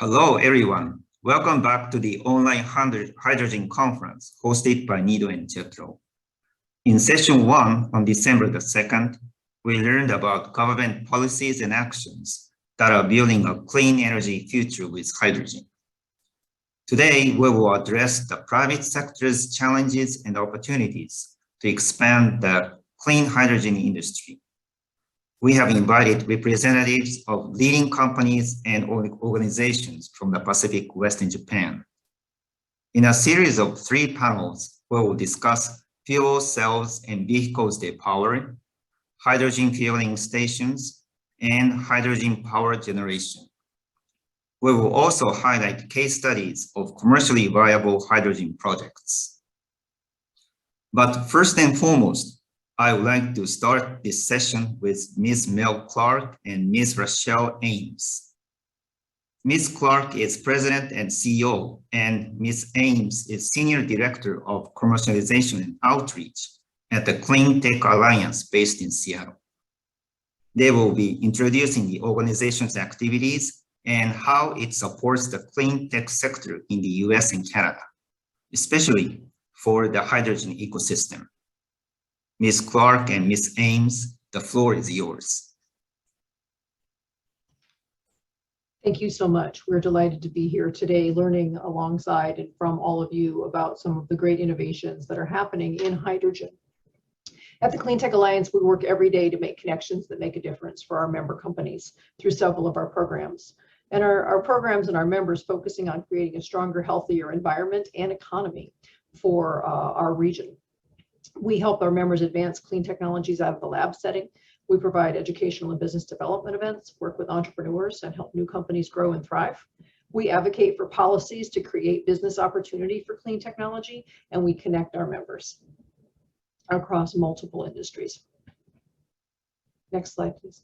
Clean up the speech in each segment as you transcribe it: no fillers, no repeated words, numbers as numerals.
Hello, everyone. Welcome back to the online hydrogen conference hosted by NIDO and Capello. In session 1 on December the 2nd, we learned about government policies and actions that are building a clean energy future with hydrogen. Today, we will address the private sector's challenges and opportunities to expand the clean hydrogen industry. We have invited representatives of leading companies and organizations from the Pacific Western Japan. In a series of 3 panels, we will discuss fuel cells and vehicles they power, hydrogen fueling stations, and hydrogen power generation. We will also highlight case studies of commercially viable hydrogen projects. But first and foremost, I would like to start this session with Ms. Mel Clark and Ms. Rochelle Ames. Ms. Clark is President and CEO, and Ms. Ames is Senior Director of Commercialization and Outreach at the Cleantech Alliance based in Seattle. They will be introducing the organization's activities and how it supports the clean tech sector in the US and Canada, especially for the hydrogen ecosystem. Ms. Clark and Ms. Ames, the floor is yours. Thank you so much. We're delighted to be here today learning alongside and from all of you about some of the great innovations that are happening in hydrogen. At the Cleantech Alliance, we work every day to make connections that make a difference for our member companies through several of our programs. And our programs and our members focusing on creating a stronger, healthier environment and economy for our region. We help our members advance clean technologies out of the lab setting. We provide educational and business development events, work with entrepreneurs, and help new companies grow and thrive. We advocate for policies to create business opportunity for clean technology, and we connect our members across multiple industries. Next slide, please.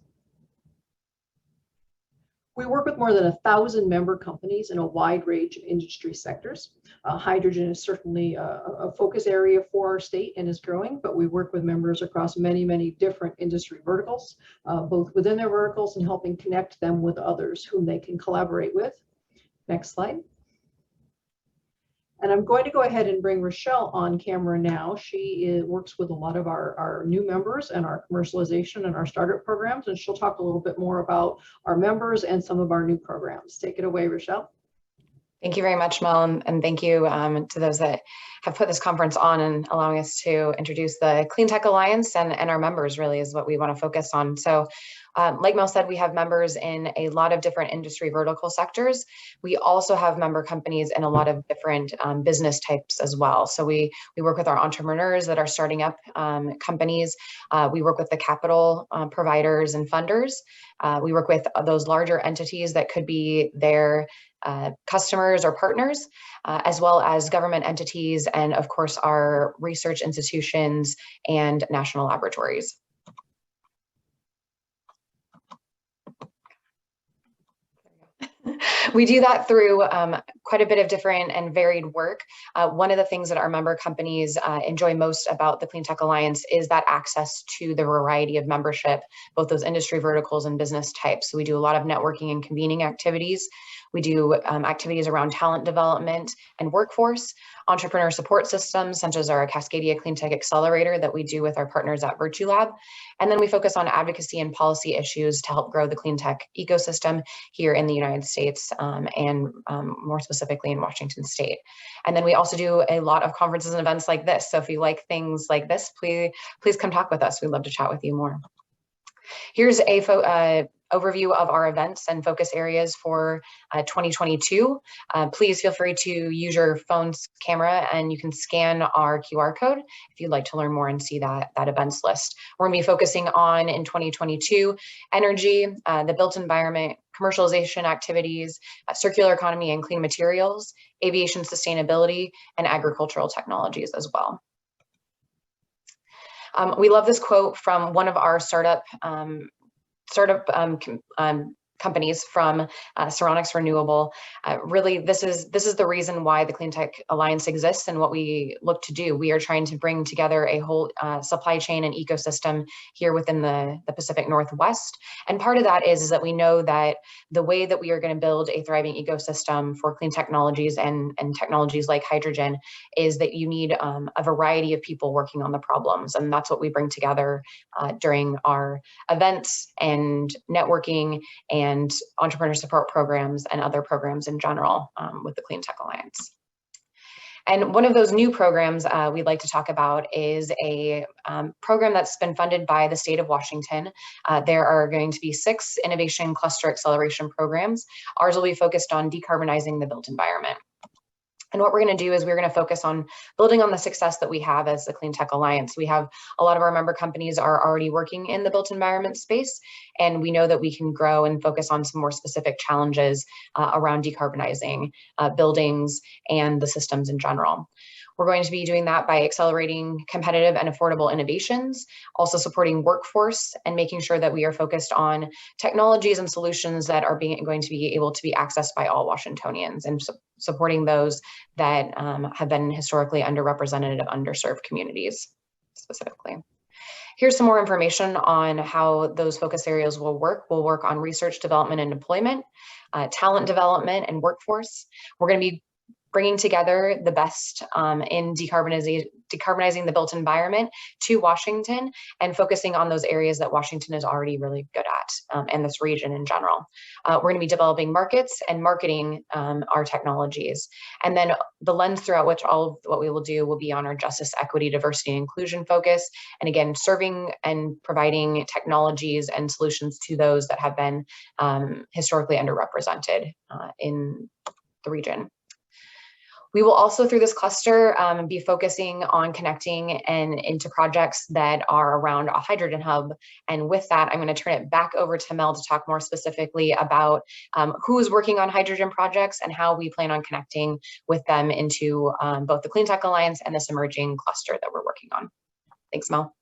We work with more than 1,000 member companies in a wide range of industry sectors. Hydrogen is certainly a focus area for our state and is growing, but we work with members across many, many different industry verticals, both within their verticals and helping connect them with others whom they can collaborate with. Next slide. And I'm going to go ahead and bring Rochelle on camera now. She works with a lot of our new members and our commercialization and our startup programs, and she'll talk a little bit more about our members and some of our new programs. Take it away, Rochelle. Thank you very much, Mel, and thank you to those that have put this conference on and allowing us to introduce the Cleantech Alliance and our members really is what we want to focus on. So like Mel said, we have members in a lot of different industry vertical sectors. We also have member companies in a lot of different business types as well. So we work with our entrepreneurs that are starting up companies. We work with the capital providers and funders. We work with those larger entities that could be their customers or partners, as well as government entities, and of course, our research institutions and national laboratories. We do that through quite a bit of different and varied work. One of the things that our member companies enjoy most about the Cleantech Alliance is that access to the variety of membership, both those industry verticals and business types. So we do a lot of networking and convening activities. We do activities around talent development and workforce, entrepreneur support systems, such as our Cascadia Cleantech Accelerator that we do with our partners at VirtuLab. And then we focus on advocacy and policy issues to help grow the clean tech ecosystem here in the United States and more specifically in Washington State. And then we also do a lot of conferences and events like this. So if you like things like this, please come talk with us. We'd love to chat with you more. Here's a overview of our events and focus areas for 2022. Please feel free to use your phone's camera and you can scan our QR code if you'd like to learn more and see that events list. We're going to be focusing on, in 2022, energy, the built environment, commercialization activities, circular economy and clean materials, aviation sustainability, and agricultural technologies as well. We love this quote from one of our startup companies from Ceronics Renewable. Really, this is the reason why the Cleantech Alliance exists and what we look to do. We are trying to bring together a whole supply chain and ecosystem here within the Pacific Northwest. And part of that is that we know that the way that we are going to build a thriving ecosystem for clean technologies and technologies like hydrogen is that you need a variety of people working on the problems. And that's what we bring together during our events and networking and entrepreneur support programs and other programs in general with the Cleantech Alliance. And one of those new programs we'd like to talk about is a program that's been funded by the state of Washington. There are going to be 6 innovation cluster acceleration programs. Ours will be focused on decarbonizing the built environment. And what we're going to do is we're going to focus on building on the success that we have as the Cleantech Alliance. We have a lot of our member companies are already working in the built environment space, and we know that we can grow and focus on some more specific challenges around decarbonizing buildings and the systems in general. We're going to be doing that by accelerating competitive and affordable innovations, also supporting workforce and making sure that we are focused on technologies and solutions that are going to be able to be accessed by all Washingtonians and supporting those that have been historically underrepresented of underserved communities specifically. Here's some more information on how those focus areas will work. We'll work on research, development, and deployment, talent development, and workforce. We're going to be bringing together the best in decarbonizing the built environment to Washington and focusing on those areas that Washington is already really good at and this region in general. We're going to be developing markets and marketing our technologies. And then the lens throughout which all of what we will do will be on our justice, equity, diversity, and inclusion focus. And again, serving and providing technologies and solutions to those that have been historically underrepresented in the region. We will also, through this cluster, be focusing on connecting and into projects that are around a hydrogen hub. And with that, I'm going to turn it back over to Mel to talk more specifically about who is working on hydrogen projects and how we plan on connecting with them into both the Cleantech Alliance and this emerging cluster that we're working on. Thanks, Mel.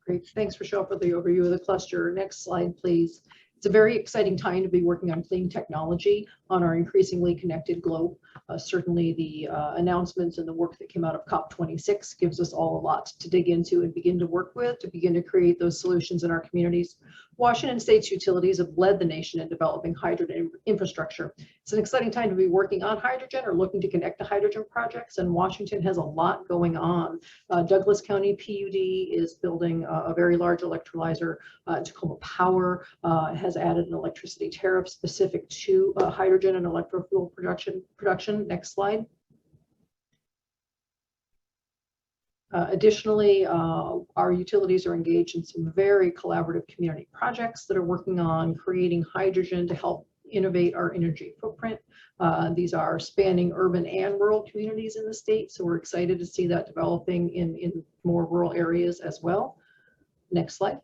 Great. Thanks, Rochelle, for the overview of the cluster. Next slide, please. It's a very exciting time to be working on clean technology on our increasingly connected globe. Certainly the announcements and the work that came out of COP26 gives us all a lot to dig into and begin to work with to begin to create those solutions in our communities. Washington State's utilities have led the nation in developing hydrogen infrastructure. It's an exciting time to be working on hydrogen or looking to connect to hydrogen projects, and Washington has a lot going on. Douglas County PUD is building a very large electrolyzer. Tacoma Power has added an electricity tariff specific to hydrogen and electrofuel production. Next slide. Additionally, our utilities are engaged in some very collaborative community projects that are working on creating hydrogen to help innovate our energy footprint. These are spanning urban and rural communities in the state, so we're excited to see that developing in more rural areas as well. Next slide.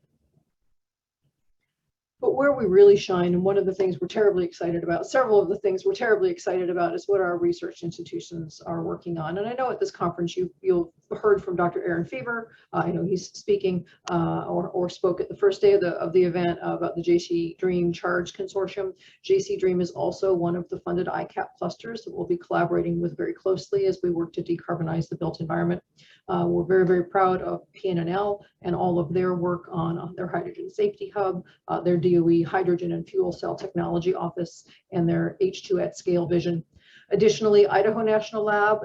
But where we really shine, and one of the things we're terribly excited about, several of the things we're terribly excited about, is what our research institutions are working on. And I know at this conference you'll heard from Dr. Aaron Fever. I know he's speaking or spoke at the first day of the event about the JC Dream Charge Consortium. JC Dream is also one of the funded ICAP clusters that we'll be collaborating with very closely as we work to decarbonize the built environment. We're very, very proud of PNNL and all of their work on their hydrogen safety hub, their DOE hydrogen and fuel cell technology office, and their H2 at scale vision. Additionally, Idaho National Lab,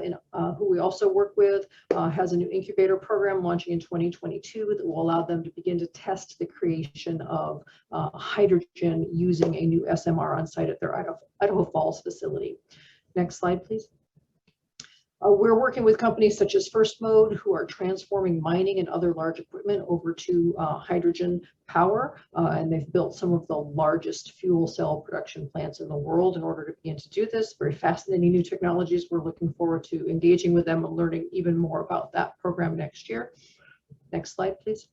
who we also work with, has a new incubator program launching in 2022 that will allow them to begin to test the creation of hydrogen using a new SMR on site at their Idaho Falls facility. Next slide, please. We're working with companies such as First Mode, who are transforming mining and other large equipment over to hydrogen power, and they've built some of the largest fuel cell production plants in the world in order to begin to do this. Very fascinating new technologies. We're looking forward to engaging with them and learning even more about that program next year. Next slide, please.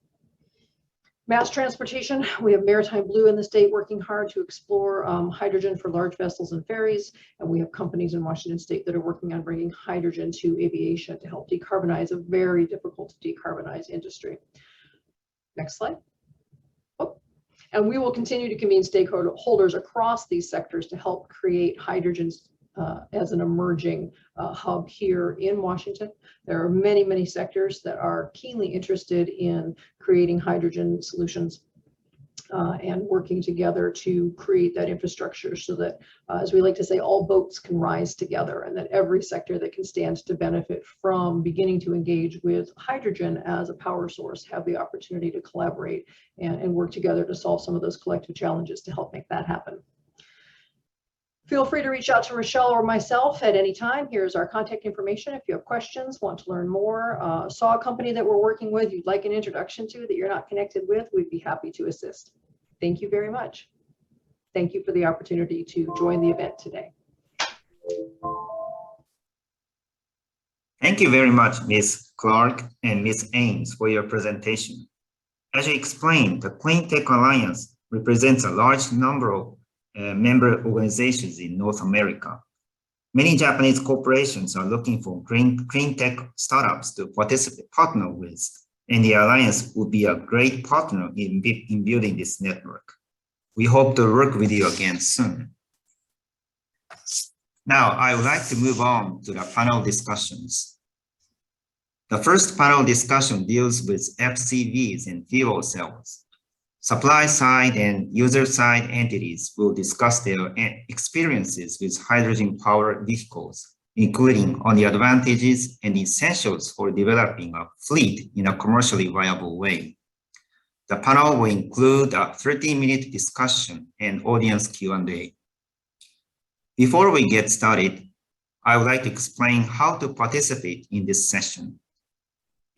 Mass transportation, we have Maritime Blue in the state working hard to explore hydrogen for large vessels and ferries, and we have companies in Washington state that are working on bringing hydrogen to aviation to help decarbonize a very difficult to decarbonize industry. Next slide. Oh. And we will continue to convene stakeholders across these sectors to help create hydrogen as an emerging hub here in Washington. There are many, many sectors that are keenly interested in creating hydrogen solutions and working together to create that infrastructure so that, as we like to say, all boats can rise together, and that every sector that can stand to benefit from beginning to engage with hydrogen as a power source have the opportunity to collaborate and work together to solve some of those collective challenges to help make that happen. Feel free to reach out to Rochelle or myself at any time. Here's our contact information if you have questions, want to learn more, saw a company that we're working with you'd like an introduction to that you're not connected with, we'd be happy to assist. Thank you very much. Thank you for the opportunity to join the event today. Thank you very much, Ms. Clark and Ms. Ames, for your presentation. As you explained, the Cleantech Alliance represents a large number of member organizations in North America. Many Japanese corporations are looking for clean tech startups to partner with, and the Alliance would be a great partner in building this network. We hope to work with you again soon. Now, I would like to move on to the panel discussions. The first panel discussion deals with FCVs and fuel cells. Supply side and user side entities will discuss their experiences with hydrogen powered vehicles, including on the advantages and essentials for developing a fleet in a commercially viable way. The panel will include a 30-minute discussion and audience Q&A. Before we get started, I would like to explain how to participate in this session.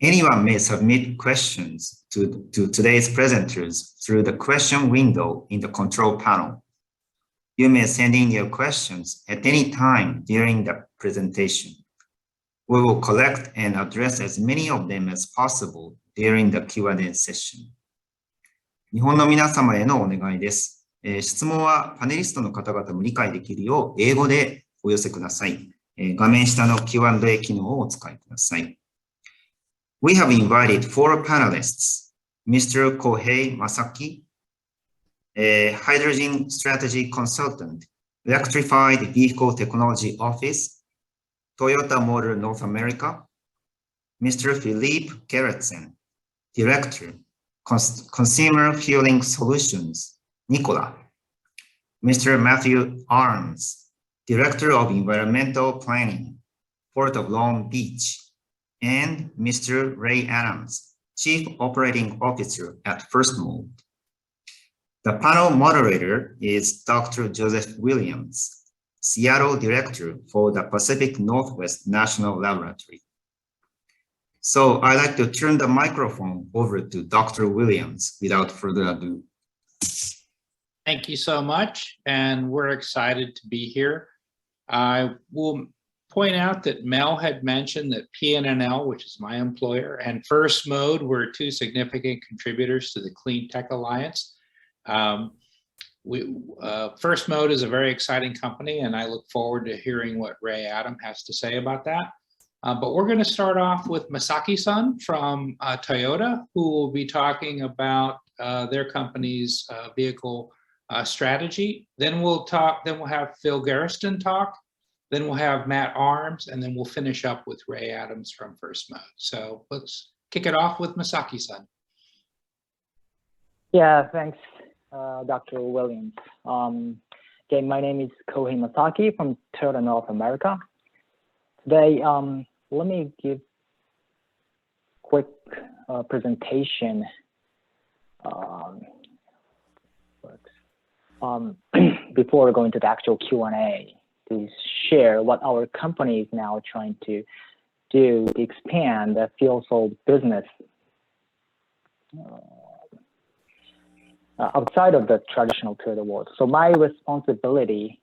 Anyone may submit questions to today's presenters through the question window in the control panel. You may send in your questions at any time during the presentation. We will collect and address as many of them as possible during the Q&A session. 日本の皆様へのお願いです。質問はパネリストの方々も理解できるよう英語でお寄せください。画面下の Q&A 機能をお使いください。We have invited 4 panelists, Mr. Kohei Masaki, a hydrogen strategy consultant, Electrified Vehicle Technology Office, Toyota Motor North America, Mr. Felipe Gerritsen, Director, Consumer Fueling Solutions, Nikola, Mr. Matthew Arns, Director of Environmental Planning, Port of Long Beach, and Mr. Ray Adams, Chief Operating Officer at First Mode. The panel moderator is Dr. Joseph Williams, Seattle Director for the Pacific Northwest National Laboratory. So I'd like to turn the microphone over to Dr. Williams without further ado. Thank you so much, and we're excited to be here. I will point out that Mel had mentioned that PNNL, which is my employer, and First Mode were 2 significant contributors to the Cleantech Alliance. First Mode is a very exciting company, and I look forward to hearing what Ray Adam has to say about that. But we're going to start off with Masaki-san from Toyota, who will be talking about their company's vehicle strategy. Then we'll have Phil Gerritsen talk. Then we'll have Matt Arms, and then we'll finish up with Ray Adams from First Mode. So let's kick it off with Masaki-san. Yeah, thanks, Dr. Williams. Okay, my name is Kohei Masaki from Toyota North America. Today, let me give a quick presentation. Before going to the actual Q&A. To share what our company is now trying to do to expand the fuel cell business outside of the traditional Toyota world. So my responsibility,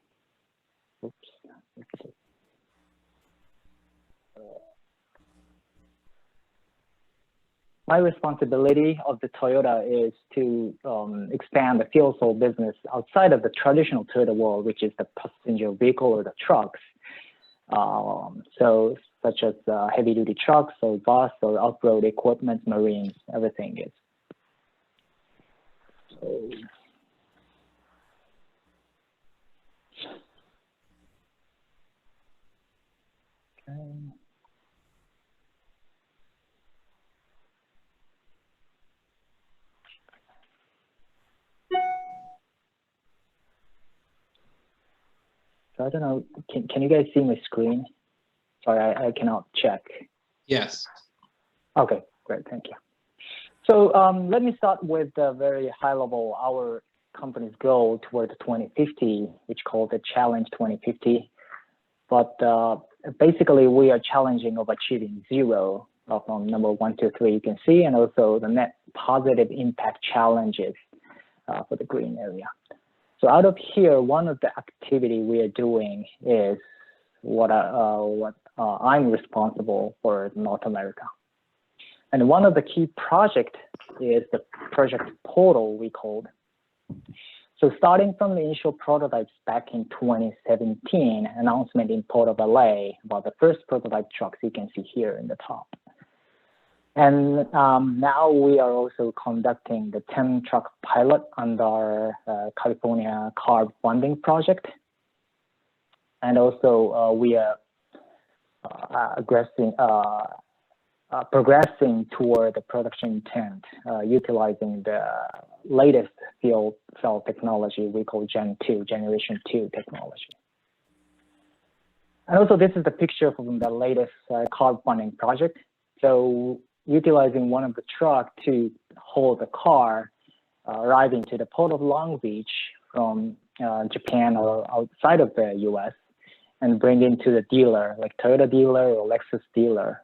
my responsibility of the Toyota is to expand the fuel cell business outside of the traditional Toyota world, which is the passenger vehicle or the trucks. So such as heavy duty trucks or bus or off-road equipment, marines, everything is. So So I don't know, can you guys see my screen? Sorry, I cannot check. Yes. Okay, great, thank you. So let me start with the very high level, our company's goal toward 2050, which called the Challenge 2050. But basically, we are challenging of achieving zero from number 1, 2, 3, you can see, and also the net positive impact challenges for the green area. So out of here, one of the activity we are doing is what I'm responsible for North America. And one of the key project is the project portal we called. So starting from the initial prototypes back in 2017, announcement in Port of LA about the first prototype trucks you can see here in the top. And now we are also conducting the 10 truck pilot under California CARB funding project. And also we are progressing toward the production intent, utilizing the latest fuel cell technology we call Generation 2 technology. And also this is the picture from the latest CARB funding project. So utilizing one of the truck to hold the car arriving to the port of Long Beach from Japan or outside of the US and bring it to the dealer, like Toyota dealer or Lexus dealer,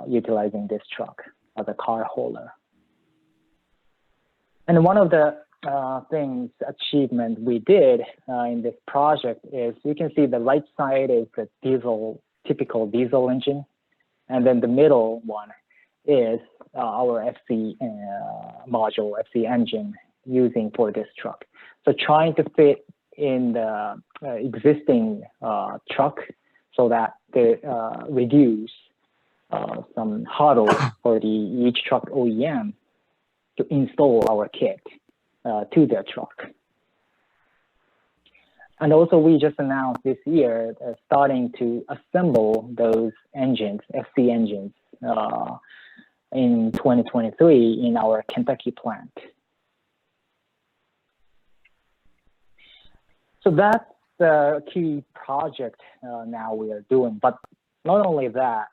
utilizing this truck as a car holder. And one of the achievement we did in this project is you can see the right side is the typical diesel engine, and then the middle one is our FC module, FC engine using for this truck. So trying to fit in the existing truck so that they reduce some hurdle for each truck OEM to install our kit to their truck. And also we just announced this year starting to assemble those engines, FC engines, in 2023 in our Kentucky plant. So that's the key project now we are doing. But not only that,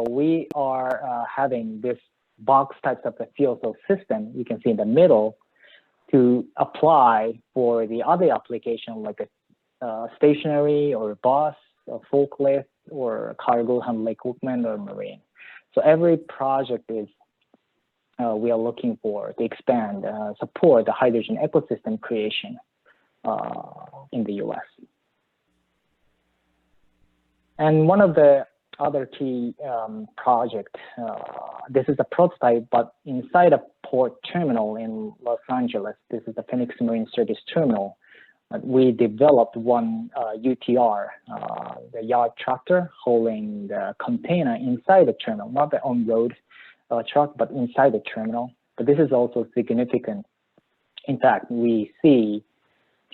we are having this box types of the fuel cell system you can see in the middle to apply for the other application like a stationary or bus or forklift or cargo handling equipment or marine. So every project is we are looking for to expand, support the hydrogen ecosystem creation in the US. And one of the other key project, this is a prototype, but inside a port terminal in Los Angeles, this is the Phoenix Marine Service Terminal, we developed one UTR, the yard tractor holding the container inside the terminal, not the on-road truck, but inside the terminal. But this is also significant. In fact, we see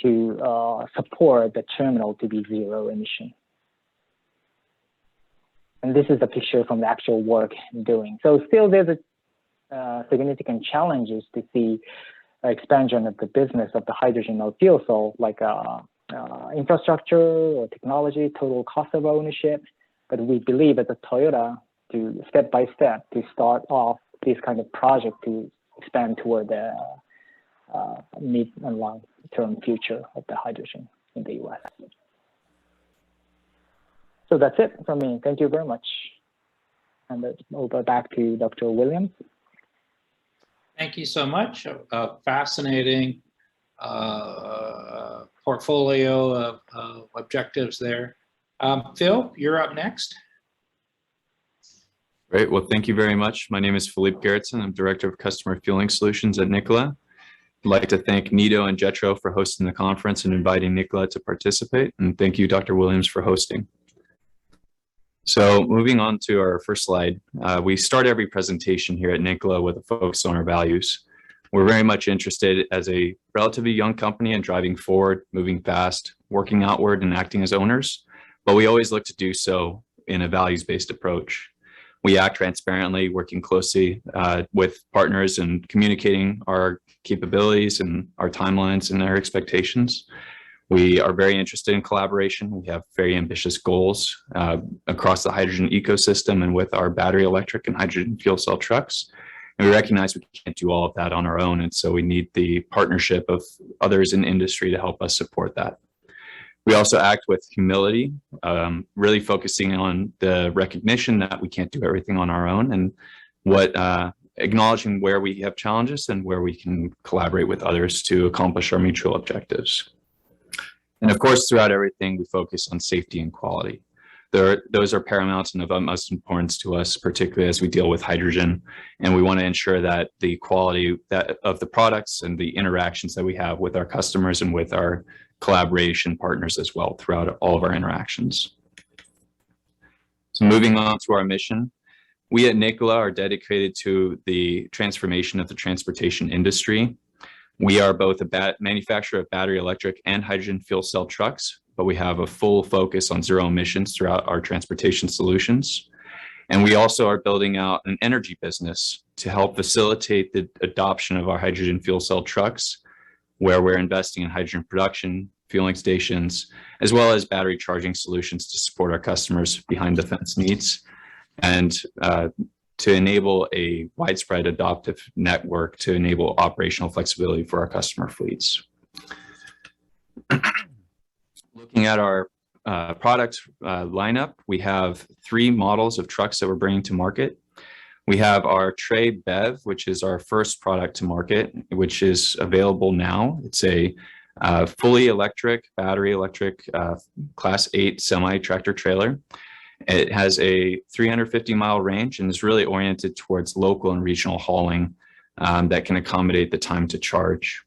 to support the terminal to be zero emission. And this is the picture from the actual work doing. So still there's a significant challenges to see expansion of the business of the hydrogen or fuel cell, like infrastructure or technology, total cost of ownership. But we believe as a Toyota to step by step to start off this kind of project to expand toward the mid and long-term future of the hydrogen in the US. So that's it from me. Thank you very much. And let's over back to Dr. Williams. Thank you so much. A fascinating portfolio of objectives there. Phil, you're up next. Great. Well, thank you very much. My name is Felipe Gerritsen. I'm Director of Customer Fueling Solutions at Nikola. I'd like to thank Nito and Jetro for hosting the conference and inviting Nikola to participate. And thank you, Dr. Williams, for hosting. So moving on to our first slide, we start every presentation here at Nikola with a focus on our values. We're very much interested as a relatively young company in driving forward, moving fast, working outward and acting as owners, but we always look to do so in a values-based approach. We act transparently, working closely with partners and communicating our capabilities and our timelines and our expectations. We are very interested in collaboration. We have very ambitious goals across the hydrogen ecosystem and with our battery electric and hydrogen fuel cell trucks. And we recognize we can't do all of that on our own. And so we need the partnership of others in industry to help us support that. We also act with humility, really focusing on the recognition that we can't do everything on our own, and acknowledging where we have challenges and where we can collaborate with others to accomplish our mutual objectives. And of course, throughout everything, we focus on safety and quality. Those are paramount and of utmost importance to us, particularly as we deal with hydrogen. And we want to ensure that the quality of the products and the interactions that we have with our customers and with our collaboration partners as well throughout all of our interactions. So moving on to our mission, we at Nikola are dedicated to the transformation of the transportation industry. We are both a manufacturer of battery electric and hydrogen fuel cell trucks, but we have a full focus on zero emissions throughout our transportation solutions. And we also are building out an energy business to help facilitate the adoption of our hydrogen fuel cell trucks, where we're investing in hydrogen production, fueling stations, as well as battery charging solutions to support our customers' behind the fence needs, and to enable a widespread adoptive network to enable operational flexibility for our customer fleets. Looking at our product lineup, we have 3 models of trucks that we're bringing to market. We have our Tre BEV, which is our first product to market, which is available now. It's a fully electric, battery electric Class 8 semi-tractor trailer. It has a 350-mile range and is really oriented towards local and regional hauling that can accommodate the time to charge.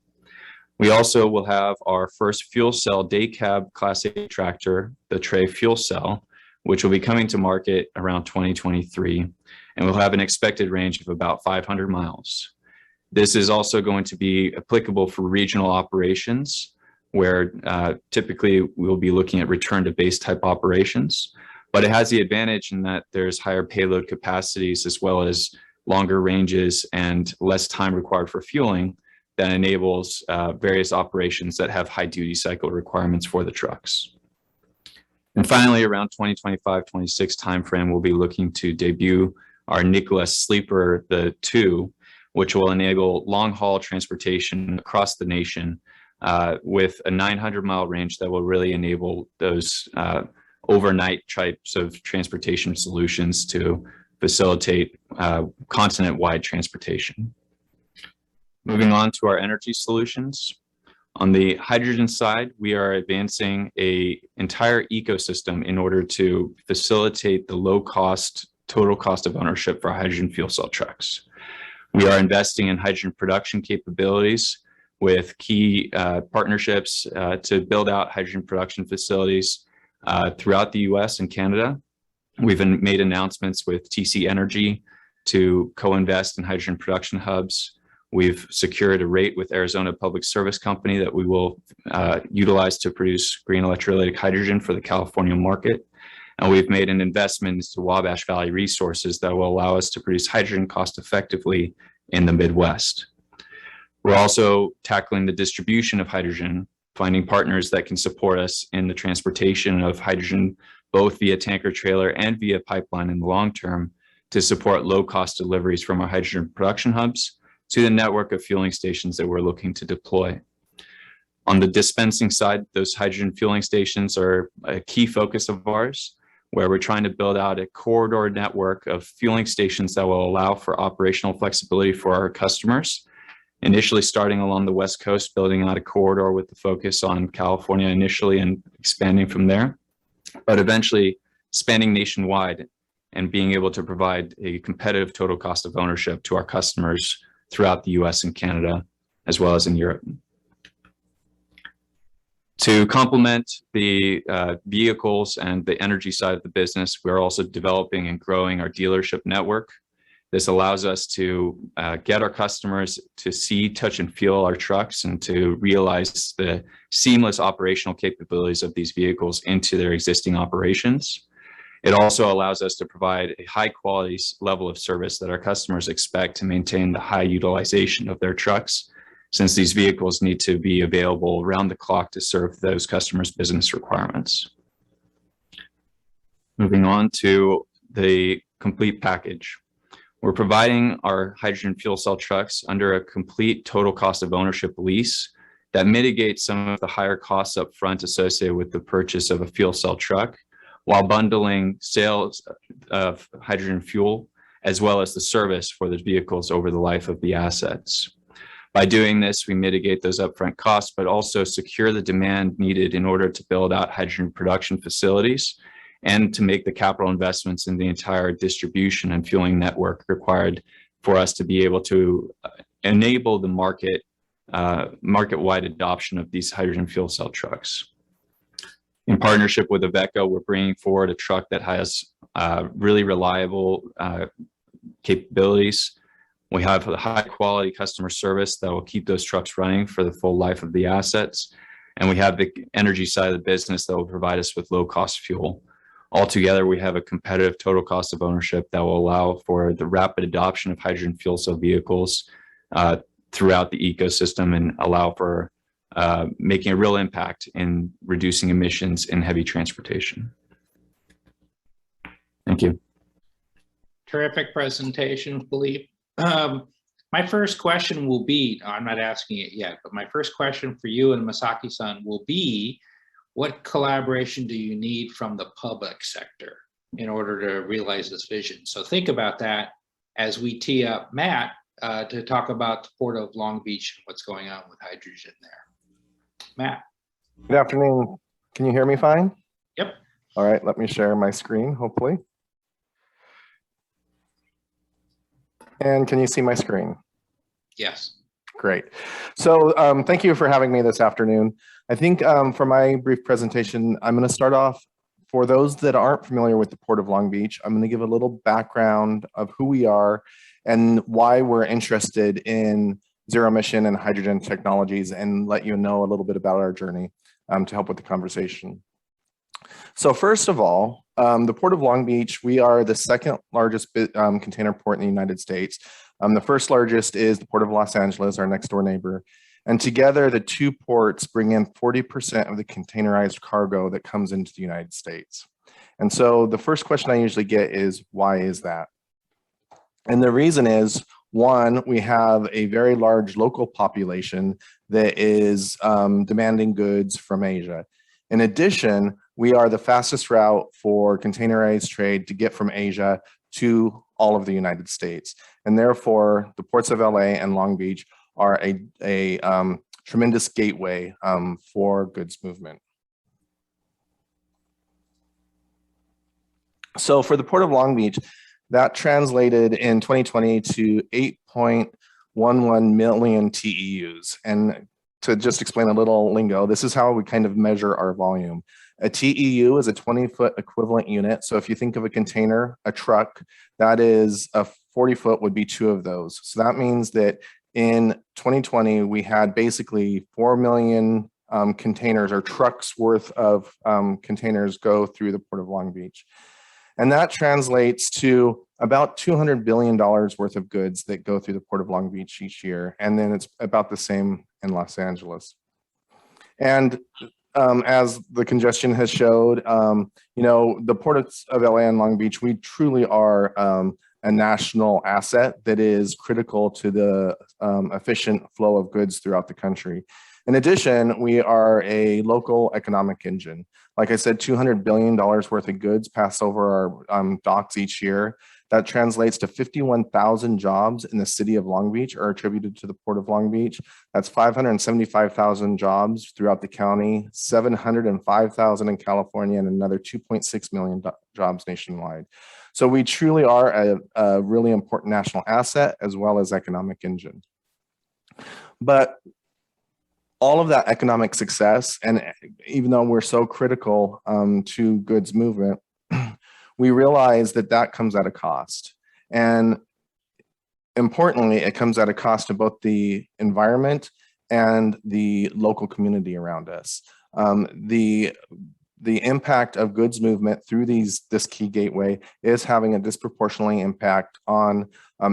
We also will have our first fuel cell day cab Class 8 tractor, the Tre Fuel Cell, which will be coming to market around 2023, and will have an expected range of about 500 miles. This is also going to be applicable for regional operations, where typically we'll be looking at return to base type operations, but it has the advantage in that there's higher payload capacities as well as longer ranges and less time required for fueling that enables various operations that have high duty cycle requirements for the trucks. And finally, around 2025-26 timeframe, we'll be looking to debut our Nikola Sleeper, the 2, which will enable long-haul transportation across the nation with a 900-mile range that will really enable those overnight types of transportation solutions to facilitate continent-wide transportation. Moving on to our energy solutions. On the hydrogen side, we are advancing an entire ecosystem in order to facilitate the low-cost total cost of ownership for hydrogen fuel cell trucks. We are investing in hydrogen production capabilities with key partnerships to build out hydrogen production facilities throughout the US and Canada. We've made announcements with TC Energy to co-invest in hydrogen production hubs. We've secured a rate with Arizona Public Service Company that we will utilize to produce green electrolytic hydrogen for the California market. And we've made an investment into Wabash Valley Resources that will allow us to produce hydrogen cost effectively in the Midwest. We're also tackling the distribution of hydrogen, finding partners that can support us in the transportation of hydrogen, both via tanker trailer and via pipeline in the long term, to support low cost deliveries from our hydrogen production hubs to the network of fueling stations that we're looking to deploy. On the dispensing side, those hydrogen fueling stations are a key focus of ours, where we're trying to build out a corridor network of fueling stations that will allow for operational flexibility for our customers. Initially starting along the West Coast, building out a corridor with the focus on California initially and expanding from there, but eventually spanning nationwide and being able to provide a competitive total cost of ownership to our customers throughout the US and Canada, as well as in Europe. To complement the vehicles and the energy side of the business, we're also developing and growing our dealership network. This allows us to get our customers to see, touch, and feel our trucks and to realize the seamless operational capabilities of these vehicles into their existing operations. It also allows us to provide a high quality level of service that our customers expect to maintain the high utilization of their trucks since these vehicles need to be available around the clock to serve those customers' business requirements. Moving on to the complete package. We're providing our hydrogen fuel cell trucks under a complete total cost of ownership lease that mitigates some of the higher costs up front associated with the purchase of a fuel cell truck, while bundling sales of hydrogen fuel as well as the service for those vehicles over the life of the assets. By doing this, we mitigate those upfront costs, but also secure the demand needed in order to build out hydrogen production facilities and to make the capital investments in the entire distribution and fueling network required for us to be able to enable the market-wide adoption of these hydrogen fuel cell trucks. In partnership with Iveco, we're bringing forward a truck that has really reliable capabilities. We have a high quality customer service that will keep those trucks running for the full life of the assets. And we have the energy side of the business that will provide us with low cost fuel. Altogether, we have a competitive total cost of ownership that will allow for the rapid adoption of hydrogen fuel cell vehicles throughout the ecosystem and allow for making a real impact in reducing emissions in heavy transportation. Thank you. Terrific presentation, Felipe. My first question will be, I'm not asking it yet, but my first question for you and Masaki-san will be, what collaboration do you need from the public sector in order to realize this vision? So think about that as we tee up Matt to talk about the Port of Long Beach and what's going on with hydrogen there. Matt. Good afternoon. Can you hear me fine? Yep. All right, let me share my screen, hopefully. And can you see my screen? Yes. Great. So thank you for having me this afternoon. I think for my brief presentation, I'm going to start off, for those that aren't familiar with the Port of Long Beach, I'm going to give a little background of who we are and why we're interested in zero emission and hydrogen technologies, and let you know a little bit about our journey to help with the conversation. So first of all, the Port of Long Beach, we are the second largest container port in the United States. The first largest is the Port of Los Angeles, our next door neighbor. And together, the two ports bring in 40% of the containerized cargo that comes into the United States. And so the first question I usually get is, why is that? And the reason is, one, we have a very large local population that is demanding goods from Asia. In addition, we are the fastest route for containerized trade to get from Asia to all of the United States. And therefore, the ports of LA and Long Beach are a tremendous gateway for goods movement. So for the Port of Long Beach, that translated in 2020 to 8.11 million TEUs. And to just explain a little lingo, this is how we kind of measure our volume. A TEU is a 20-foot equivalent unit. So if you think of a container, a truck, that is a 40-foot would be two of those. So that means that in 2020, we had basically 4 million containers or trucks worth of containers go through the Port of Long Beach. And that translates to about $200 billion worth of goods that go through the Port of Long Beach each year. And then it's about the same in Los Angeles. And as the congestion has showed, you know, the ports of LA and Long Beach, we truly are a national asset that is critical to the efficient flow of goods throughout the country. In addition, we are a local economic engine. Like I said, $200 billion worth of goods pass over our docks each year. That translates to 51,000 jobs in the city of Long Beach are attributed to the Port of Long Beach. That's 575,000 jobs throughout the county, 705,000 in California, and another 2.6 million jobs nationwide. So we truly are a really important national asset as well as economic engine. But all of that economic success, and even though we're so critical to goods movement, we realize that that comes at a cost. And importantly, it comes at a cost to both the environment and the local community around us. The impact of goods movement through this key gateway is having a disproportionately impact on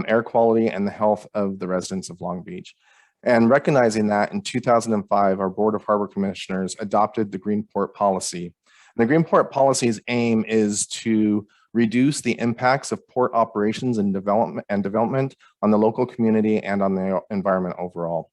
air quality and the health of the residents of Long Beach. And recognizing that in 2005, our Board of Harbor Commissioners adopted the Green Port Policy. And the Green Port Policy's aim is to reduce the impacts of port operations and development on the local community and on the environment overall.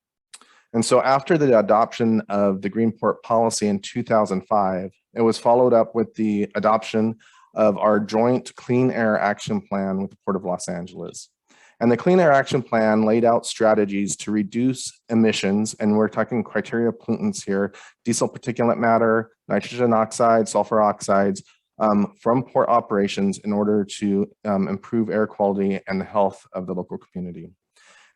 And so after the adoption of the Green Port Policy in 2005, it was followed up with the adoption of our joint Clean Air Action Plan with the Port of Los Angeles. And the Clean Air Action Plan laid out strategies to reduce emissions, and we're talking criteria pollutants here, diesel particulate matter, nitrogen oxides, sulfur oxides, from port operations in order to improve air quality and the health of the local community.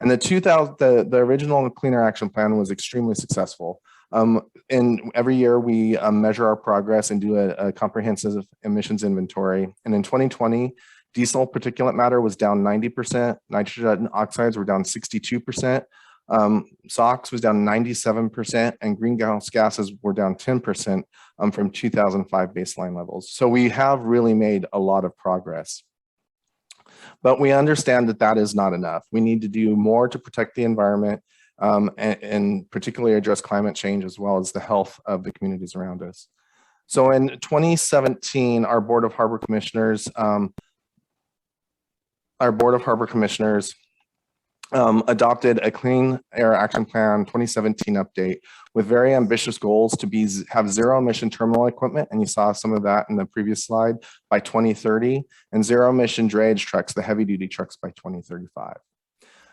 And the original Clean Air Action Plan was extremely successful. And every year we measure our progress and do a comprehensive emissions inventory. And in 2020, diesel particulate matter was down 90%, nitrogen oxides were down 62%, SOx was down 97%, and greenhouse gases were down 10% from 2005 baseline levels. So we have really made a lot of progress. But we understand that that is not enough. We need to do more to protect the environment and particularly address climate change as well as the health of the communities around us. So in 2017, our Board of Harbor Commissioners adopted a Clean Air Action Plan 2017 update with very ambitious goals to have zero emission terminal equipment, and you saw some of that in the previous slide, by 2030, and zero emission drayage trucks, the heavy duty trucks, by 2035.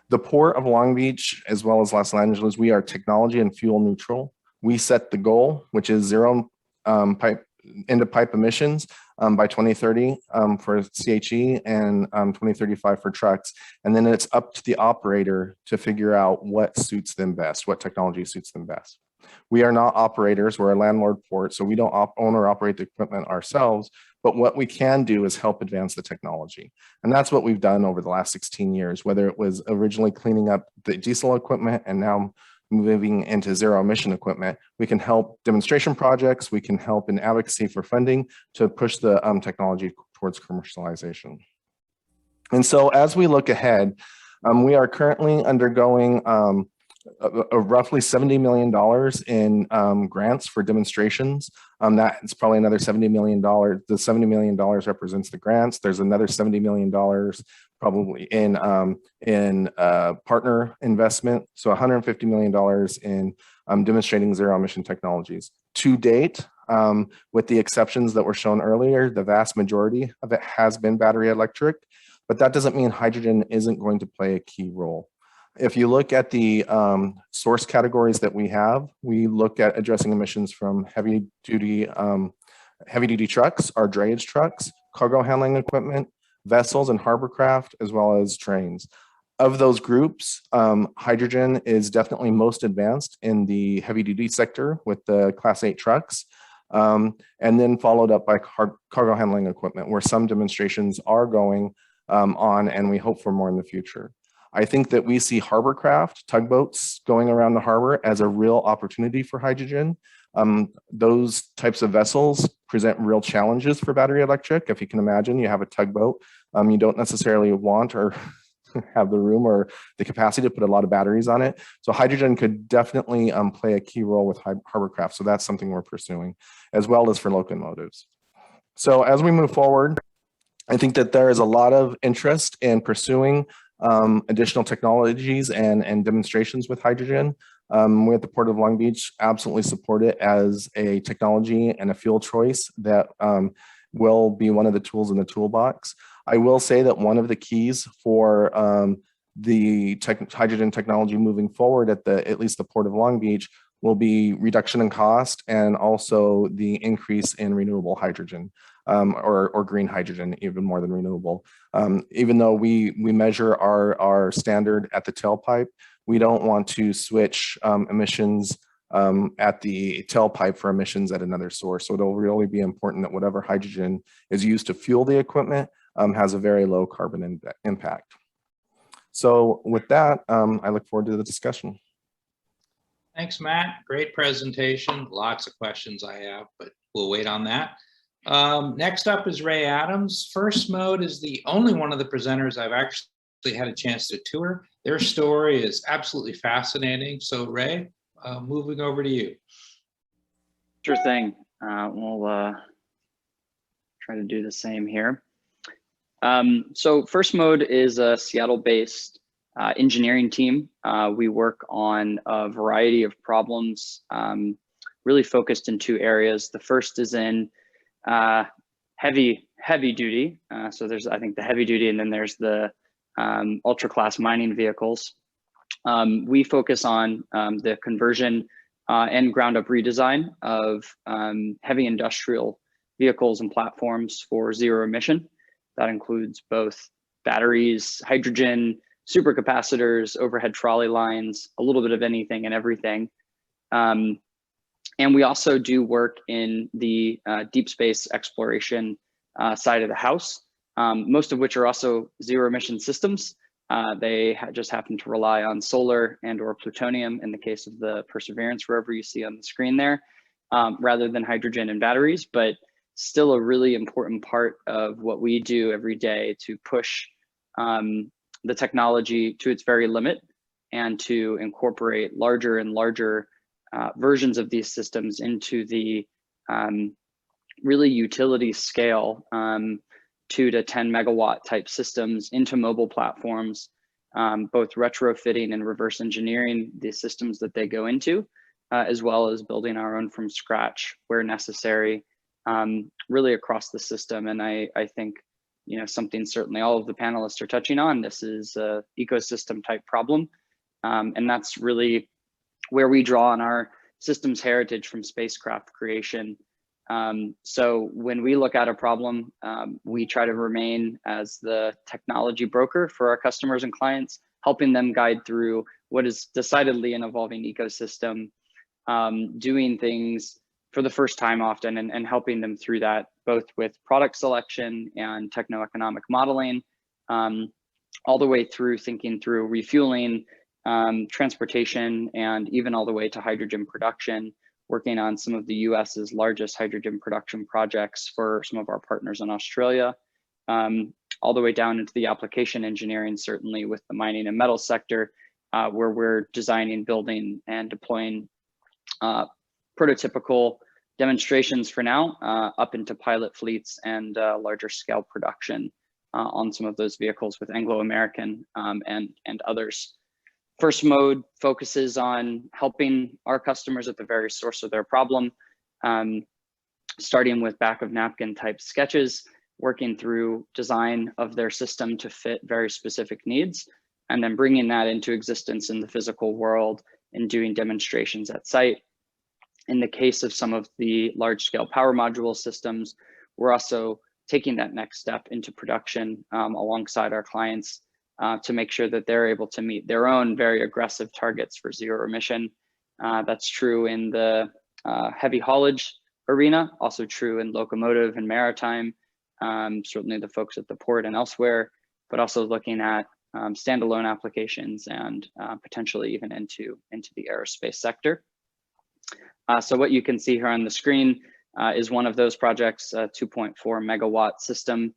The Port of Long Beach, as well as Los Angeles, we are technology and fuel neutral. We set the goal, which is zero end-of-pipe emissions by 2030 for CHE and 2035 for trucks. And then it's up to the operator to figure out what suits them best, what technology suits them best. We are not operators, we're a landlord port, so we don't own or operate the equipment ourselves, but what we can do is help advance the technology. And that's what we've done over the last 16 years, whether it was originally cleaning up the diesel equipment and now moving into zero emission equipment. We can help demonstration projects, we can help in advocacy for funding to push the technology towards commercialization. And so as we look ahead, we are currently undergoing roughly $70 million in grants for demonstrations. That is probably another $70 million. The $70 million represents the grants. There's another $70 million probably in partner investment. So $150 million in demonstrating zero emission technologies. To date, with the exceptions that were shown earlier, the vast majority of it has been battery electric, but that doesn't mean hydrogen isn't going to play a key role. If you look at the source categories that we have, we look at addressing emissions from heavy duty trucks, our drayage trucks, cargo handling equipment, vessels and harbor craft, as well as trains. Of those groups, hydrogen is definitely most advanced in the heavy duty sector with the Class 8 trucks, and then followed up by cargo handling equipment, where some demonstrations are going on, and we hope for more in the future. I think that we see harbor craft, tugboats going around the harbor as a real opportunity for hydrogen. Those types of vessels present real challenges for battery electric. If you can imagine, you have a tugboat, you don't necessarily want or have the room or the capacity to put a lot of batteries on it. So hydrogen could definitely play a key role with harbor craft. So that's something we're pursuing, as well as for locomotives. So as we move forward, I think that there is a lot of interest in pursuing additional technologies and demonstrations with hydrogen. We at the Port of Long Beach absolutely support it as a technology and a fuel choice that will be one of the tools in the toolbox. I will say that one of the keys for the hydrogen technology moving forward at least the Port of Long Beach will be reduction in cost and also the increase in renewable hydrogen. Or green hydrogen, even more than renewable. Even though we measure our standard at the tailpipe, we don't want to switch emissions at the tailpipe for emissions at another source. So it'll really be important that whatever hydrogen is used to fuel the equipment has a very low carbon impact. So with that, I look forward to the discussion. Thanks, Matt. Great presentation. Lots of questions I have, but we'll wait on that. Next up is Ray Adams. First Mode is the only one of the presenters I've actually had a chance to tour. Their story is absolutely fascinating. So Ray, moving over to you. Sure thing. We'll try to do the same here. So First Mode is a Seattle-based engineering team. We work on a variety of problems, really focused in two areas. The first is in heavy duty. So there's, I think, the heavy duty, and then there's the ultra class mining vehicles. We focus on the conversion and ground up redesign of heavy industrial vehicles and platforms for zero emission. That includes both batteries, hydrogen, supercapacitors, overhead trolley lines, a little bit of anything and everything. And we also do work in the deep space exploration side of the house, most of which are also zero emission systems. They just happen to rely on solar and or plutonium in the case of the Perseverance rover you see on the screen there, rather than hydrogen and batteries, but still a really important part of what we do every day to push the technology to its very limit and to incorporate larger and larger versions of these systems into the really utility scale 2 to 10 megawatt type systems into mobile platforms, both retrofitting and reverse engineering the systems that they go into, as well as building our own from scratch where necessary, really across the system. And I think, you know, something certainly all of the panelists are touching on, this is a ecosystem type problem. And that's really where we draw on our systems heritage from spacecraft creation. So when we look at a problem, we try to remain as the technology broker for our customers and clients, helping them guide through what is decidedly an evolving ecosystem, doing things for the first time often, and helping them through that, both with product selection and techno-economic modeling, all the way through thinking through refueling, transportation, and even all the way to hydrogen production, working on some of the US's largest hydrogen production projects for some of our partners in Australia, all the way down into the application engineering, certainly with the mining and metal sector, where we're designing, building, and deploying prototypical demonstrations for now, up into pilot fleets and larger scale production on some of those vehicles with Anglo American and others. First Mode focuses on helping our customers at the very source of their problem, starting with back of napkin type sketches, working through design of their system to fit very specific needs, and then bringing that into existence in the physical world and doing demonstrations at site. In the case of some of the large scale power module systems, we're also taking that next step into production alongside our clients to make sure that they're able to meet their own very aggressive targets for zero emission. That's true in the heavy haulage arena, also true in locomotive and maritime, certainly the folks at the port and elsewhere, but also looking at standalone applications and potentially even into the aerospace sector. So what you can see here on the screen is one of those projects, a 2.4 megawatt system,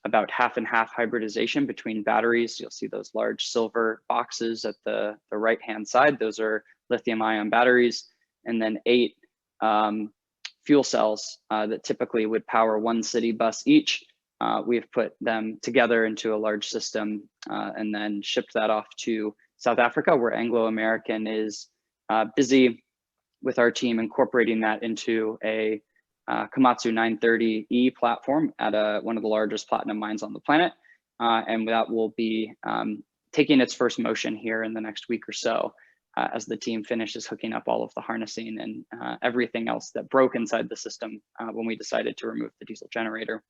about half and half hybridization between batteries. You'll see those large silver boxes at the right-hand side. Those are lithium ion batteries, and then 8 fuel cells that typically would power one city bus each. We've put them together into a large system and then shipped that off to South Africa, where Anglo American is busy with our team incorporating that into a Komatsu 930E platform at one of the largest platinum mines on the planet. And that will be taking its first motion here in the next week or so as the team finishes hooking up all of the harnessing and everything else that broke inside the system when we decided to remove the diesel generator.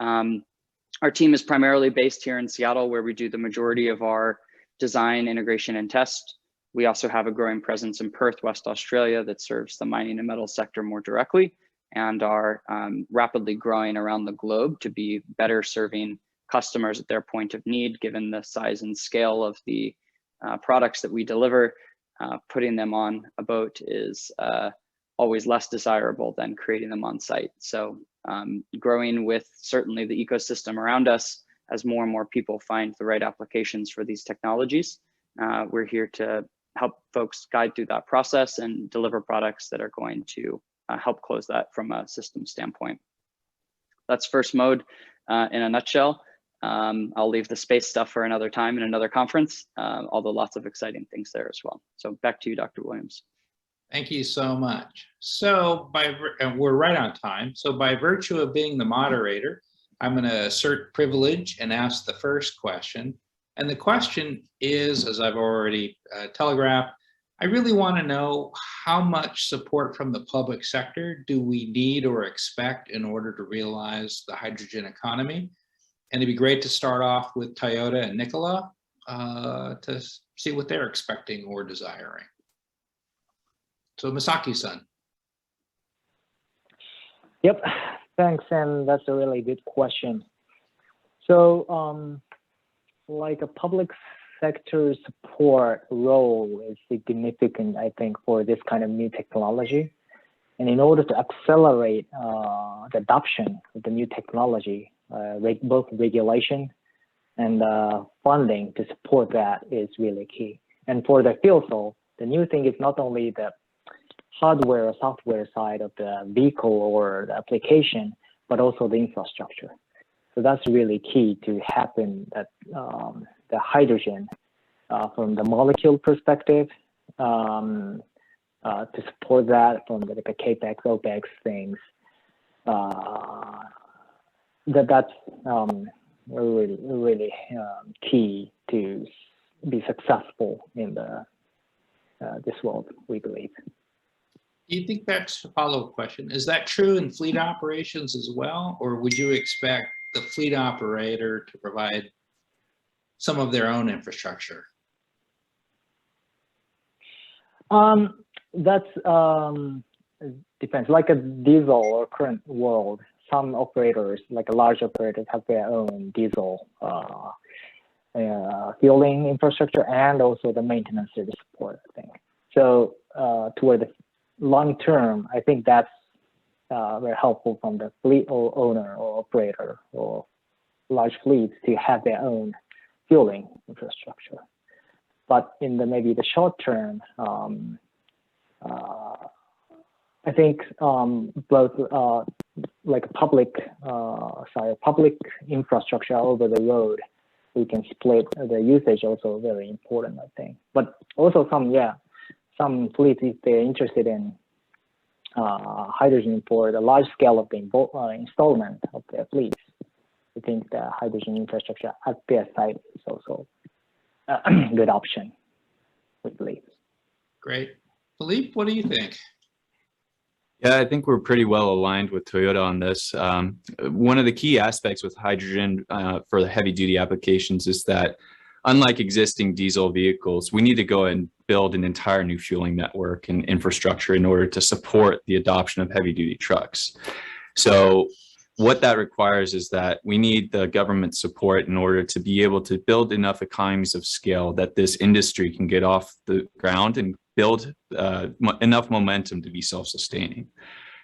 Our team is primarily based here in Seattle, where we do the majority of our design, integration, and test. We also have a growing presence in Perth, West Australia, that serves the mining and metal sector more directly, and are rapidly growing around the globe to be better serving customers at their point of need, given the size and scale of the products that we deliver. Putting them on a boat is always less desirable than creating them on site. So growing with certainly the ecosystem around us, as more and more people find the right applications for these technologies. We're here to help folks guide through that process and deliver products that are going to help close that from a system standpoint. That's first mode in a nutshell. I'll leave the space stuff for another time in another conference, although lots of exciting things there as well. So back to you, Dr. Williams. Thank you so much. So and we're right on time. So by virtue of being the moderator, I'm going to assert privilege and ask the first question. And the question is, as I've already telegraphed, I really want to know how much support from the public sector do we need or expect in order to realize the hydrogen economy? And it'd be great to start off with Toyota and Nikola to see what they're expecting or desiring. So Masaki-san. Yep, thanks, and that's a really good question. So, like a public sector support role is significant, I think, for this kind of new technology. And in order to accelerate the adoption of the new technology, both regulation and funding to support that is really key. And for the fuel cell, the new thing is not only the hardware or software side of the vehicle or the application, but also the infrastructure. So that's really key to happen, that the hydrogen from the molecule perspective, to support that from the CAPEX, OPEX things. That's really key to be successful in this world, we believe. Do you think that's a follow-up question? Is that true in fleet operations as well? Or would you expect the fleet operator to provide some of their own infrastructure? That depends. Like a diesel or current world, some operators, like a large operators, have their own diesel fueling infrastructure and also the maintenance service support, I think. So toward the long term, I think that's very helpful from the fleet or owner or operator or large fleets to have their own fueling infrastructure. But in maybe the short term, I think both like public infrastructure over the road, we can split the usage, also very important, I think. But also some fleets, if they're interested in hydrogen for the large scale of the installment of their fleets, I think the hydrogen infrastructure at their site is also a good option, we believe. Great. Philippe, what do you think? Yeah, I think we're pretty well aligned with Toyota on this. One of the key aspects with hydrogen for the heavy duty applications is that unlike existing diesel vehicles, we need to go and build an entire new fueling network and infrastructure in order to support the adoption of heavy duty trucks. So what that requires is that we need the government support in order to be able to build enough economies of scale that this industry can get off the ground and build enough momentum to be self-sustaining.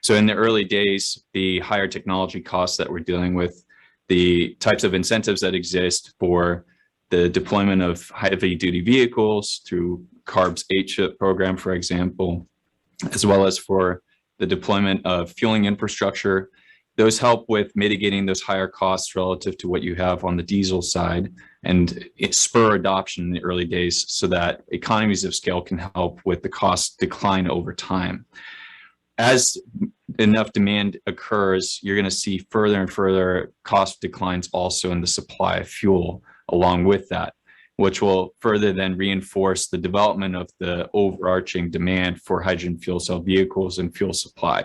So in the early days, the higher technology costs that we're dealing with, the types of incentives that exist for the deployment of heavy duty vehicles through CARB's 8-chip program, for example, as well as for the deployment of fueling infrastructure, those help with mitigating those higher costs relative to what you have on the diesel side, and it spur adoption in the early days so that economies of scale can help with the cost decline over time. As enough demand occurs, you're going to see further and further cost declines also in the supply of fuel along with that, which will further then reinforce the development of the overarching demand for hydrogen fuel cell vehicles and fuel supply.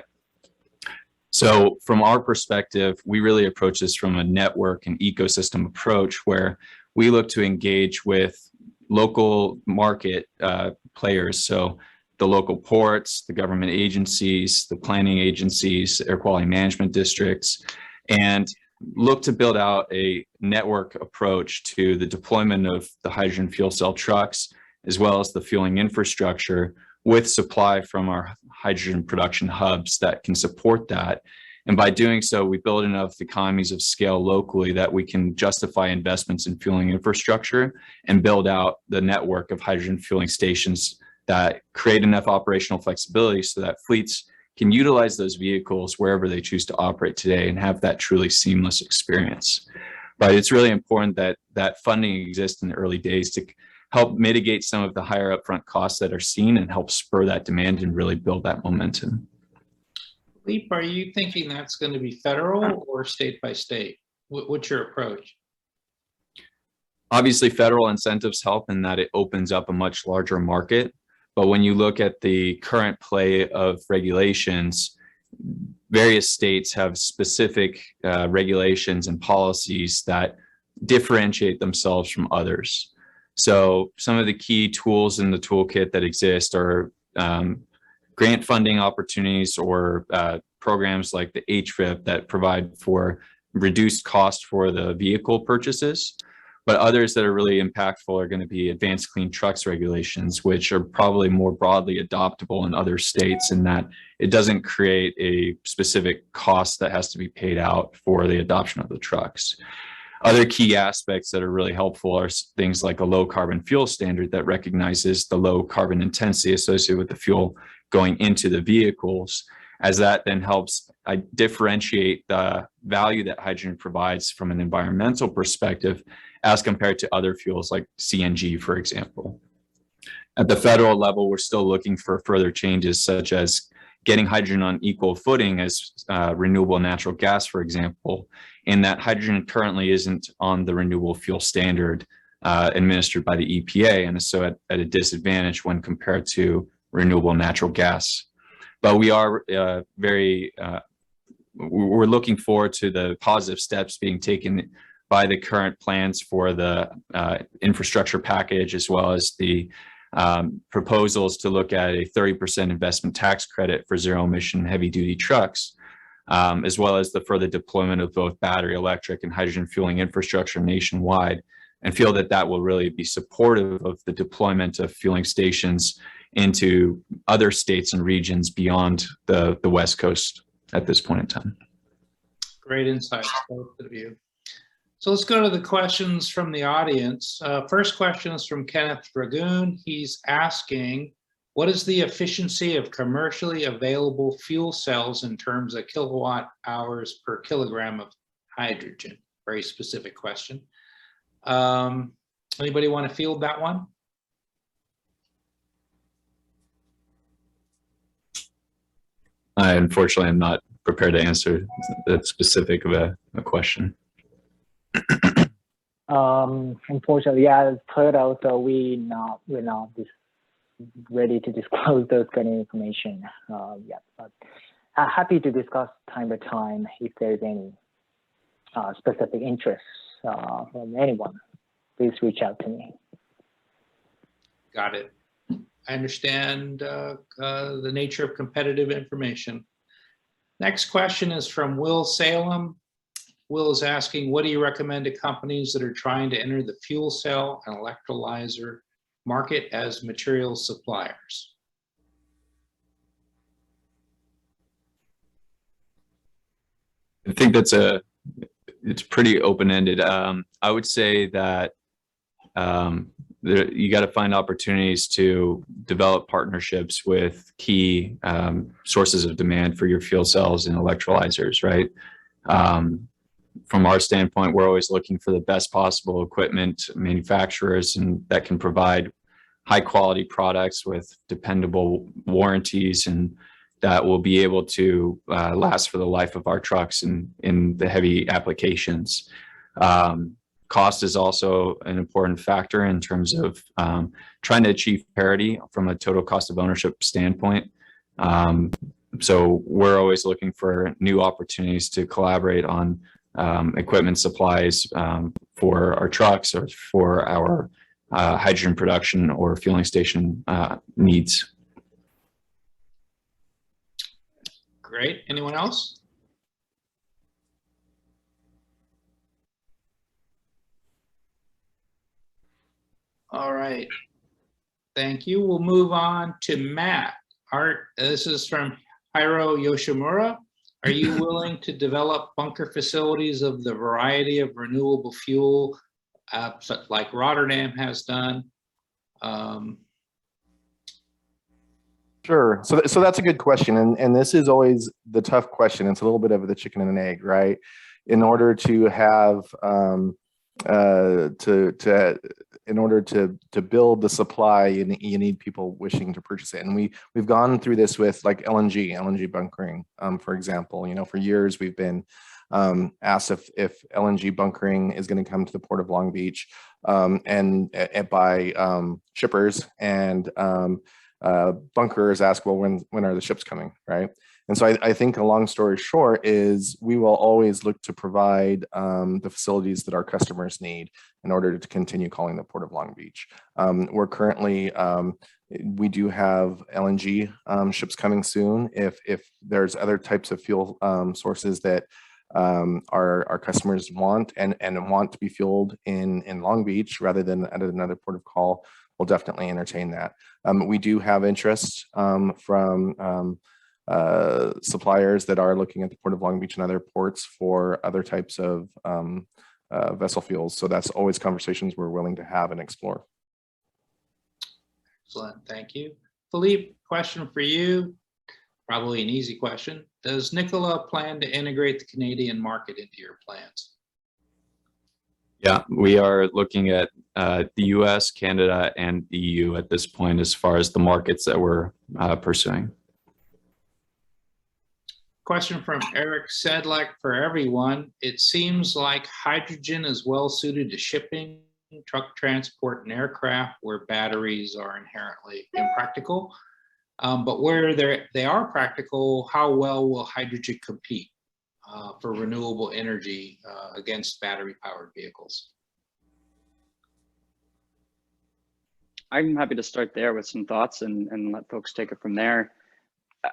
So from our perspective, we really approach this from a network and ecosystem approach where we look to engage with local market players. So the local ports, the government agencies, the planning agencies, air quality management districts, and look to build out a network approach to the deployment of the hydrogen fuel cell trucks, as well as the fueling infrastructure with supply from our hydrogen production hubs that can support that. And by doing so, we build enough economies of scale locally that we can justify investments in fueling infrastructure and build out the network of hydrogen fueling stations that create enough operational flexibility so that fleets can utilize those vehicles wherever they choose to operate today and have that truly seamless experience. But it's really important that that funding exists in the early days to help mitigate some of the higher upfront costs that are seen and help spur that demand and really build that momentum. Felipe, are you thinking that's going to be federal or state by state? What's your approach? Obviously, federal incentives help in that it opens up a much larger market. But when you look at the current play of regulations, various states have specific regulations and policies that differentiate themselves from others. So some of the key tools in the toolkit that exist are grant funding opportunities or programs like the HVIP that provide for reduced cost for the vehicle purchases. But others that are really impactful are going to be advanced clean trucks regulations, which are probably more broadly adoptable in other states in that it doesn't create a specific cost that has to be paid out for the adoption of the trucks. Other key aspects that are really helpful are things like a low carbon fuel standard that recognizes the low carbon intensity associated with the fuel going into the vehicles, as that then helps differentiate the value that hydrogen provides from an environmental perspective as compared to other fuels like CNG, for example. At the federal level, we're still looking for further changes, such as getting hydrogen on equal footing as renewable natural gas, for example, in that hydrogen currently isn't on the renewable fuel standard administered by the EPA, and is so at a disadvantage when compared to renewable natural gas. But we are we're looking forward to the positive steps being taken by the current plans for the infrastructure package, as well as the proposals to look at a 30% investment tax credit for zero emission heavy duty trucks, as well as the further deployment of both battery electric and hydrogen fueling infrastructure nationwide, and feel that that will really be supportive of the deployment of fueling stations into other states and regions beyond the West Coast at this point in time. Great insights, both of you. So let's go to the questions from the audience. First question is from Kenneth Dragoon. He's asking, what is the efficiency of commercially available fuel cells in terms of kilowatt hours per kilogram of hydrogen? Very specific question. Anybody want to field that one? I unfortunately am not prepared to answer that specific of a question. Unfortunately, yeah, Toyota, so we're not ready to disclose those kind of information yet. But happy to discuss time to time if there's any specific interests from anyone. Please reach out to me. Got it. I understand the nature of competitive information. Next question is from Will Salem. Will is asking, what do you recommend to companies that are trying to enter the fuel cell and electrolyzer market as material suppliers? I think it's pretty open-ended. I would say that you got to find opportunities to develop partnerships with key sources of demand for your fuel cells and electrolyzers, right? From our standpoint, we're always looking for the best possible equipment manufacturers and that can provide high quality products with dependable warranties and that will be able to last for the life of our trucks in the heavy applications. Cost is also an important factor in terms of trying to achieve parity from a total cost of ownership standpoint. So we're always looking for new opportunities to collaborate on equipment supplies for our trucks or for our hydrogen production or fueling station needs. Great. Anyone else? All right. Thank you. We'll move on to Matt. This is from Hiro Yoshimura. Are you willing to develop bunker facilities of the variety of renewable fuel, like Rotterdam has done? Sure. So that's a good question. And this is always the tough question. It's a little bit of the chicken and an egg, right? In order to have, in order to build the supply, you need people wishing to purchase it. And we've gone through this with like LNG bunkering, for example. You know, for years we've been asked if LNG bunkering is going to come to the Port of Long Beach, and by shippers, and bunkers ask, well, when are the ships coming, right? And so I think a long story short is we will always look to provide the facilities that our customers need in order to continue calling the Port of Long Beach. We're currently, we do have LNG ships coming soon. If there's other types of fuel sources that our customers want and want to be fueled in Long Beach rather than at another port of call, we'll definitely entertain that. We do have interest from suppliers that are looking at the Port of Long Beach and other ports for other types of vessel fuels. So that's always conversations we're willing to have and explore. Excellent, thank you. Felipe, question for you, probably an easy question. Does Nikola plan to integrate the Canadian market into your plans? Yeah, we are looking at the US, Canada, and EU at this point as far as the markets that we're pursuing. Question from Eric Sedlak for everyone. It seems like hydrogen is well suited to shipping, truck transport, and aircraft where batteries are inherently impractical. But where they are practical, how well will hydrogen compete for renewable energy against battery-powered vehicles? I'm happy to start there with some thoughts and let folks take it from there.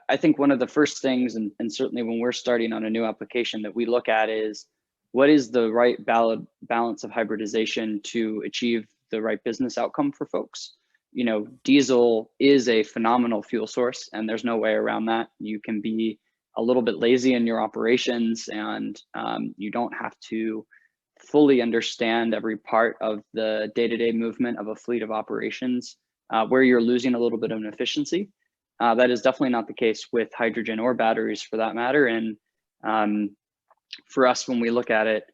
I think one of the first things, and certainly when we're starting on a new application that we look at, is what is the right balance of hybridization to achieve the right business outcome for folks. You know, diesel is a phenomenal fuel source, and there's no way around that. You can be a little bit lazy in your operations, and you don't have to fully understand every part of the day-to-day movement of a fleet of operations where you're losing a little bit of an efficiency. That is definitely not the case with hydrogen or batteries for that matter. And for us, when we look at it,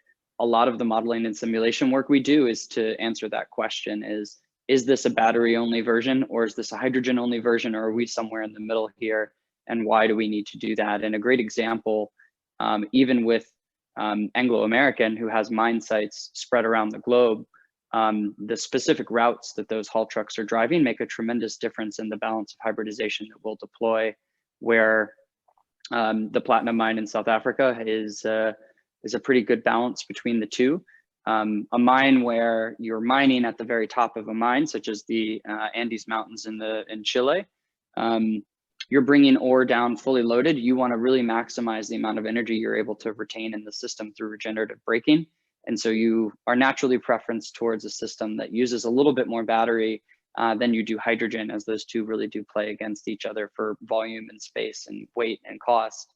a lot of the modeling and simulation work we do is to answer that question: is this a battery only version, or is this a hydrogen only version, or are we somewhere in the middle here? And why do we need to do that? And a great example, even with Anglo American, who has mine sites spread around the globe, the specific routes that those haul trucks are driving make a tremendous difference in the balance of hybridization that we'll deploy, where the platinum mine in South Africa is a pretty good balance between the two. A mine where you're mining at the very top of a mine, such as the Andes Mountains in Chile, you're bringing ore down fully loaded. You want to really maximize the amount of energy you're able to retain in the system through regenerative braking. And so you are naturally preferenced towards a system that uses a little bit more battery than you do hydrogen, as those two really do play against each other for volume and space and weight and cost.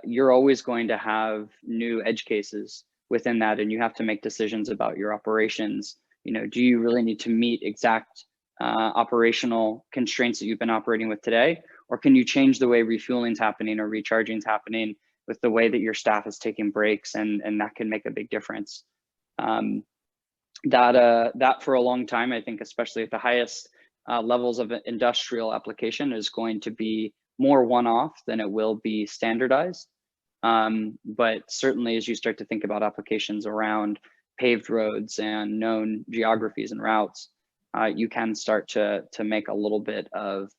You're always going to have new edge cases within that, and you have to make decisions about your operations. You know, do you really need to meet exact operational constraints that you've been operating with today, or can you change the way refueling's happening or recharging's happening with the way that your staff is taking breaks, and that can make a big difference. That for a long time, I think, especially at the highest levels of industrial application, is going to be more one-off than it will be standardized. But certainly as you start to think about applications around paved roads and known geographies and routes, you can start to make a little bit of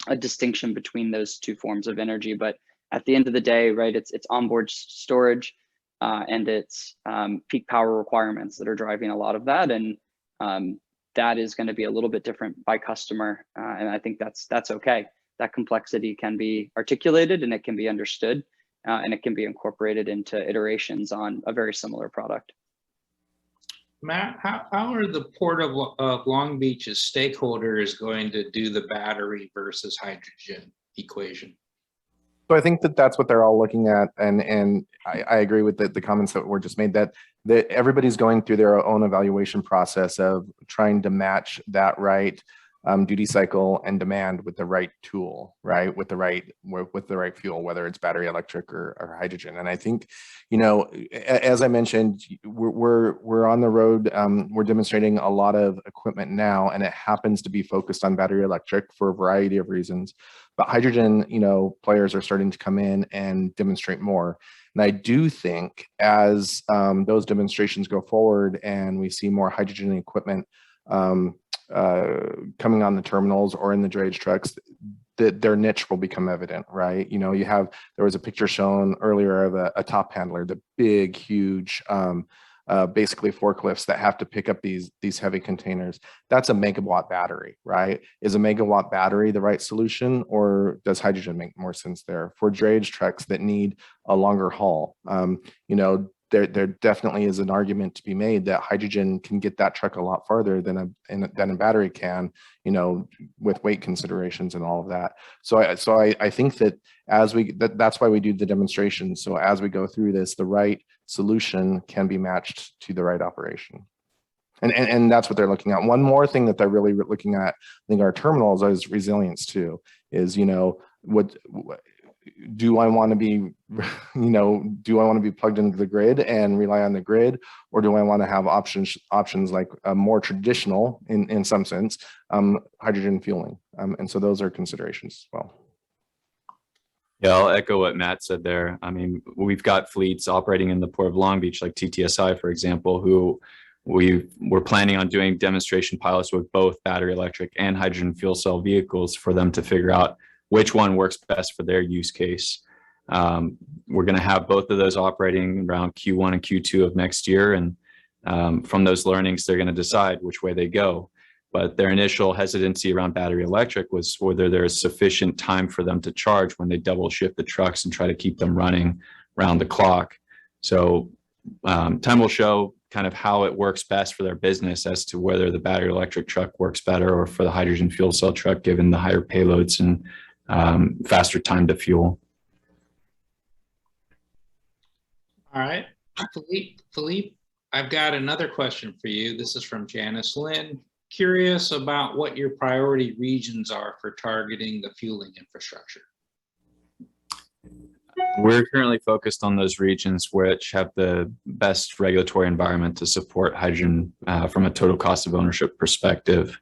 a distinction between those two forms of energy. But at the end of the day, right, it's onboard storage and it's peak power requirements that are driving a lot of that. And that is going to be a little bit different by customer. And I think that's okay. That complexity can be articulated and it can be understood and it can be incorporated into iterations on a very similar product. Matt, how are the Port of Long Beach's stakeholders going to do the battery versus hydrogen equation. So I think that that's what they're all looking at, and I agree with the comments that were just made, that everybody's going through their own evaluation process of trying to match that right duty cycle and demand with the right tool, right, with the right fuel, whether it's battery electric or hydrogen. And I think, you know, as I mentioned, we're on the road. We're demonstrating a lot of equipment now, and it happens to be focused on battery electric for a variety of reasons. But hydrogen, you know, players are starting to come in and demonstrate more. And I do think as those demonstrations go forward and we see more hydrogen equipment coming on the terminals or in the drayage trucks, that their niche will become evident, right? You know, there was a picture shown earlier of a top handler, the big, huge, basically forklifts that have to pick up these heavy containers. That's a megawatt battery, right? Is a megawatt battery the right solution, or does hydrogen make more sense there? For drayage trucks that need a longer haul, you know, there definitely is an argument to be made that hydrogen can get that truck a lot farther than a battery can, you know, with weight considerations and all of that. So I think that that's why we do the demonstration. So as we go through this, the right solution can be matched to the right operation. And that's what they're looking at. One more thing that they're really looking at, I think, our terminals is resilience too, is, you know, what do I want to be, you know, do I want to be plugged into the grid and rely on the grid, or do I want to have options like more traditional, in some sense, hydrogen fueling? And so those are considerations as well. Yeah, I'll echo what Matt said there. I mean, we've got fleets operating in the Port of Long Beach, like TTSI, for example, who we're planning on doing demonstration pilots with both battery electric and hydrogen fuel cell vehicles for them to figure out which one works best for their use case. We're going to have both of those operating around Q1 and Q2 of next year. And from those learnings, they're going to decide which way they go. But their initial hesitancy around battery electric was whether there's sufficient time for them to charge when they double shift the trucks and try to keep them running around the clock. So time will show kind of how it works best for their business as to whether the battery electric truck works better or for the hydrogen fuel cell truck, given the higher payloads and faster time to fuel. All right, Philippe, I've got another question for you. This is from Janice Lynn. Curious about what your priority regions are for targeting the fueling infrastructure. We're currently focused on those regions which have the best regulatory environment to support hydrogen from a total cost of ownership perspective.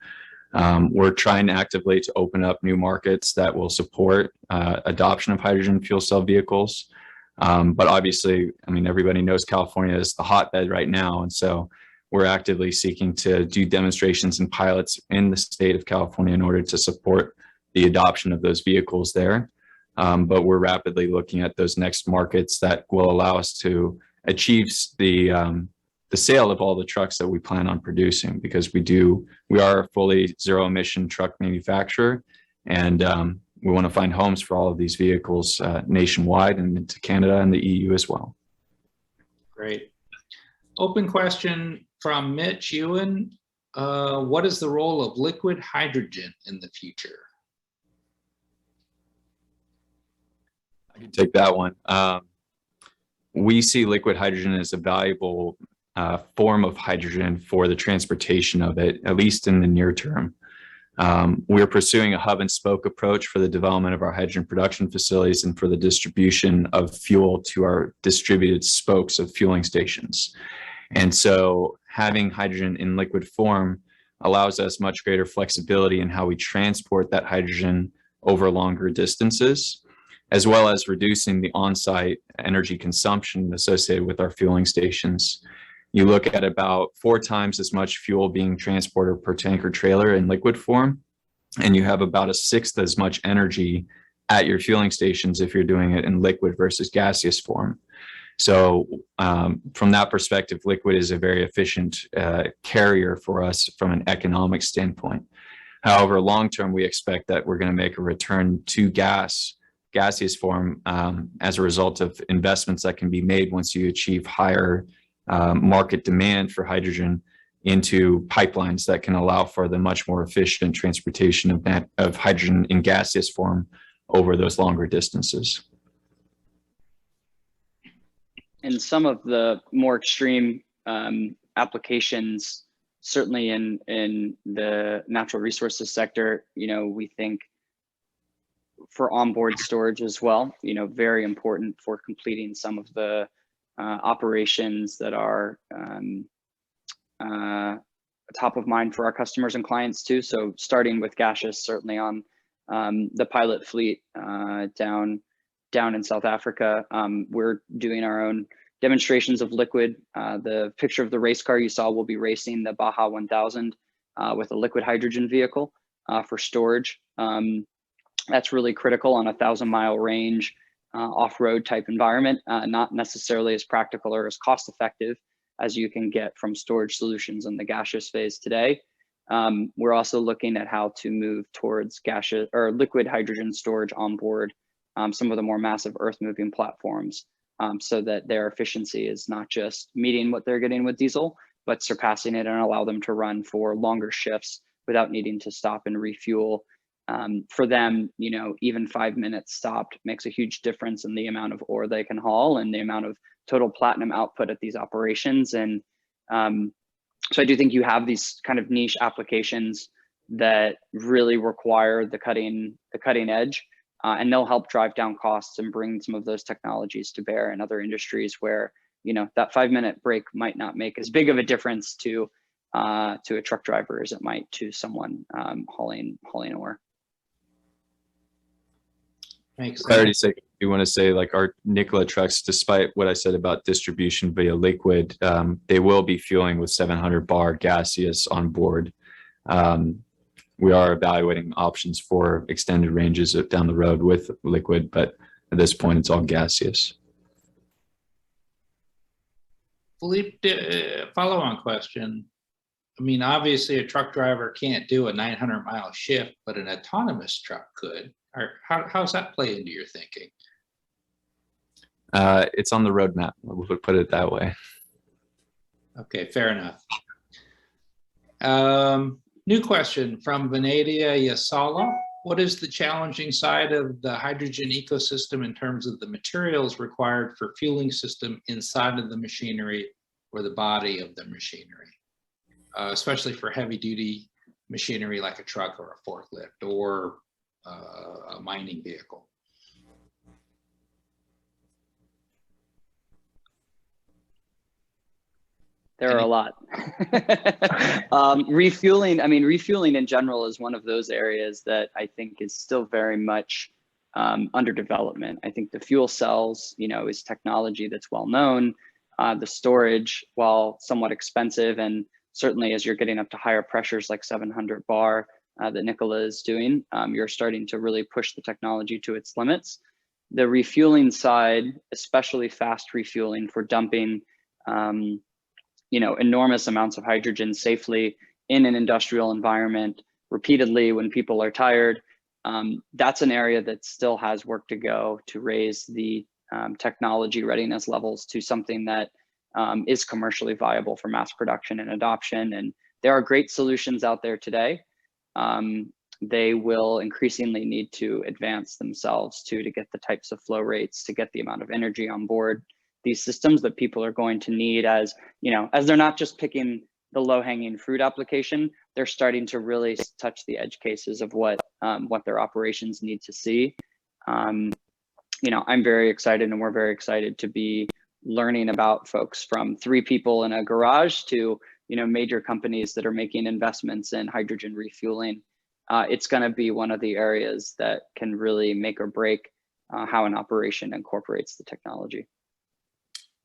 We're trying actively to open up new markets that will support adoption of hydrogen fuel cell vehicles. But obviously, I mean, everybody knows California is the hotbed right now. And so we're actively seeking to do demonstrations and pilots in the state of California in order to support the adoption of those vehicles there. But we're rapidly looking at those next markets that will allow us to achieve the sale of all the trucks that we plan on producing, because we are a fully zero emission truck manufacturer, and we want to find homes for all of these vehicles nationwide and into Canada and the EU as well. Great. Open question from Mitch Ewan. What is the role of liquid hydrogen in the future? I can take that one. We see liquid hydrogen as a valuable form of hydrogen for the transportation of it, at least in the near term. We're pursuing a hub and spoke approach for the development of our hydrogen production facilities and for the distribution of fuel to our distributed spokes of fueling stations. And so having hydrogen in liquid form allows us much greater flexibility in how we transport that hydrogen over longer distances, as well as reducing the on-site energy consumption associated with our fueling stations. You look at about 4 times as much fuel being transported per tanker trailer in liquid form, and you have about 1/6 as much energy at your fueling stations if you're doing it in liquid versus gaseous form. So from that perspective, liquid is a very efficient carrier for us from an economic standpoint. However, long-term, we expect that we're going to make a return to gaseous form as a result of investments that can be made once you achieve higher market demand for hydrogen into pipelines that can allow for the much more efficient transportation of hydrogen in gaseous form over those longer distances. And some of the more extreme applications, certainly in the natural resources sector, we think for onboard storage as well, very important for completing some of the operations that are top of mind for our customers and clients too. So starting with gaseous, certainly on the pilot fleet down in South Africa, we're doing our own demonstrations of liquid. The picture of the race car you saw will be racing the Baja 1000 with a liquid hydrogen vehicle for storage. That's really critical on a 1,000-mile range off-road type environment, not necessarily as practical or as cost effective as you can get from storage solutions in the gaseous phase today. We're also looking at how to move towards gaseous or liquid hydrogen storage on board some of the more massive earth-moving platforms, so that their efficiency is not just meeting what they're getting with diesel, but surpassing it and allow them to run for longer shifts without needing to stop and refuel. For them, even 5 minutes stopped makes a huge difference in the amount of ore they can haul and the amount of total platinum output at these operations. And so I do think you have these kind of niche applications that really require the cutting edge, and they'll help drive down costs and bring some of those technologies to bear in other industries where that 5-minute break might not make as big of a difference to a truck driver as it might to someone hauling ore. Makes Clarity sense. sake, we want to say like our Nikola trucks, despite what I said about distribution via liquid, they will be fueling with 700 bar gaseous on board. We are evaluating options for extended ranges down the road with liquid, but at this point it's all gaseous. Felipe, follow-on question. I mean, obviously a truck driver can't do a 900-mile shift, but an autonomous truck could. Or how's that play into your thinking? It's on the roadmap, we'll put it that way. Okay, fair enough. New question from Venadia Yasala. What is the challenging side of the hydrogen ecosystem in terms of the materials required for fueling system inside of the machinery or the body of the machinery, especially for heavy duty machinery like a truck or a forklift or a mining vehicle? There are a lot. Refueling in general is one of those areas that I think is still very much under development. I think the fuel cells, is technology that's well known. The storage, while somewhat expensive, and certainly as you're getting up to higher pressures like 700 bar that Nikola is doing, you're starting to really push the technology to its limits. The refueling side, especially fast refueling for dumping, enormous amounts of hydrogen safely in an industrial environment repeatedly when people are tired. That's an area that still has work to go to raise the technology readiness levels to something that is commercially viable for mass production and adoption. And there are great solutions out there today. They will increasingly need to advance themselves to get the types of flow rates, to get the amount of energy on board these systems that people are going to need as they're not just picking the low-hanging fruit application, they're starting to really touch the edge cases of what their operations need to see. I'm very excited, and we're very excited to be learning about folks from 3 people in a garage to major companies that are making investments in hydrogen refueling. It's going to be one of the areas that can really make or break how an operation incorporates the technology.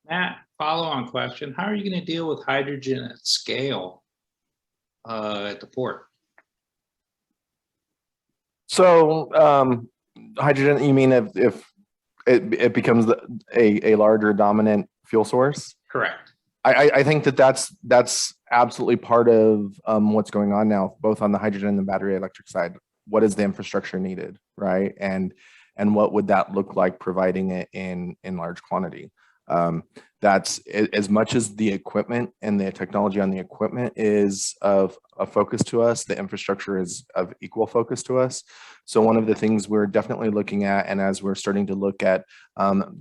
Matt, follow-on question. How are you going to deal with hydrogen at scale at the port? So hydrogen, you mean if it becomes a larger dominant fuel source? Correct. I think that's absolutely part of what's going on now, both on the hydrogen and the battery electric side. What is the infrastructure needed, right? And what would that look like providing it in large quantity? That's as much as the equipment and the technology on the equipment is of a focus to us, the infrastructure is of equal focus to us. So one of the things we're definitely looking at, and as we're starting to look at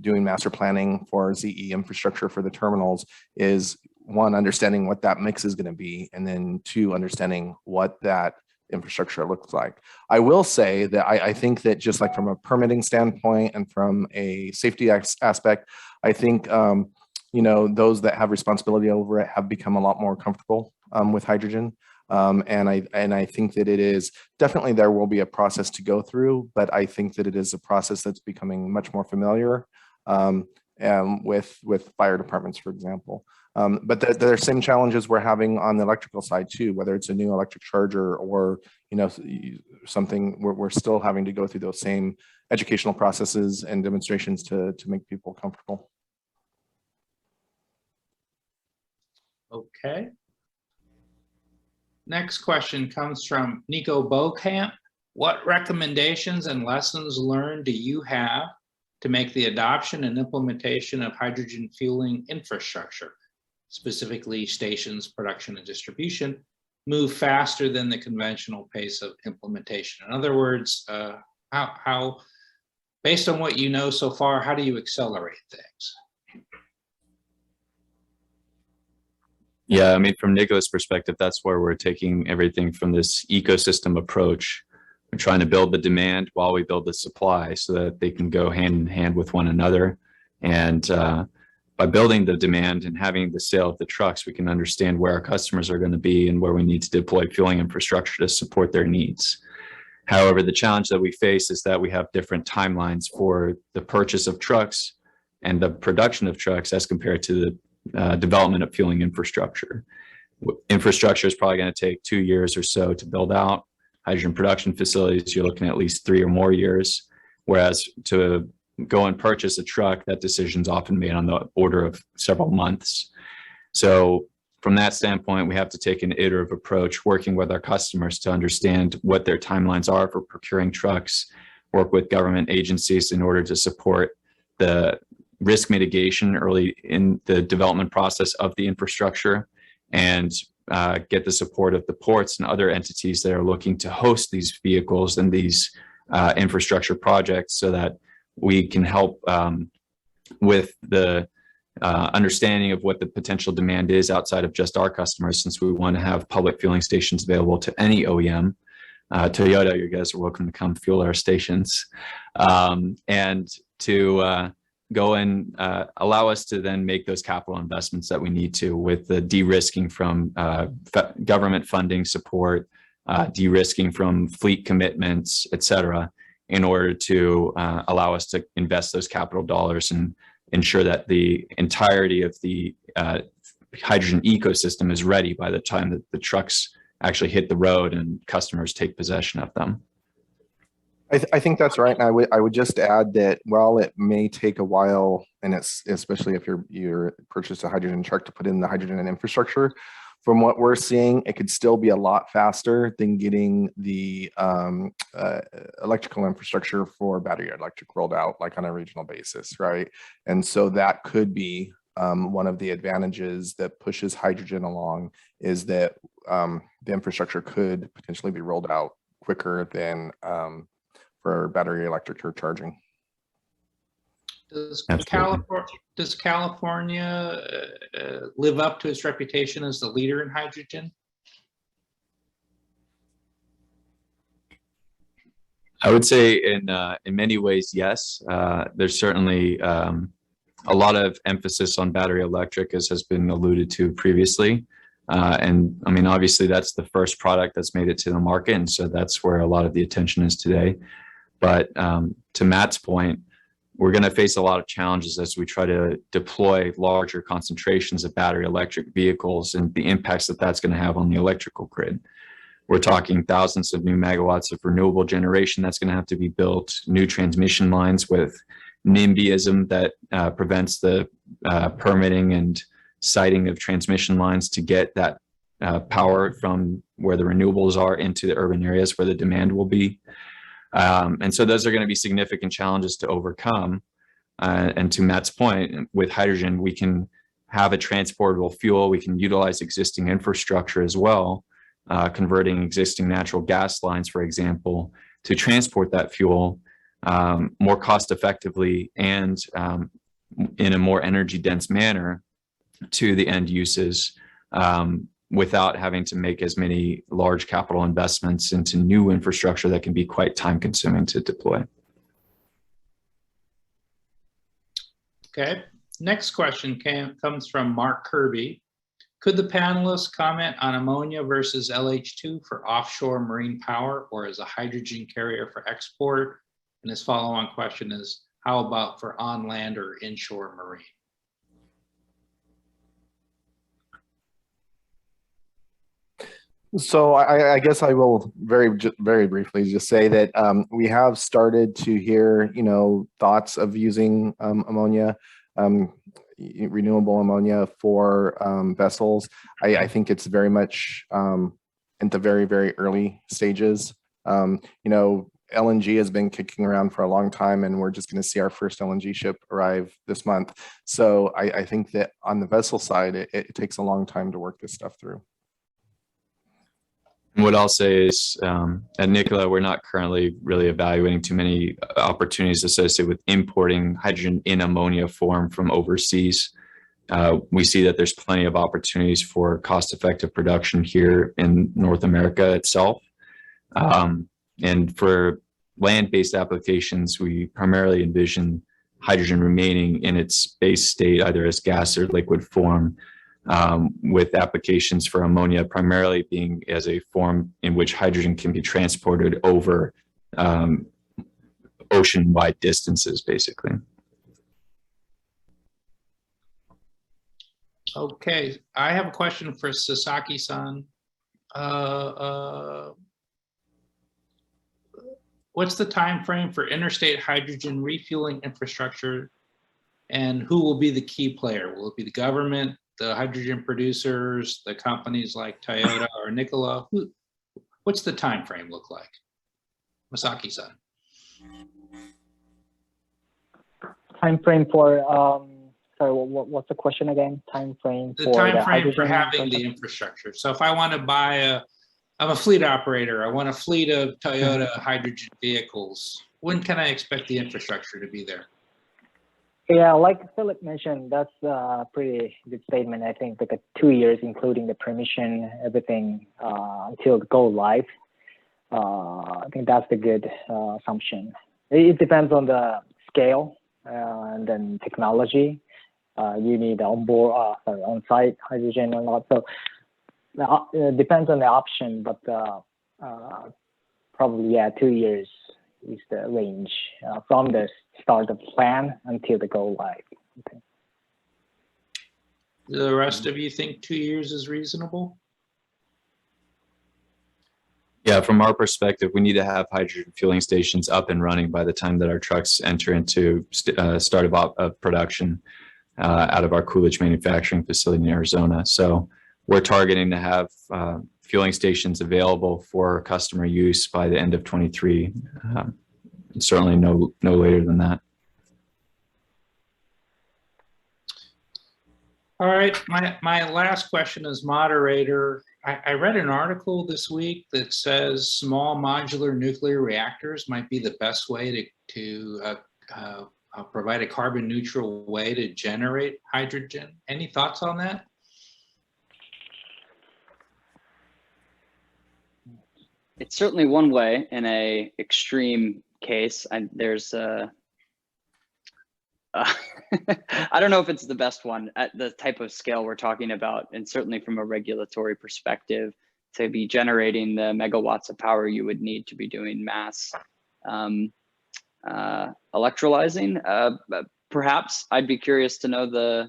doing master planning for ZE infrastructure for the terminals, is one, understanding what that mix is going to be, and then two, understanding what that infrastructure looks like. I will say that I think that just like from a permitting standpoint and from a safety aspect, I think those that have responsibility over it have become a lot more comfortable with hydrogen. And I think that it is definitely, there will be a process to go through, but I think that it is a process that's becoming much more familiar with fire departments, for example. But there are same challenges we're having on the electrical side too, whether it's a new electric charger or something. We're still having to go through those same educational processes and demonstrations to make people comfortable. Okay. Next question comes from Nico Bokamp. What recommendations and lessons learned do you have to make the adoption and implementation of hydrogen fueling infrastructure, specifically stations, production, and distribution, move faster than the conventional pace of implementation? In other words, how, based on what you know so far, how do you accelerate things? Yeah, I mean, from Nicholas' perspective, that's where we're taking everything from this ecosystem approach. We're trying to build the demand while we build the supply so that they can go hand in hand with one another. And by building the demand and having the sale of the trucks, we can understand where our customers are going to be and where we need to deploy fueling infrastructure to support their needs. However, the challenge that we face is that we have different timelines for the purchase of trucks and the production of trucks as compared to the development of fueling infrastructure. Infrastructure is probably going to take 2 years or so to build out. Hydrogen production facilities, you're looking at least 3 or more years, whereas to go and purchase a truck, that decision's often made on the order of several months. So from that standpoint, we have to take an iterative approach, working with our customers to understand what their timelines are for procuring trucks, work with government agencies in order to support the risk mitigation early in the development process of the infrastructure, and get the support of the ports and other entities that are looking to host these vehicles and these infrastructure projects, so that we can help with the understanding of what the potential demand is outside of just our customers, since we want to have public fueling stations available to any OEM. Toyota, you guys are welcome to come fuel our stations, and to go and allow us to then make those capital investments that we need to, with the de-risking from government funding support, de-risking from fleet commitments, et cetera, in order to allow us to invest those capital dollars and ensure that the entirety of the hydrogen ecosystem is ready by the time that the trucks actually hit the road and customers take possession of them. I think that's right. And I would just add that while it may take a while, and it's especially if you're purchased a hydrogen truck to put in the hydrogen infrastructure, from what we're seeing, it could still be a lot faster than getting the electrical infrastructure for battery electric rolled out, like on a regional basis, right? And so that could be one of the advantages that pushes hydrogen along, is that the infrastructure could potentially be rolled out quicker than for battery electric charging. Does California live up to its reputation as the leader in hydrogen? I would say in many ways, yes. There's certainly a lot of emphasis on battery electric, as has been alluded to previously. And I mean, obviously that's the first product that's made it to the market. And so that's where a lot of the attention is today. But to Matt's point, we're going to face a lot of challenges as we try to deploy larger concentrations of battery electric vehicles, and the impacts that that's going to have on the electrical grid. We're talking thousands of new megawatts of renewable generation that's going to have to be built, new transmission lines with NIMBYism that prevents the permitting and siting of transmission lines to get that power from where the renewables are into the urban areas where the demand will be. And so those are going to be significant challenges to overcome. And to Matt's point, with hydrogen, we can have a transportable fuel. We can utilize existing infrastructure as well, converting existing natural gas lines, for example, to transport that fuel more cost effectively and in a more energy dense manner to the end uses, without having to make as many large capital investments into new infrastructure that can be quite time consuming to deploy. Okay, next question comes from Mark Kirby. Could the panelists comment on ammonia versus LH2 for offshore marine power or as a hydrogen carrier for export? And his follow-on question is, how about for on land or inshore marine? So I guess I will very briefly just say that we have started to hear, thoughts of using ammonia, renewable ammonia for vessels. I think it's very much in the very early stages. LNG has been kicking around for a long time, and we're just going to see our first LNG ship arrive this month. So I think that on the vessel side, it takes a long time to work this stuff through. And what I'll say is, at Nikola, we're not currently really evaluating too many opportunities associated with importing hydrogen in ammonia form from overseas. We see that there's plenty of opportunities for cost-effective production here in North America itself. And for land-based applications, we primarily envision hydrogen remaining in its base state, either as gas or liquid form, with applications for ammonia primarily being as a form in which hydrogen can be transported over ocean-wide distances, basically. Okay, I have a question for Sasaki-san. What's the time frame for interstate hydrogen refueling infrastructure, and who will be the key player? Will it be the government, the hydrogen producers, the companies like Toyota or Nikola? What's the time frame look like? Masaki-san. Time frame for sorry, what's the question again? Time frame The for time the frame for hydrogen having the infrastructure. So if I want to buy I'm a fleet operator, I want a fleet of Toyota hydrogen vehicles, when can I expect the infrastructure to be there? Yeah, like Philip mentioned, that's a pretty good statement. I think like 2 years, including the permission, everything until go live. I think that's the good assumption. It depends on the scale and then technology. You need on-site hydrogen or not. So it depends on the option, but probably 2 years is the range from the start of the plan until the go live. Okay. The rest of you think 2 years is reasonable? Yeah, from our perspective, we need to have hydrogen fueling stations up and running by the time that our trucks enter into startup of production out of our Coolidge manufacturing facility in Arizona. So we're targeting to have fueling stations available for customer use by the end of 23. Certainly no later than that. All right, my last question as moderator. I read an article this week that says small modular nuclear reactors might be the best way to provide a carbon neutral way to generate hydrogen. Any thoughts on that? It's certainly one way in a extreme case. There's I don't know if it's the best one at the type of scale we're talking about, and certainly from a regulatory perspective, to be generating the megawatts of power you would need to be doing mass electrolyzing. Perhaps I'd be curious to know the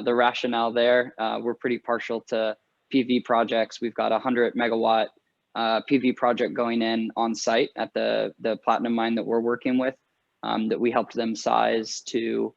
rationale there. We're pretty partial to PV projects. We've got a 100 megawatt PV project going in on site at the platinum mine that we're working with, that we helped them size to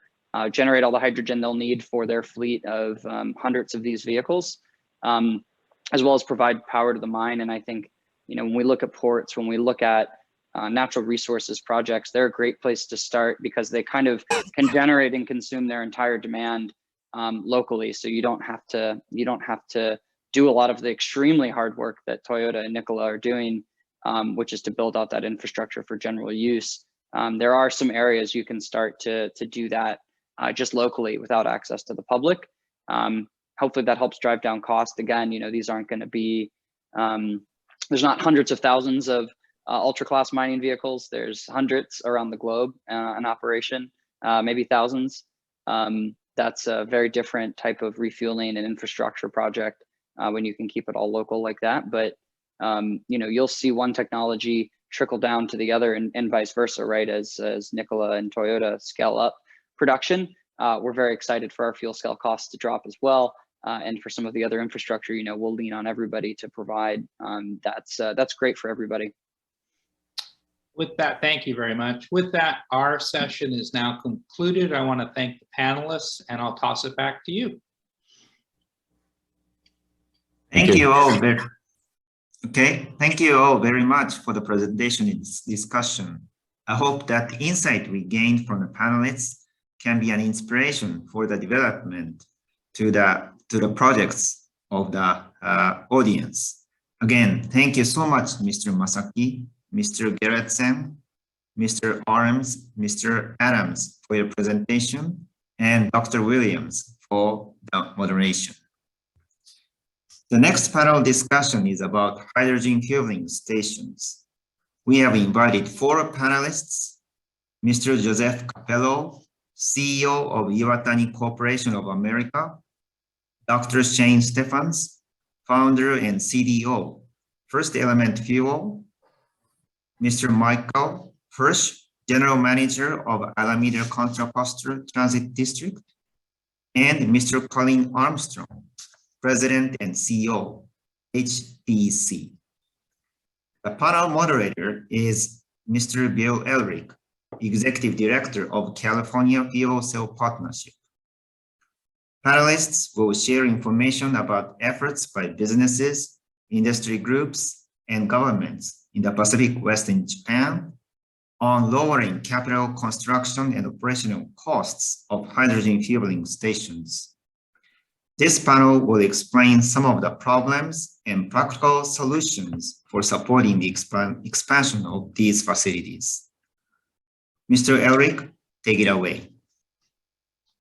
generate all the hydrogen they'll need for their fleet of hundreds of these vehicles, as well as provide power to the mine. And I think, when we look at ports, when we look at natural resources projects, they're a great place to start because they kind of can generate and consume their entire demand locally. So you don't have to do a lot of the extremely hard work that Toyota and Nikola are doing, which is to build out that infrastructure for general use. There are some areas you can start to do that just locally without access to the public. Hopefully that helps drive down cost. Again, these aren't going to be, there's not hundreds of thousands of ultra class mining vehicles. There's hundreds around the globe in operation, maybe thousands. That's a very different type of refueling and infrastructure project when you can keep it all local like that. But you'll see one technology trickle down to the other and vice versa, right? As Nikola and Toyota scale up production, we're very excited for our fuel cell costs to drop as well. And for some of the other infrastructure, we'll lean on everybody to provide. That's great for everybody. With that, thank you very much. With that, our session is now concluded. I want to thank the panelists, and I'll toss it back to you. Thank you all. Thank you all very much for the presentation and discussion. I hope that the insight we gained from the panelists can be an inspiration for the development to the projects of the audience. Again, thank you so much, Mr. Masaki, Mr. Gerritsen, Mr. Arms, Mr. Adams for your presentation, and Dr. Williams for the moderation. The next panel discussion is about hydrogen fueling stations. We have invited 4 panelists: Mr. Joseph Capello, CEO of Iwatani Corporation of America; Dr. Shane Stephens, founder and CDO, First Element Fuel; Mr. Michael Hirsch, General Manager of Alameda Contra Costa Transit District; and Mr. Colin Armstrong, President and CEO, HPC. The panel moderator is Mr. Bill Elric, Executive Director of California Fuel Cell Partnership. Panelists will share information about efforts by businesses, industry groups, and governments in the Pacific West and Japan on lowering capital construction and operational costs of hydrogen fueling stations. This panel will explain some of the problems and practical solutions for supporting the expansion of these facilities. Mr. Elric, take it away.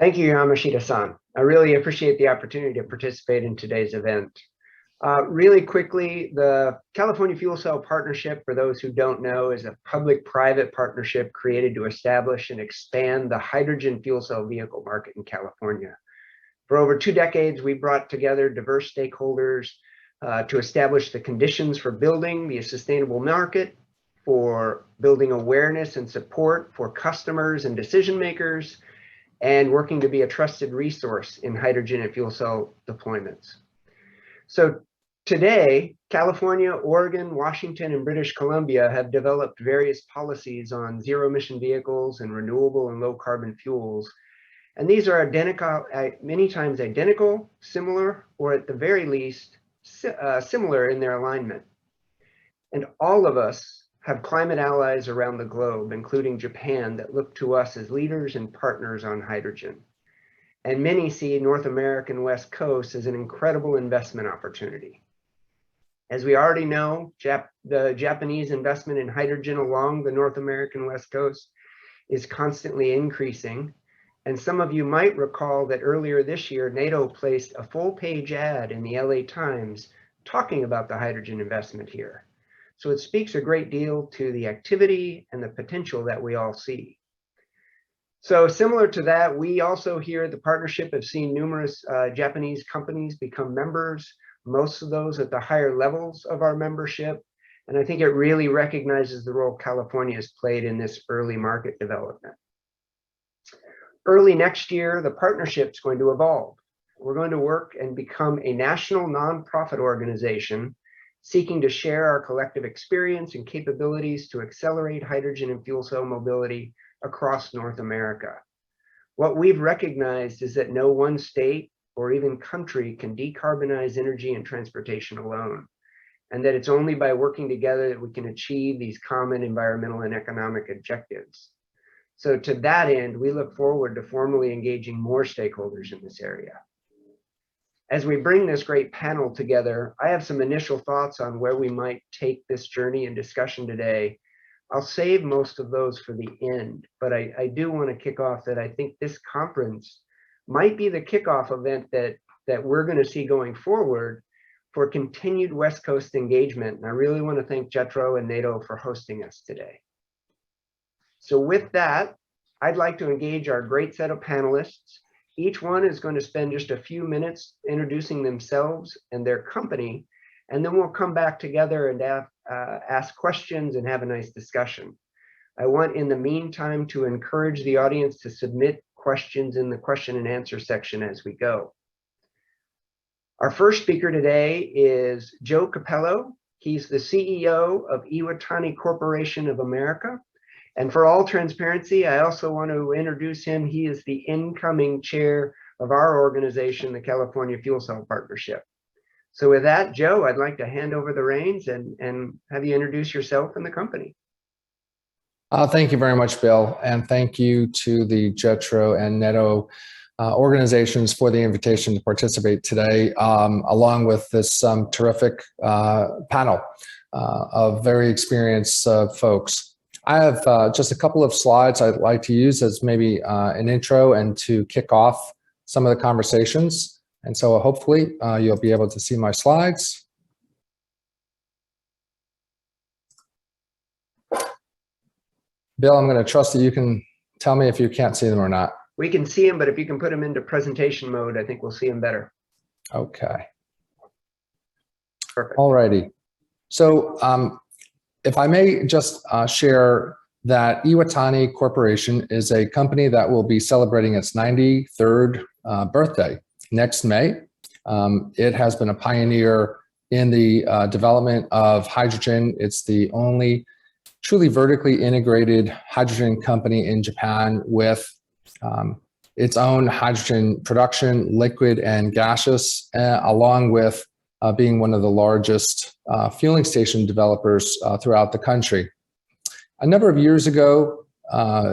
Thank you, Yamashita-san. I really appreciate the opportunity to participate in today's event. Really quickly, the California Fuel Cell Partnership, for those who don't know, is a public-private partnership created to establish and expand the hydrogen fuel cell vehicle market in California. For over 2 decades, we brought together diverse stakeholders to establish the conditions for building the sustainable market, for building awareness and support for customers and decision makers, and working to be a trusted resource in hydrogen and fuel cell deployments. So today, California, Oregon, Washington, and British Columbia have developed various policies on zero-emission vehicles and renewable and low-carbon fuels. And these are identical, many times identical, similar, or at the very least, similar in their alignment. And all of us have climate allies around the globe, including Japan, that look to us as leaders and partners on hydrogen. And many see North American West Coast as an incredible investment opportunity. As we already know, the Japanese investment in hydrogen along the North American West Coast is constantly increasing. And some of you might recall that earlier this year, NATO placed a full-page ad in the LA Times talking about the hydrogen investment here. So it speaks a great deal to the activity and the potential that we all see. So similar to that, we also here at the partnership have seen numerous Japanese companies become members, most of those at the higher levels of our membership. And I think it really recognizes the role California has played in this early market development. Early next year, the partnership's going to evolve. We're going to work and become a national nonprofit organization seeking to share our collective experience and capabilities to accelerate hydrogen and fuel cell mobility across North America. What we've recognized is that no one state or even country can decarbonize energy and transportation alone. and that it's only by working together that we can achieve these common environmental and economic objectives. So to that end, we look forward to formally engaging more stakeholders in this area. As we bring this great panel together, I have some initial thoughts on where we might take this journey and discussion today. I'll save most of those for the end, but I do want to kick off that I think this conference might be the kickoff event that we're going to see going forward for continued West Coast engagement. And I really want to thank JETRO and NATO for hosting us today. So with that, I'd like to engage our great set of panelists. Each one is going to spend just a few minutes introducing themselves and their company, and then we'll come back together and ask questions and have a nice discussion. I want in the meantime to encourage the audience to submit questions in the question and answer section as we go. Our first speaker today is Joe Capello. He's the CEO of Iwatani Corporation of America. And for all transparency, I also want to introduce him. He is the incoming chair of our organization, the California Fuel Cell Partnership. So with that, Joe, I'd like to hand over the reins and have you introduce yourself and the company. Thank you very much, Bill. And thank you to the JETRO and NATO organizations for the invitation to participate today, along with this terrific panel of very experienced folks. I have just a couple of slides I'd like to use as maybe an intro and to kick off some of the conversations. And so hopefully you'll be able to see my slides. Bill, I'm going to trust that you can tell me if you can't see them or not. We can see them, but if you can put them into presentation mode, I think we'll see them better. Okay. Perfect. All righty. So if I may just share that Iwatani Corporation is a company that will be celebrating its 93rd birthday next May. It has been a pioneer in the development of hydrogen. It's the only truly vertically integrated hydrogen company in Japan with its own hydrogen production, liquid and gaseous, along with being one of the largest fueling station developers throughout the country. A number of years ago,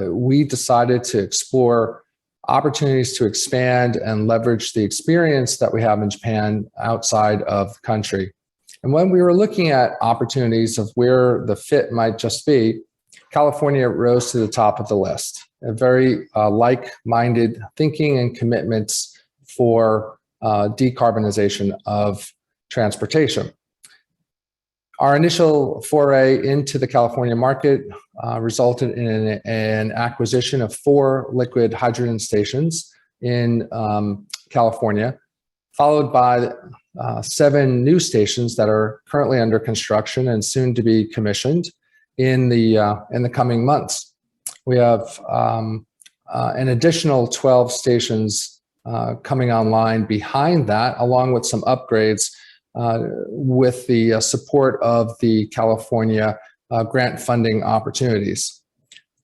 we decided to explore opportunities to expand and leverage the experience that we have in Japan outside of the country. And when we were looking at opportunities of where the fit might just be, California rose to the top of the list. A very like-minded thinking and commitments for decarbonization of transportation. Our initial foray into the California market resulted in an acquisition of 4 liquid hydrogen stations in California, followed by 7 new stations that are currently under construction and soon to be commissioned in the coming months. We have an additional 12 stations coming online behind that, along with some upgrades with the support of the California grant funding opportunities.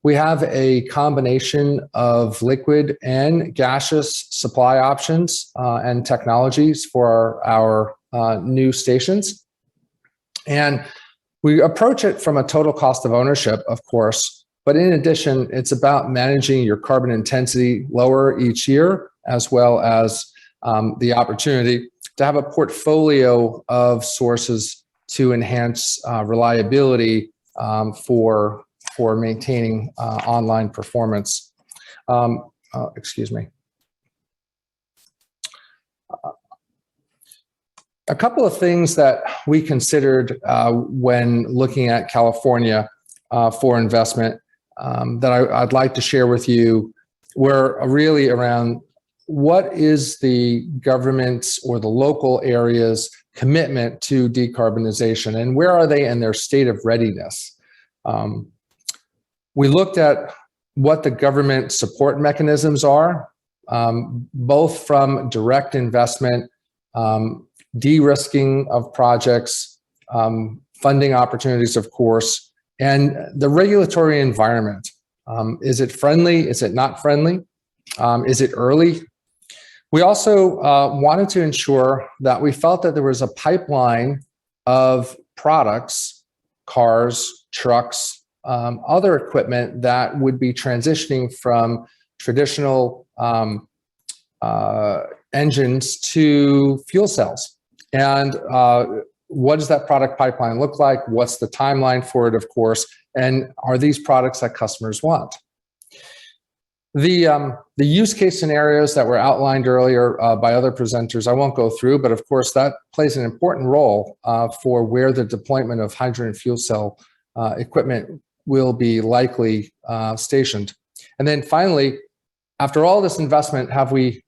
We have a combination of liquid and gaseous supply options and technologies for our new stations. And we approach it from a total cost of ownership, of course, but in addition, it's about managing your carbon intensity lower each year, as well as the opportunity to have a portfolio of sources to enhance reliability for maintaining online performance. Excuse me. A couple of things that we considered when looking at California for investment that I'd like to share with you were really around what is the government's or the local area's commitment to decarbonization, and where are they in their state of readiness? We looked at what the government support mechanisms are, both from direct investment, de-risking of projects, funding opportunities, of course, and the regulatory environment. Is it friendly? Is it not friendly? Is it early? We also wanted to ensure that we felt that there was a pipeline of products, cars, trucks, other equipment that would be transitioning from traditional engines to fuel cells. And what does that product pipeline look like? What's the timeline for it, of course? And are these products that customers want? The use case scenarios that were outlined earlier by other presenters, I won't go through, but of course that plays an important role for where the deployment of hydrogen fuel cell equipment will be likely stationed. And then finally, after all this investment, have we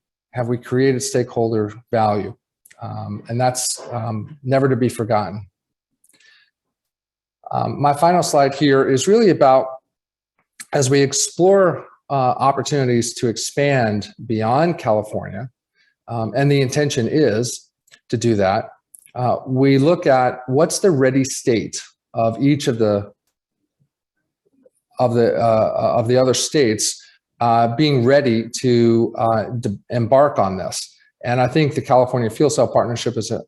created stakeholder value? And that's never to be forgotten. My final slide here is really about, as we explore opportunities to expand beyond California, and the intention is to do that, we look at what's the ready state of each of the other states being ready to embark on this. And I think the California Fuel Cell Partnership is a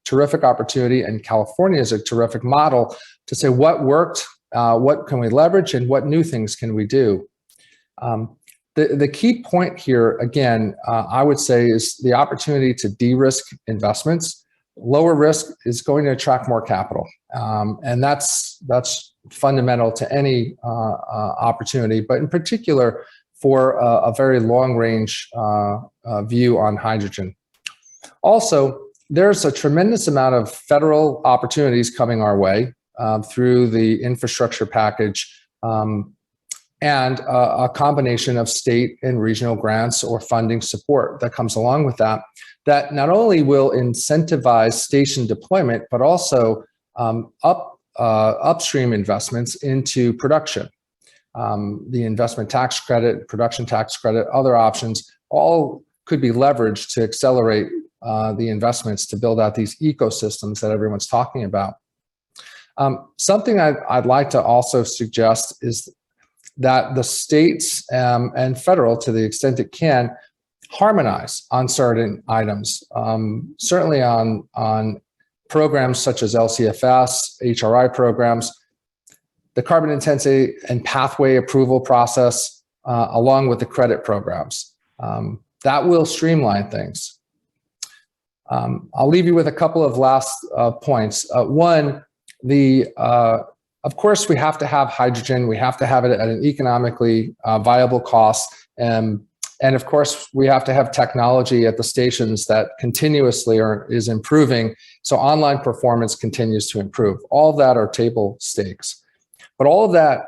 terrific opportunity, and California is a terrific model to say what worked, what can we leverage, and what new things can we do. The key point here, again, I would say, is the opportunity to de-risk investments. Lower risk is going to attract more capital, and that's fundamental to any opportunity, but in particular for a very long-range view on hydrogen. Also, there's a tremendous amount of federal opportunities coming our way through the infrastructure package, and a combination of state and regional grants or funding support that comes along with that, that not only will incentivize station deployment, but also upstream investments into production. The investment tax credit, production tax credit, other options, all could be leveraged to accelerate the investments to build out these ecosystems that everyone's talking about. Something I'd like to also suggest is that the states and federal, to the extent it can, harmonize on certain items, certainly on programs such as LCFS, HRI programs, the carbon intensity and pathway approval process, along with the credit programs. That will streamline things. I'll leave you with a couple of last points. One, of course, we have to have hydrogen. We have to have it at an economically viable cost. And of course, we have to have technology at the stations that continuously is improving. So online performance continues to improve. All of that are table stakes. But all of that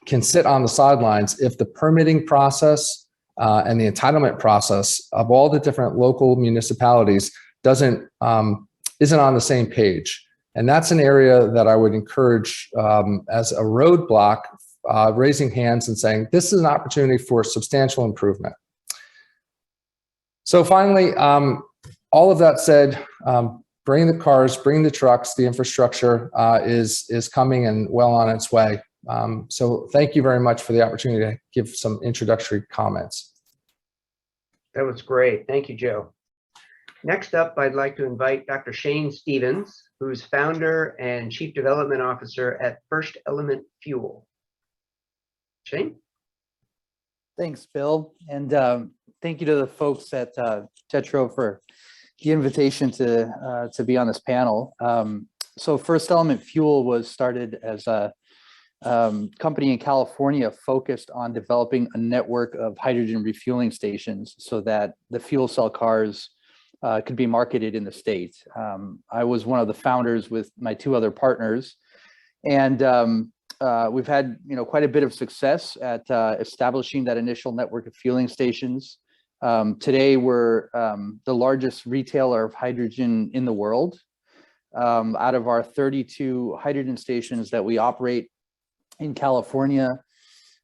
can sit on the sidelines if the permitting process and the entitlement process of all the different local municipalities isn't on the same page. And that's an area that I would encourage as a roadblock, raising hands and saying, this is an opportunity for substantial improvement. So finally, all of that said, bring the cars, bring the trucks, the infrastructure is coming and well on its way. So thank you very much for the opportunity to give some introductory comments. That was great. Thank you, Joe. Next up, I'd like to invite Dr. Shane Stevens, who's founder and chief development officer at First Element Fuel. Shane? Thanks, Bill. And thank you to the folks at Jetro for the invitation to be on this panel. So First Element Fuel was started as a company in California focused on developing a network of hydrogen refueling stations so that the fuel cell cars could be marketed in the state. I was one of the founders with my two other partners, and we've had quite a bit of success at establishing that initial network of fueling stations. Today, we're the largest retailer of hydrogen in the world. Out of our 32 hydrogen stations that we operate in California,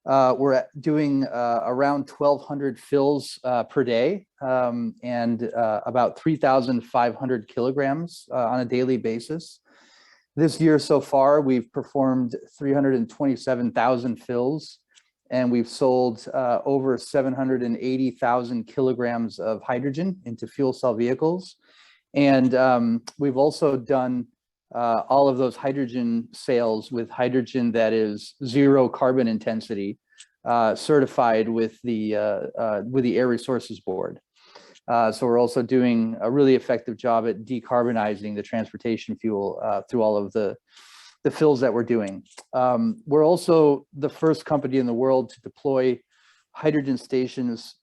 we're doing around 1,200 fills per day and about 3,500 kilograms on a daily basis. This year so far, we've performed 327,000 fills, and we've sold over 780,000 kilograms of hydrogen into fuel cell vehicles. And we've also done all of those hydrogen sales with hydrogen that is zero carbon intensity, certified with the Air Resources Board. So we're also doing a really effective job at decarbonizing the transportation fuel through all of the fills that we're doing. We're also the first company in the world to deploy hydrogen stations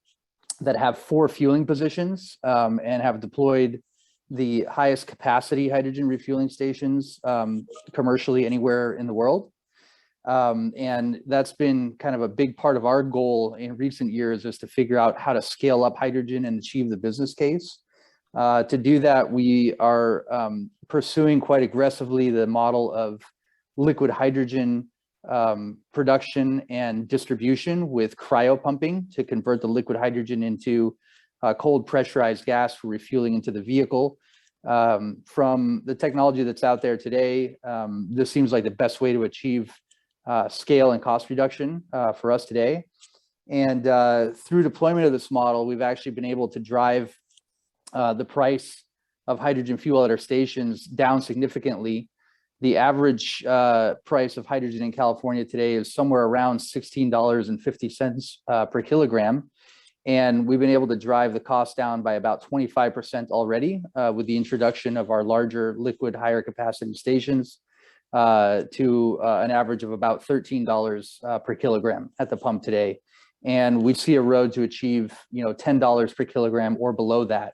that have 4 fueling positions and have deployed the highest capacity hydrogen refueling stations commercially anywhere in the world. And that's been kind of a big part of our goal in recent years, is to figure out how to scale up hydrogen and achieve the business case. To do that, we are pursuing quite aggressively the model of liquid hydrogen production and distribution with cryopumping to convert the liquid hydrogen into cold pressurized gas for refueling into the vehicle. From the technology that's out there today, this seems like the best way to achieve scale and cost reduction for us today. And through deployment of this model, we've actually been able to drive the price of hydrogen fuel at our stations down significantly. The average price of hydrogen in California today is somewhere around $16.50 per kilogram. And we've been able to drive the cost down by about 25% already with the introduction of our larger liquid higher capacity stations to an average of about $13 per kilogram at the pump today. And we see a road to achieve, $10 per kilogram or below that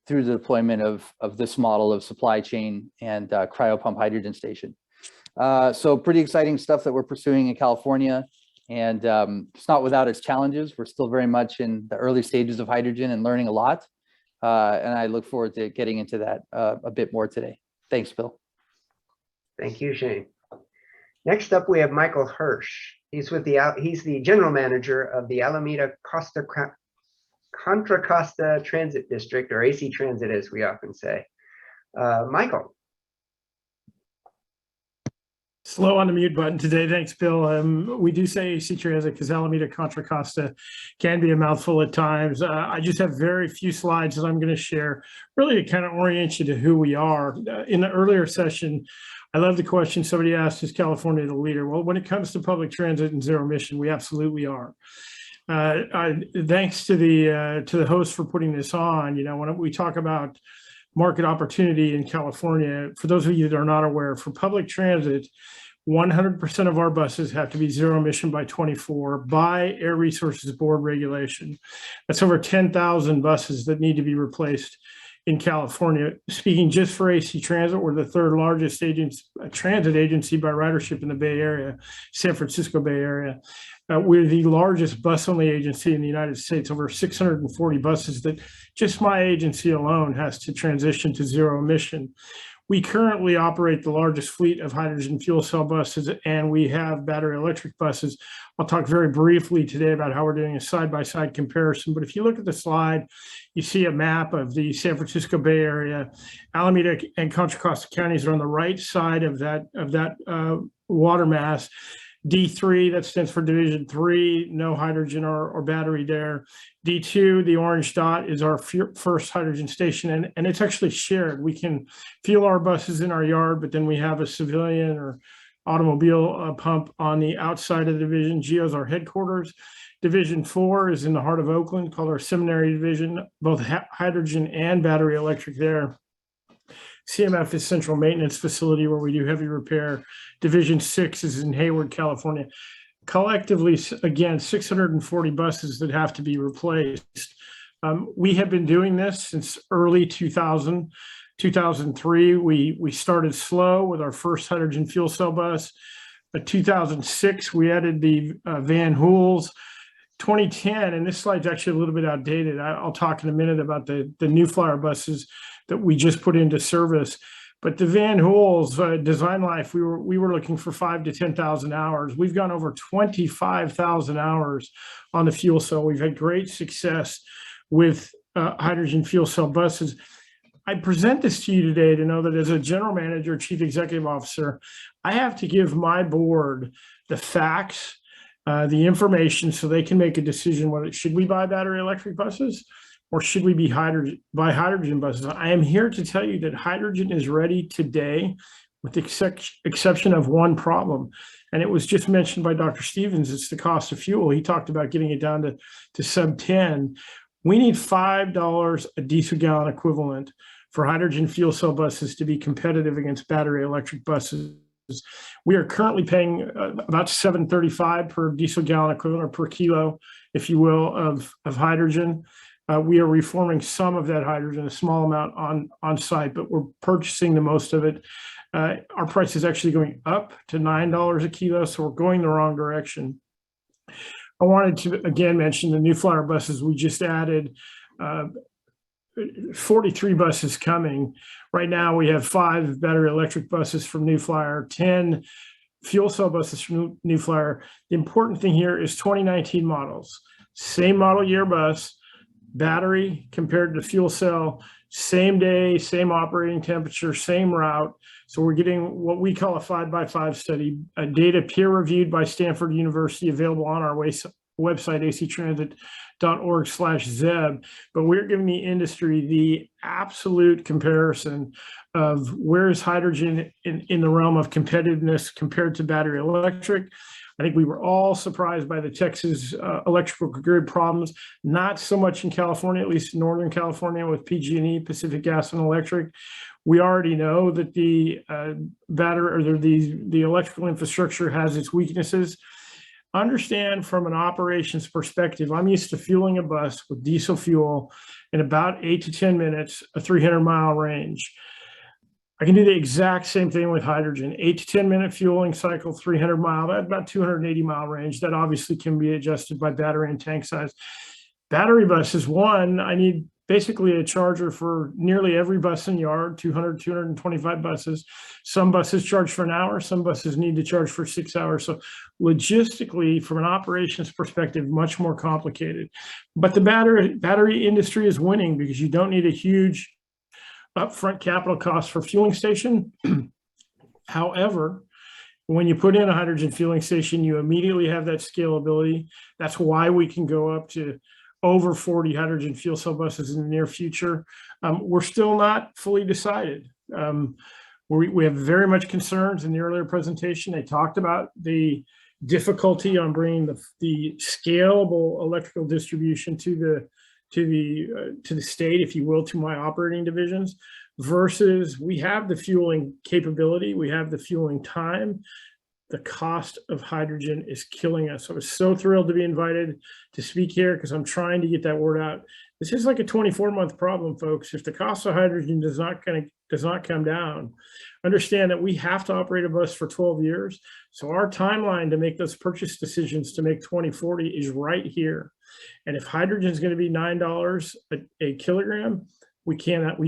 through the deployment of this model of supply chain and cryopump hydrogen station. So pretty exciting stuff that we're pursuing in California. And it's not without its challenges. We're still very much in the early stages of hydrogen and learning a lot. And I look forward to getting into that a bit more today. Thanks, Bill. Thank you, Shane. Next up, we have Michael Hirsch. He's the general manager of the Alameda Contra Costa Transit District, or AC Transit, as we often say. Michael. Slow on the mute button today. Thanks, Bill. We do say AC Transit because Alameda Contra Costa can be a mouthful at times. I just have very few slides that I'm going to share, really to kind of orient you to who we are. In the earlier session, I love the question somebody asked, is California the leader? Well, when it comes to public transit and zero emission, we absolutely are. Thanks to the host for putting this on. When we talk about market opportunity in California, for those of you that are not aware, for public transit, 100% of our buses have to be zero emission by 24 by Air Resources Board regulation. That's over 10,000 buses that need to be replaced in California. Speaking just for AC Transit, we're the 3rd largest transit agency by ridership in the Bay Area, San Francisco Bay Area. We're the largest bus-only agency in the United States, over 640 buses that just my agency alone has to transition to zero emission. We currently operate the largest fleet of hydrogen fuel cell buses, and we have battery electric buses. I'll talk very briefly today about how we're doing a side-by-side comparison, but if you look at the slide, you see a map of the San Francisco Bay Area. Alameda and Contra Costa counties are on the right side of that water mass. D3, that stands for Division 3, no hydrogen or battery there. D2, the orange dot, is our first hydrogen station, and it's actually shared. We can fuel our buses in our yard, but then we have a civilian or automobile pump on the outside of the division. GEO is our headquarters. Division 4 is in the heart of Oakland, called our Seminary Division, both hydrogen and battery electric there. CMF is Central Maintenance Facility, where we do heavy repair. Division 6 is in Hayward, California. Collectively, again, 640 buses that have to be replaced. We have been doing this since early 2003. We started slow with our first hydrogen fuel cell bus. In 2006, we added the Van Hool's. 2010, and this slide's actually a little bit outdated. I'll talk in a minute about the New Flyer buses that we just put into service. But the Van Hool's design life, we were looking for 5,000 to 10,000 hours. We've gone over 25,000 hours on the fuel cell. We've had great success with hydrogen fuel cell buses. I present this to you today to know that as a general manager, chief executive officer, I have to give my board the facts, the information, so they can make a decision whether should we buy battery electric buses or should we buy hydrogen buses. I am here to tell you that hydrogen is ready today. with the exception of one problem. And it was just mentioned by Dr. Stevens, it's the cost of fuel. He talked about getting it down to sub 10. We need $5 a diesel gallon equivalent for hydrogen fuel cell buses to be competitive against battery electric buses. We are currently paying about $7.35 per diesel gallon equivalent, or per kilo, if you will, of hydrogen. We are reforming some of that hydrogen, a small amount on site, but we're purchasing the most of it. Our price is actually going up to $9 a kilo, so we're going the wrong direction. I wanted to again mention the New Flyer buses. We just added 43 buses coming. Right now we have 5 battery electric buses from New Flyer, 10 fuel cell buses from New Flyer. The important thing here is 2019 models. Same model year bus, battery compared to fuel cell, same day, same operating temperature, same route. So we're getting what we call a 5x5 study, data peer reviewed by Stanford University, available on our website, actransit.org/ZEB. But we're giving the industry the absolute comparison of where is hydrogen in the realm of competitiveness compared to battery electric. I think we were all surprised by the Texas electrical grid problems, not so much in California, at least in Northern California with PG&E, Pacific Gas and Electric. We already know that the the electrical infrastructure has its weaknesses. Understand from an operations perspective, I'm used to fueling a bus with diesel fuel in about 8 to 10 minutes, a 300-mile range. I can do the exact same thing with hydrogen, 8 to 10 minute fueling cycle, 300 mile, that's about 280-mile range. That obviously can be adjusted by battery and tank size. Battery buses, one, I need basically a charger for nearly every bus in the yard, 200, 225 buses. Some buses charge for an hour, some buses need to charge for 6 hours. So logistically, from an operations perspective, much more complicated. But the battery industry is winning because you don't need a huge upfront capital cost for fueling station. However, when you put in a hydrogen fueling station, you immediately have that scalability. That's why we can go up to over 40 hydrogen fuel cell buses in the near future. We're still not fully decided. We have very much concerns. In the earlier presentation, they talked about the difficulty on bringing the scalable electrical distribution to the state, if you will, to my operating divisions, versus we have the fueling capability, we have the fueling time. The cost of hydrogen is killing us. I was so thrilled to be invited to speak here because I'm trying to get that word out. This is like a 24-month problem, folks. If the cost of hydrogen does not come down, understand that we have to operate a bus for 12 years. So our timeline to make those purchase decisions to make 2040 is right here. And if hydrogen is going to be $9 a kilogram, we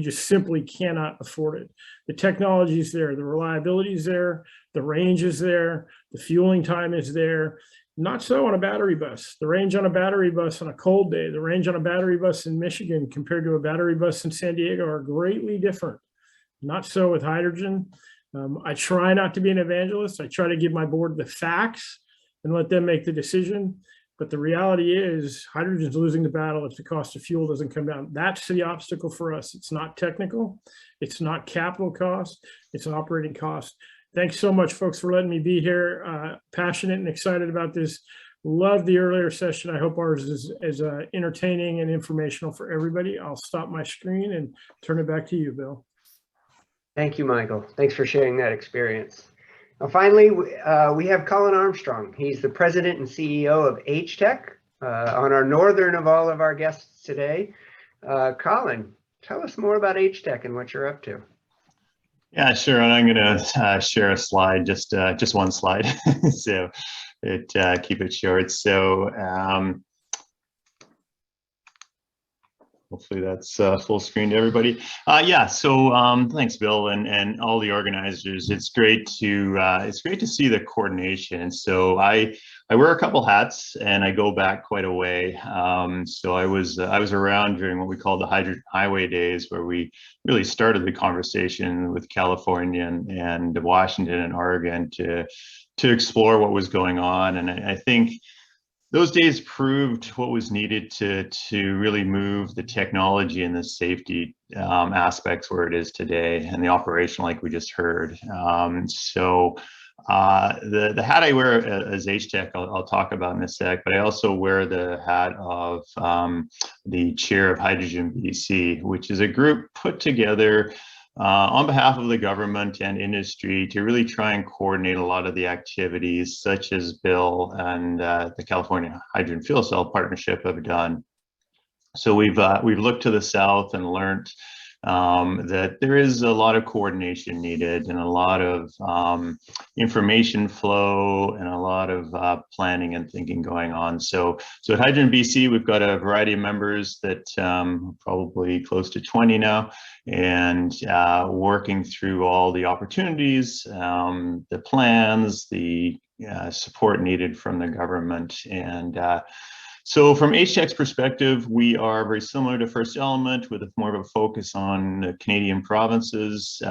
just simply cannot afford it. The technology is there, the reliability is there, the range is there, the fueling time is there. Not so on a battery bus. The range on a battery bus on a cold day, the range on a battery bus in Michigan compared to a battery bus in San Diego are greatly different. Not so with hydrogen. I try not to be an evangelist. I try to give my board the facts and let them make the decision. But the reality is hydrogen's losing the battle if the cost of fuel doesn't come down. That's the obstacle for us. It's not technical. It's not capital cost. It's an operating cost. Thanks so much, folks, for letting me be here. Passionate and excited about this. Love the earlier session. I hope ours is entertaining and informational for everybody. I'll stop my screen and turn it back to you, Bill. Thank you, Michael. Thanks for sharing that experience. Now, finally, we have Colin Armstrong. He's the president and CEO of HTech, on our northern of all of our guests today. Colin, tell us more about HTech and what you're up to. Yeah, sure. And I'm going to share a slide, just one slide, so keep it short. So hopefully that's full screen to everybody. Yeah, so thanks, Bill, and all the organizers. It's great to see the coordination. So I wear a couple hats, and I go back quite a way. So I was around during what we call the Hydrogen Highway days, where we really started the conversation with California and Washington and Oregon to explore what was going on. And I think those days proved what was needed to really move the technology and the safety aspects where it is today, and the operation, like we just heard. The hat I wear as HTech, I'll talk about in a sec, but I also wear the hat of the chair of Hydrogen BC, which is a group put together on behalf of the government and industry to really try and coordinate a lot of the activities such as Bill and the California Hydrogen Fuel Cell Partnership have done. So we've looked to the south and learned that there is a lot of coordination needed and a lot of information flow and a lot of planning and thinking going on. So at Hydrogen BC, we've got a variety of members that probably close to 20 now, and working through all the opportunities, the plans, the support needed from the government. And so from HTech's perspective, we are very similar to First Element with more of a focus on Canadian provinces,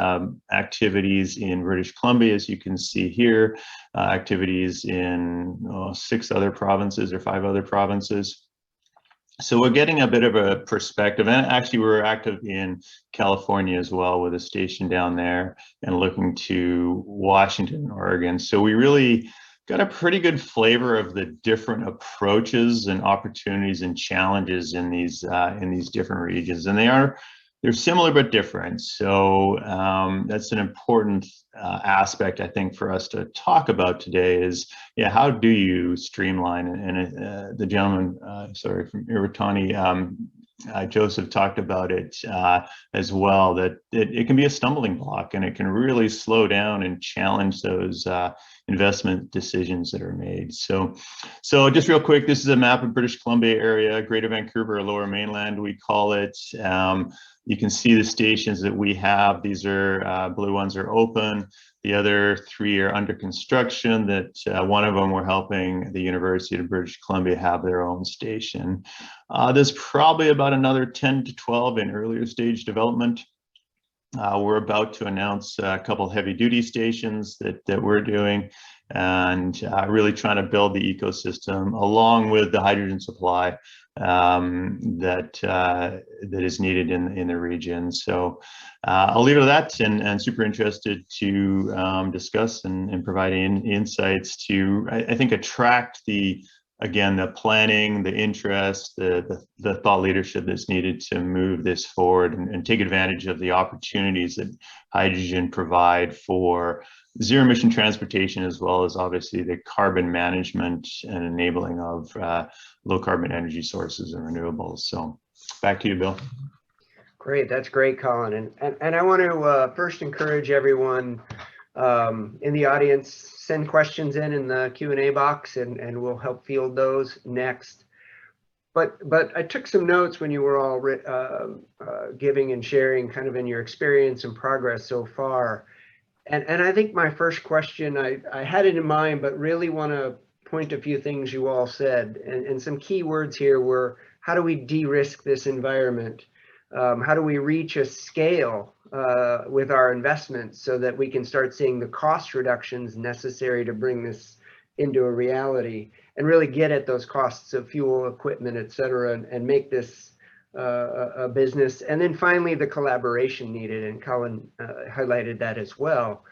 activities in British Columbia, as you can see here, activities in 6 other provinces or 5 other provinces. So we're getting a bit of a perspective, and actually we're active in California as well with a station down there, and looking to Washington and Oregon. So we really got a pretty good flavor of the different approaches and opportunities and challenges in these different regions, and they're similar but different. So that's an important aspect, I think, for us to talk about today is, how do you streamline? And the gentleman, sorry, from Iwatani, Joseph talked about it as well, that it can be a stumbling block, and it can really slow down and challenge those investment decisions that are made. So just real quick, this is a map of British Columbia area, Greater Vancouver, or Lower Mainland, we call it. You can see the stations that we have. These are blue ones are open. The other 3 are under construction. That one of them we're helping the University of British Columbia have their own station. There's probably about another 10 to 12 in earlier stage development. We're about to announce a couple heavy duty stations that we're doing, and really trying to build the ecosystem along with the hydrogen supply that is needed in the region. So I'll leave it at that, and super interested to discuss and provide insights to, I think, attract the planning, the interest, the thought leadership that's needed to move this forward and take advantage of the opportunities that hydrogen provide for zero emission transportation, as well as obviously the carbon management and enabling of low carbon energy sources and renewables. So back to you, Bill. Great, that's great, Colin. And I want to first encourage everyone in the audience, send questions in the Q&A box, and we'll help field those next. But I took some notes when you were all giving and sharing kind of in your experience and progress so far. And I think my first question, I had it in mind, but really want to point a few things you all said. And some key words here were, how do we de-risk this environment? How do we reach a scale with our investments so that we can start seeing the cost reductions necessary to bring this into a reality and really get at those costs of fuel, equipment, et cetera, and make this a business? And then finally, the collaboration needed, and Colin highlighted that as well.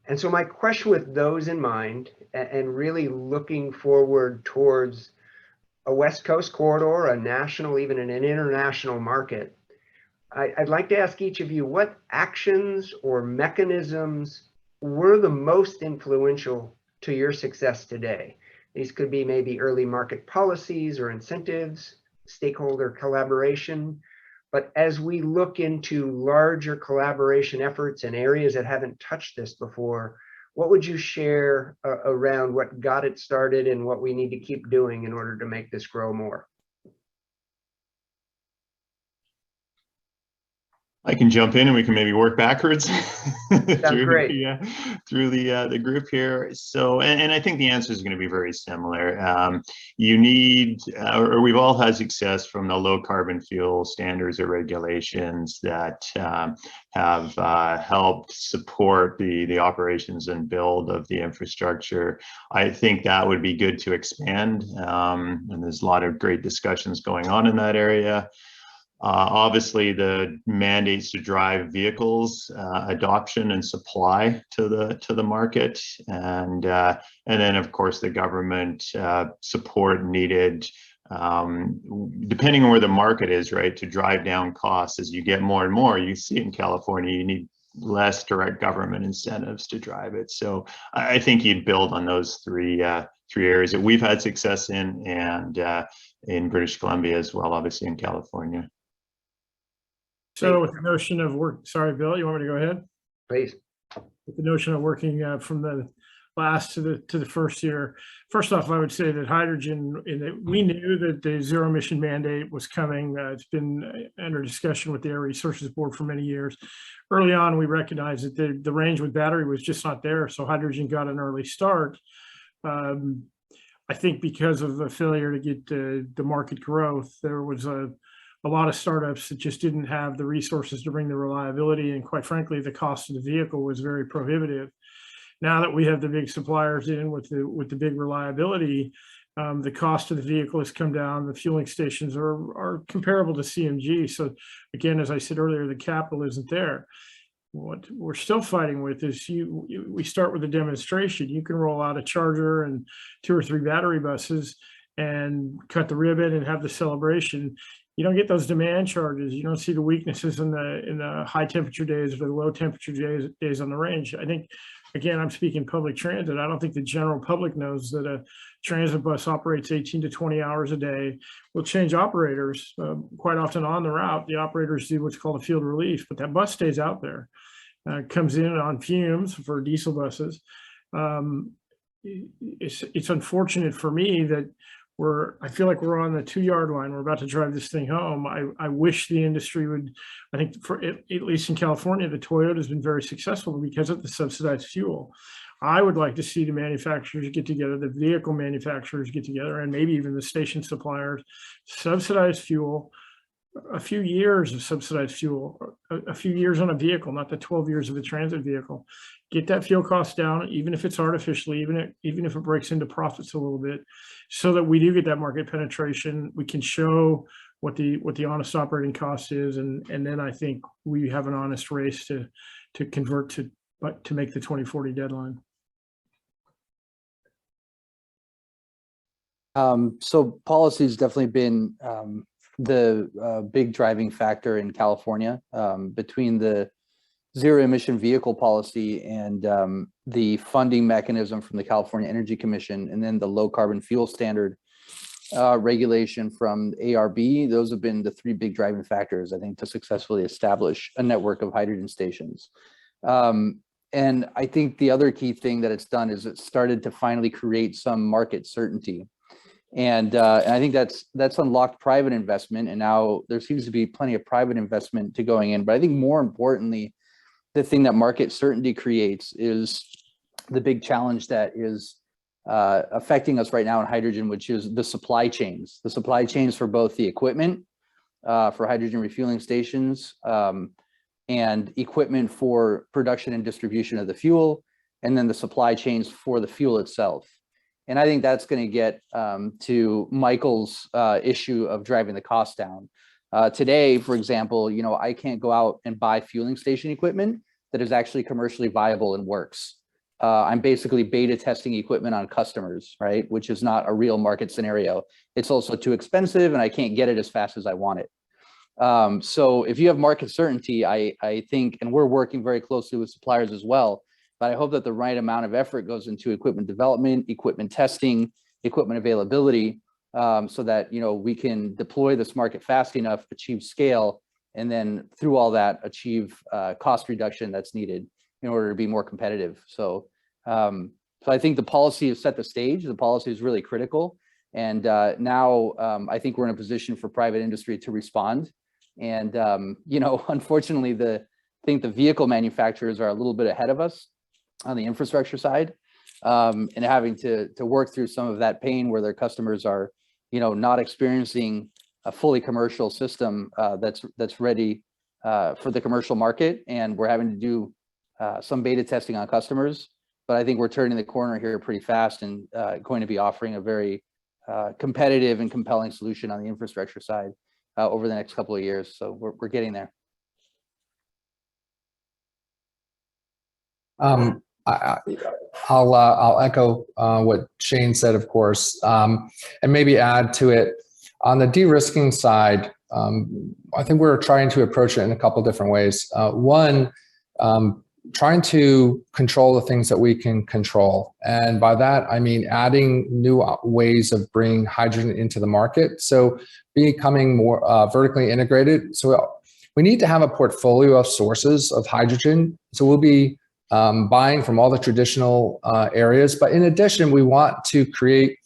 And so my question with those in mind, and really looking forward towards a West Coast corridor, a national, even an international market, I'd like to ask each of you, what actions or mechanisms were the most influential to your success today? These could be maybe early market policies or incentives, stakeholder collaboration. But as we look into larger collaboration efforts in areas that haven't touched this before, what would you share around what got it started and what we need to keep doing in order to make this grow more? I can jump in and we can maybe work backwards through, great. the group here. So, and I think the answer is going to be very similar. You need, or we've all had success from the low carbon fuel standards or regulations that have helped support the operations and build of the infrastructure. I think that would be good to expand, and there's a lot of great discussions going on in that area. Obviously, the mandates to drive vehicles, adoption and supply to the market, and then of course the government support needed, depending on where the market is, right, to drive down costs. As you get more and more, you see it in California, you need less direct government incentives to drive it. So I think you'd build on those three areas that we've had success in, and in British Columbia as well, obviously in California. So with the notion of work, sorry, Bill, you want me to go ahead? Please. With the notion of working from the last to the first year, first off, I would say that hydrogen, we knew that the zero emission mandate was coming. It's been under discussion with the Air Resources Board for many years. Early on, we recognized that the range with battery was just not there, so hydrogen got an early start. I think because of the failure to get the market growth, there was a lot of startups that just didn't have the resources to bring the reliability, and quite frankly, the cost of the vehicle was very prohibitive. Now that we have the big suppliers in with the big reliability, the cost of the vehicle has come down. The fueling stations are comparable to CNG. So again, as I said earlier, the capital isn't there. What we're still fighting with is we start with a demonstration. You can roll out a charger and 2 or 3 battery buses and cut the ribbon and have the celebration. You don't get those demand charges. You don't see the weaknesses in the high temperature days or the low temperature days on the range. I think, again, I'm speaking public transit. I don't think the general public knows that a transit bus operates 18 to 20 hours a day. We'll change operators quite often on the route. The operators do what's called a field relief, but that bus stays out there. Comes in on fumes for diesel buses. It's unfortunate for me that I feel like we're on the 2-yard line. We're about to drive this thing home. I wish the industry would, I think for at least in California, the Toyota has been very successful because of the subsidized fuel. I would like to see the manufacturers get together, the vehicle manufacturers get together, and maybe even the station suppliers, subsidize fuel, a few years of subsidized fuel, a few years on a vehicle, not the 12 years of a transit vehicle. Get that fuel cost down, even if it's artificially, even if it breaks into profits a little bit, so that we do get that market penetration. We can show what the honest operating cost is, and then I think we have an honest race to convert to make the 2040 deadline. So policy has definitely been the big driving factor in California, between the zero emission vehicle policy and the funding mechanism from the California Energy Commission, and then the low carbon fuel standard regulation from ARB. Those have been the 3 big driving factors, I think, to successfully establish a network of hydrogen stations. And I think the other key thing that it's done is it started to finally create some market certainty. And I think that's unlocked private investment, and now there seems to be plenty of private investment to going in. But I think more importantly, the thing that market certainty creates is the big challenge that is affecting us right now in hydrogen, which is the supply chains for both the equipment for hydrogen refueling stations, and equipment for production and distribution of the fuel, and then the supply chains for the fuel itself. And I think that's going to get to Michael's issue of driving the cost down. Today, for example, I can't go out and buy fueling station equipment that is actually commercially viable and works. I'm basically beta testing equipment on customers, right? Which is not a real market scenario. It's also too expensive, and I can't get it as fast as I want it. So if you have market certainty, I think, and we're working very closely with suppliers as well, but I hope that the right amount of effort goes into equipment development, equipment testing, equipment availability, so that we can deploy this market fast enough, achieve scale, and then through all that achieve cost reduction that's needed in order to be more competitive. So I think the policy has set the stage. The policy is really critical, and now I think we're in a position for private industry to respond And, you know, unfortunately, I think the vehicle manufacturers are a little bit ahead of us on the infrastructure side, and having to work through some of that pain where their customers are, you know, not experiencing a fully commercial system that's ready for the commercial market. And we're having to do some beta testing on customers. But I think we're turning the corner here pretty fast and going to be offering a very competitive and compelling solution on the infrastructure side over the next couple of years. So we're getting there. I'll echo what Shane said, of course, and maybe add to it. On the de-risking side, I think we're trying to approach it in a couple different ways. One, trying to control the things that we can control. And by that, I mean adding new ways of bringing hydrogen into the market. So becoming more vertically integrated. So we need to have a portfolio of sources of hydrogen. So we'll be buying from all the traditional areas. But in addition, we want to create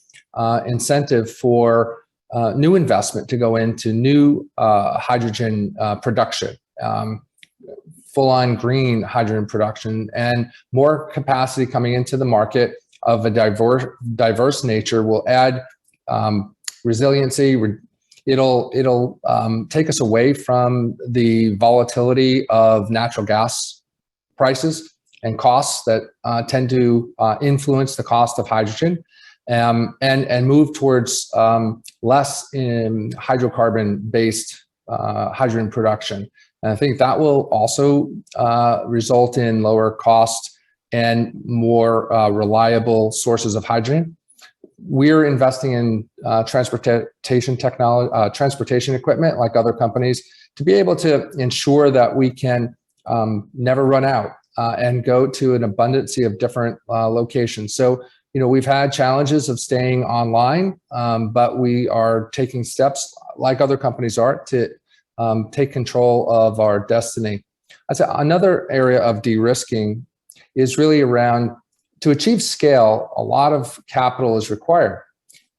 incentive for new investment to go into new hydrogen production. Full-on green hydrogen production, and more capacity coming into the market of a diverse nature will add resiliency. It'll take us away from the volatility of natural gas prices and costs that tend to influence the cost of hydrogen, and move towards less in hydrocarbon-based hydrogen production. And I think that will also result in lower cost and more reliable sources of hydrogen. We're investing in transportation technology, transportation equipment, like other companies, to be able to ensure that we can never run out and go to an abundance of different locations. So, you know, we've had challenges of staying online, but we are taking steps, like other companies are, to take control of our destiny. I'd say another area of de-risking is really around, to achieve scale, a lot of capital is required.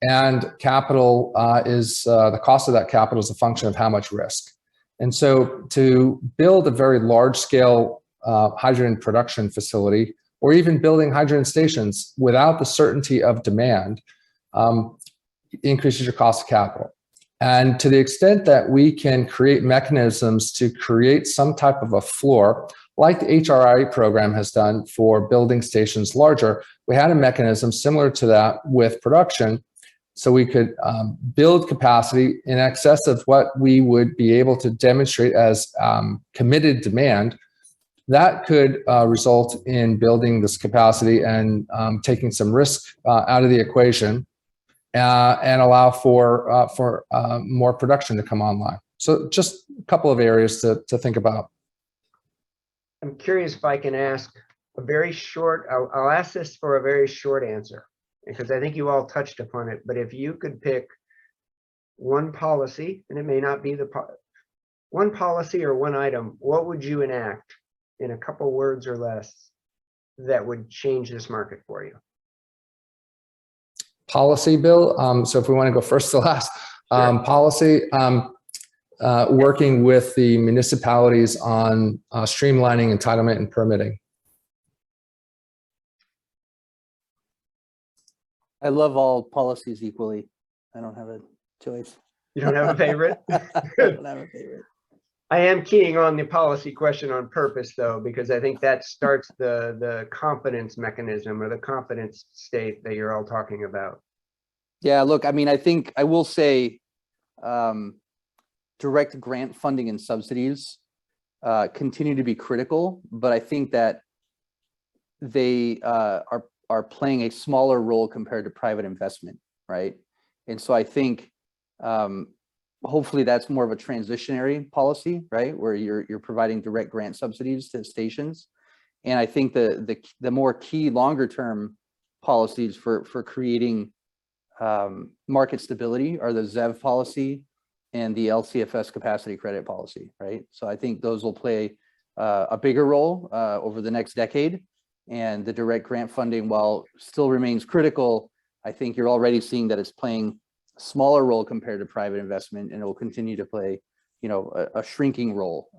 And capital the cost of that capital is a function of how much risk. And so to build a very large scale hydrogen production facility, or even building hydrogen stations without the certainty of demand, increases your cost of capital. And to the extent that we can create mechanisms to create some type of a floor, like the HRI program has done for building stations larger, we had a mechanism similar to that with production. So we could build capacity in excess of what we would be able to demonstrate as committed demand. That could result in building this capacity and taking some risk out of the equation, and allow for more production to come online. So just a couple of areas to think about. I'm curious if I can ask a very short, I'll ask this for a very short answer, because I think you all touched upon it, but if you could pick one policy, and it may not be one policy or one item, what would you enact in a couple words or less that would change this market for you? Policy, Bill. So if we want to go first to last, sure. Policy, working with the municipalities on streamlining entitlement and permitting. I love all policies equally. I don't have a choice. You don't have a favorite? I don't have a favorite. I am keying on the policy question on purpose, though, because I think that starts the confidence mechanism or the confidence state that you're all talking about. Yeah, look, I mean, I think I will say direct grant funding and subsidies continue to be critical, but I think that they are playing a smaller role compared to private investment, right? And so I think hopefully that's more of a transitionary policy, right, where you're providing direct grant subsidies to stations. And I think the more key longer term policies for creating market stability are the ZEV policy and the LCFS capacity credit policy, right? So I think those will play a bigger role over the next decade. And the direct grant funding, while still remains critical, I think you're already seeing that it's playing a smaller role compared to private investment, and it will continue to play a shrinking role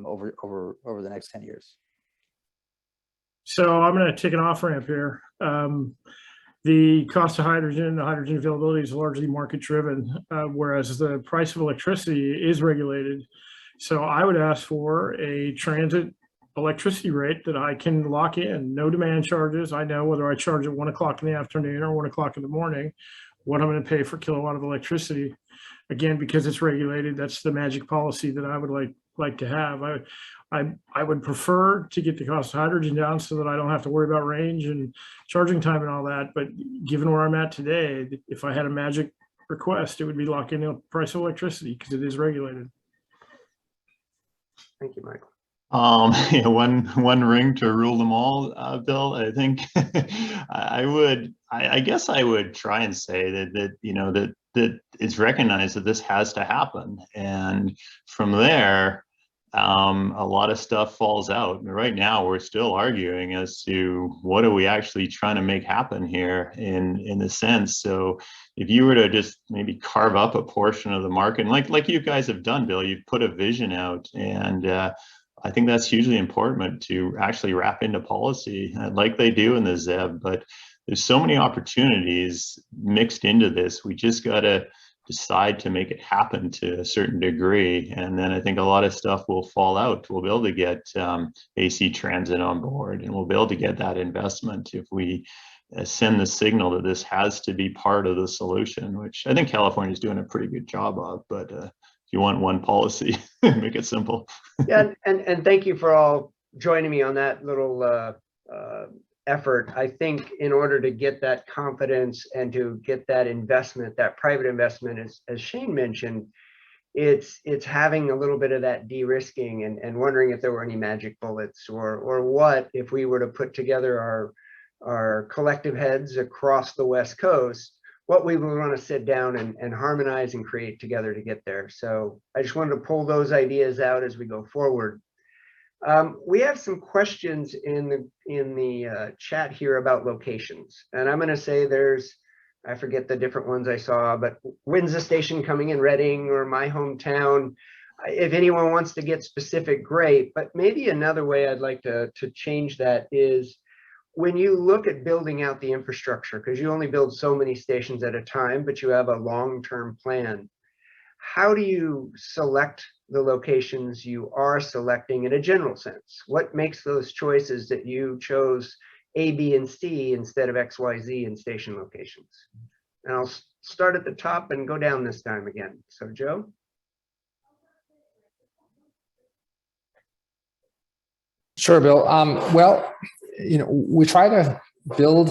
over the next 10 years. So I'm going to take an off ramp here. The cost of hydrogen, the hydrogen availability is largely market driven, whereas the price of electricity is regulated. So I would ask for a transit electricity rate that I can lock in, no demand charges. I know whether I charge at 1 o'clock in the afternoon or 1 o'clock in the morning, what I'm going to pay for kilowatt of electricity. Again, because it's regulated, that's the magic policy that I would like to have. I would prefer to get the cost of hydrogen down so that I don't have to worry about range and charging time and all that. But given where I'm at today, if I had a magic request, it would be locking in the price of electricity because it is regulated. Thank you, Michael. Yeah, one ring to rule them all, Bill. I think I guess I would try and say that it's recognized that this has to happen, and from there, a lot of stuff falls out. Right now, we're still arguing as to what are we actually trying to make happen here in the sense. So if you were to just maybe carve up a portion of the market, and like you guys have done, Bill, you've put a vision out, and I think that's hugely important to actually wrap into policy like they do in the ZEB. But there's so many opportunities mixed into this. We just got to decide to make it happen to a certain degree. And then I think a lot of stuff will fall out. We'll be able to get AC Transit on board, and we'll be able to get that investment if we send the signal that this has to be part of the solution, which I think California is doing a pretty good job of. But if you want one policy, make it simple. Yeah, and thank you for all joining me on that little effort. I think in order to get that confidence and to get that investment, that private investment, as Shane mentioned, it's having a little bit of that de-risking and wondering if there were any magic bullets or what if we were to put together our collective heads across the West Coast, what we would want to sit down and harmonize and create together to get there. So I just wanted to pull those ideas out as we go forward. We have some questions in the chat here about locations, and I'm going to say I forget the different ones I saw, but when's the station coming in Reading or my hometown? If anyone wants to get specific, great. But maybe another way I'd like to change that is when you look at building out the infrastructure, because you only build so many stations at a time, but you have a long-term plan. How do you select the locations you are selecting in a general sense? What makes those choices that you chose A, B, and C instead of X, Y, Z in station locations? And I'll start at the top and go down this time again. So Joe? Sure, Bill. Well, we try to build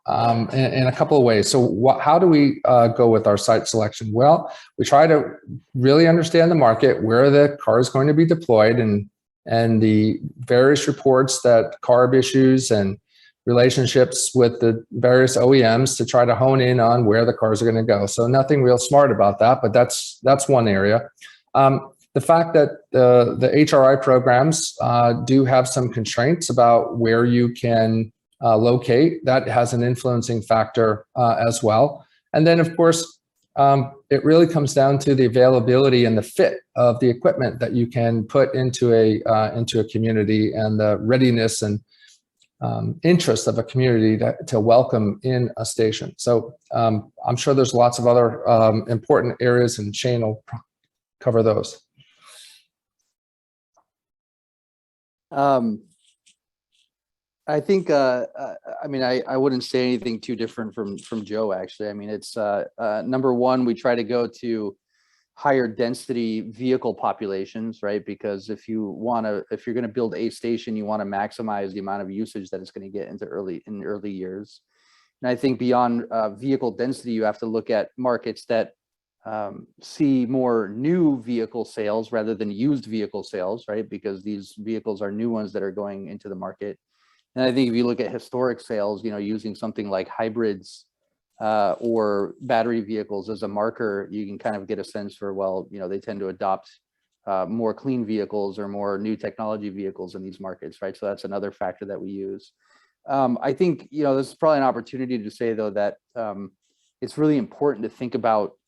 in a couple of ways. So how do we go with our site selection? Well, we try to really understand the market, where the car is going to be deployed, and the various reports that CARB issues and relationships with the various OEMs to try to hone in on where the cars are going to go. So nothing real smart about that, but that's one area. The fact that the HRI programs do have some constraints about where you can locate, that has an influencing factor as well. And then, of course, it really comes down to the availability and the fit of the equipment that you can put into a community, and the readiness and interest of a community to welcome in a station. So I'm sure there's lots of other important areas, and Shane will cover those. I think, I mean, I wouldn't say anything too different from Joe, actually. I mean, it's number one, we try to go to higher density vehicle populations, right? Because if you're going to build a station, you want to maximize the amount of usage that it's going to get in early years. And I think beyond vehicle density, you have to look at markets that see more new vehicle sales rather than used vehicle sales, right? Because these vehicles are new ones that are going into the market. And I think if you look at historic sales, using something like hybrids or battery vehicles as a marker, you can kind of get a sense for, well, they tend to adopt more clean vehicles or more new technology vehicles in these markets, right? So that's another factor that we use. I think, this is probably an opportunity to say, though, that it's really important to think about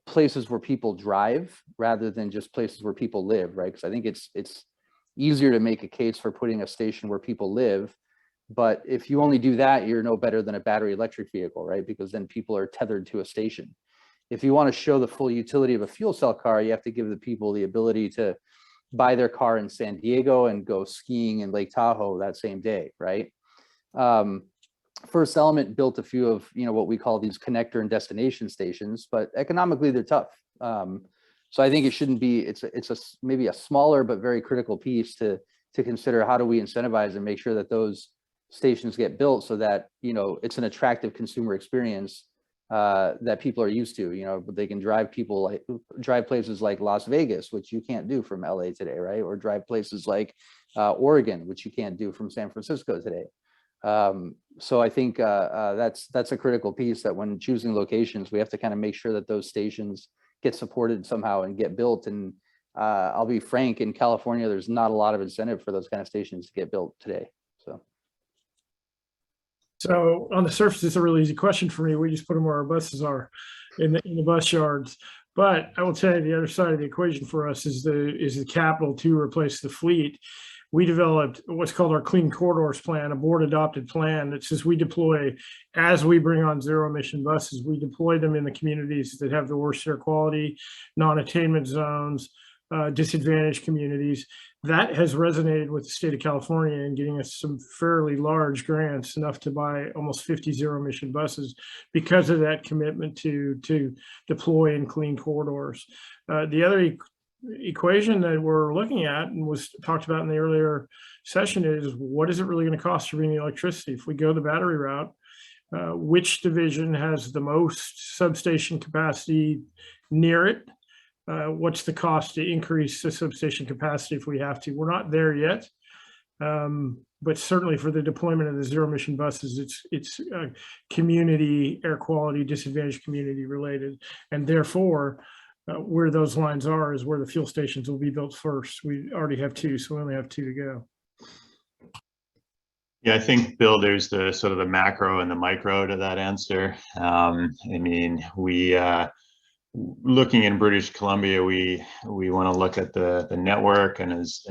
places where people drive rather than just places where people live, right? Because I think it's easier to make a case for putting a station where people live. But if you only do that, you're no better than a battery electric vehicle, right? Because then people are tethered to a station. If you want to show the full utility of a fuel cell car, you have to give the people the ability to buy their car in San Diego and go skiing in Lake Tahoe that same day, right? First Element built a few of, what we call these connector and destination stations, but economically they're tough. So I think it shouldn't be, it's maybe a smaller but very critical piece to consider. How do we incentivize and make sure that those stations get built so that, it's an attractive consumer experience that people are used to. They can drive places like Las Vegas, which you can't do from LA today, right? Or drive places like Oregon, which you can't do from San Francisco today. So I think that's a critical piece, that when choosing locations, we have to kind of make sure that those stations get supported somehow and get built. And I'll be frank, in California, there's not a lot of incentive for those kind of stations to get built today. So on the surface, it's a really easy question for me. We just put them where our buses are in the bus yards. But I will tell you, the other side of the equation for us is the capital to replace the fleet. We developed what's called our Clean Corridors Plan, a board adopted plan that says we deploy, as we bring on zero emission buses, we deploy them in the communities that have the worst air quality, non-attainment zones, disadvantaged communities. That has resonated with the state of California in getting us some fairly large grants, enough to buy almost 50 zero emission buses because of that commitment to deploy in clean corridors. The other equation that we're looking at and was talked about in the earlier session is, what is it really going to cost to bring the electricity? If we go the battery route, which division has the most substation capacity near it? What's the cost to increase the substation capacity if we have to? We're not there yet, but certainly for the deployment of the zero emission buses, it's community air quality, disadvantaged community related, and therefore where those lines are is where the fuel stations will be built first. We already have 2, so we only have 2 to go. Yeah, I think, Bill, there's the sort of the macro and the micro to that answer. Looking in British Columbia, we want to look at the network, and as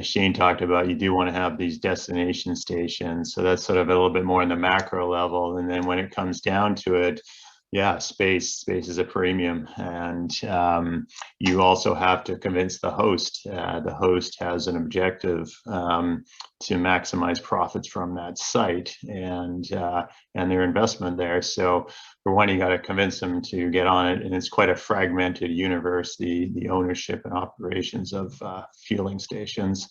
Shane talked about, you do want to have these destination stations. So that's sort of a little bit more in the macro level. And then when it comes down to it, yeah, space is a premium, and you also have to convince the host. The host has an objective to maximize profits from that site and their investment there. So for one, you got to convince them to get on it, and it's quite a fragmented universe, the ownership and operations of fueling stations.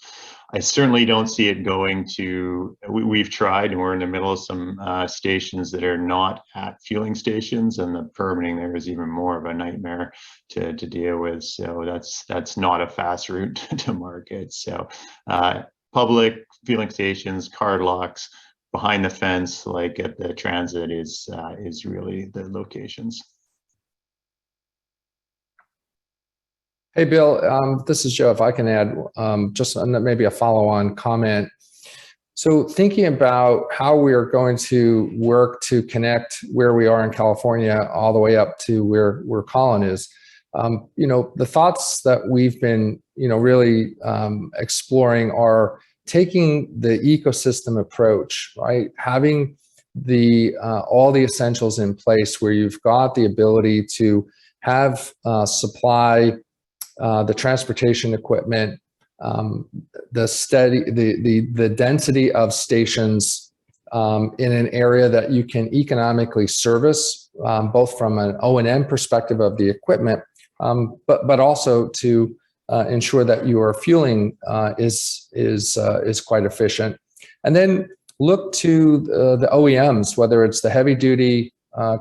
I certainly don't see it going to, we've tried, and we're in the middle of some stations that are not at fueling stations, and the permitting there is even more of a nightmare to deal with. So that's not a fast route to market. So public fueling stations, card locks, behind the fence, like at the transit, is really the locations. Hey, Bill, this is Joe. If I can add just maybe a follow-on comment. So thinking about how we are going to work to connect where we are in California all the way up to where Colin is, the thoughts that we've been, really exploring are taking the ecosystem approach, right? Having all the essentials in place where you've got the ability to have supply, the transportation equipment, the density of stations in an area that you can economically service, both from an O&M perspective of the equipment, but also to ensure that your fueling is quite efficient. And then look to the OEMs, whether it's the heavy duty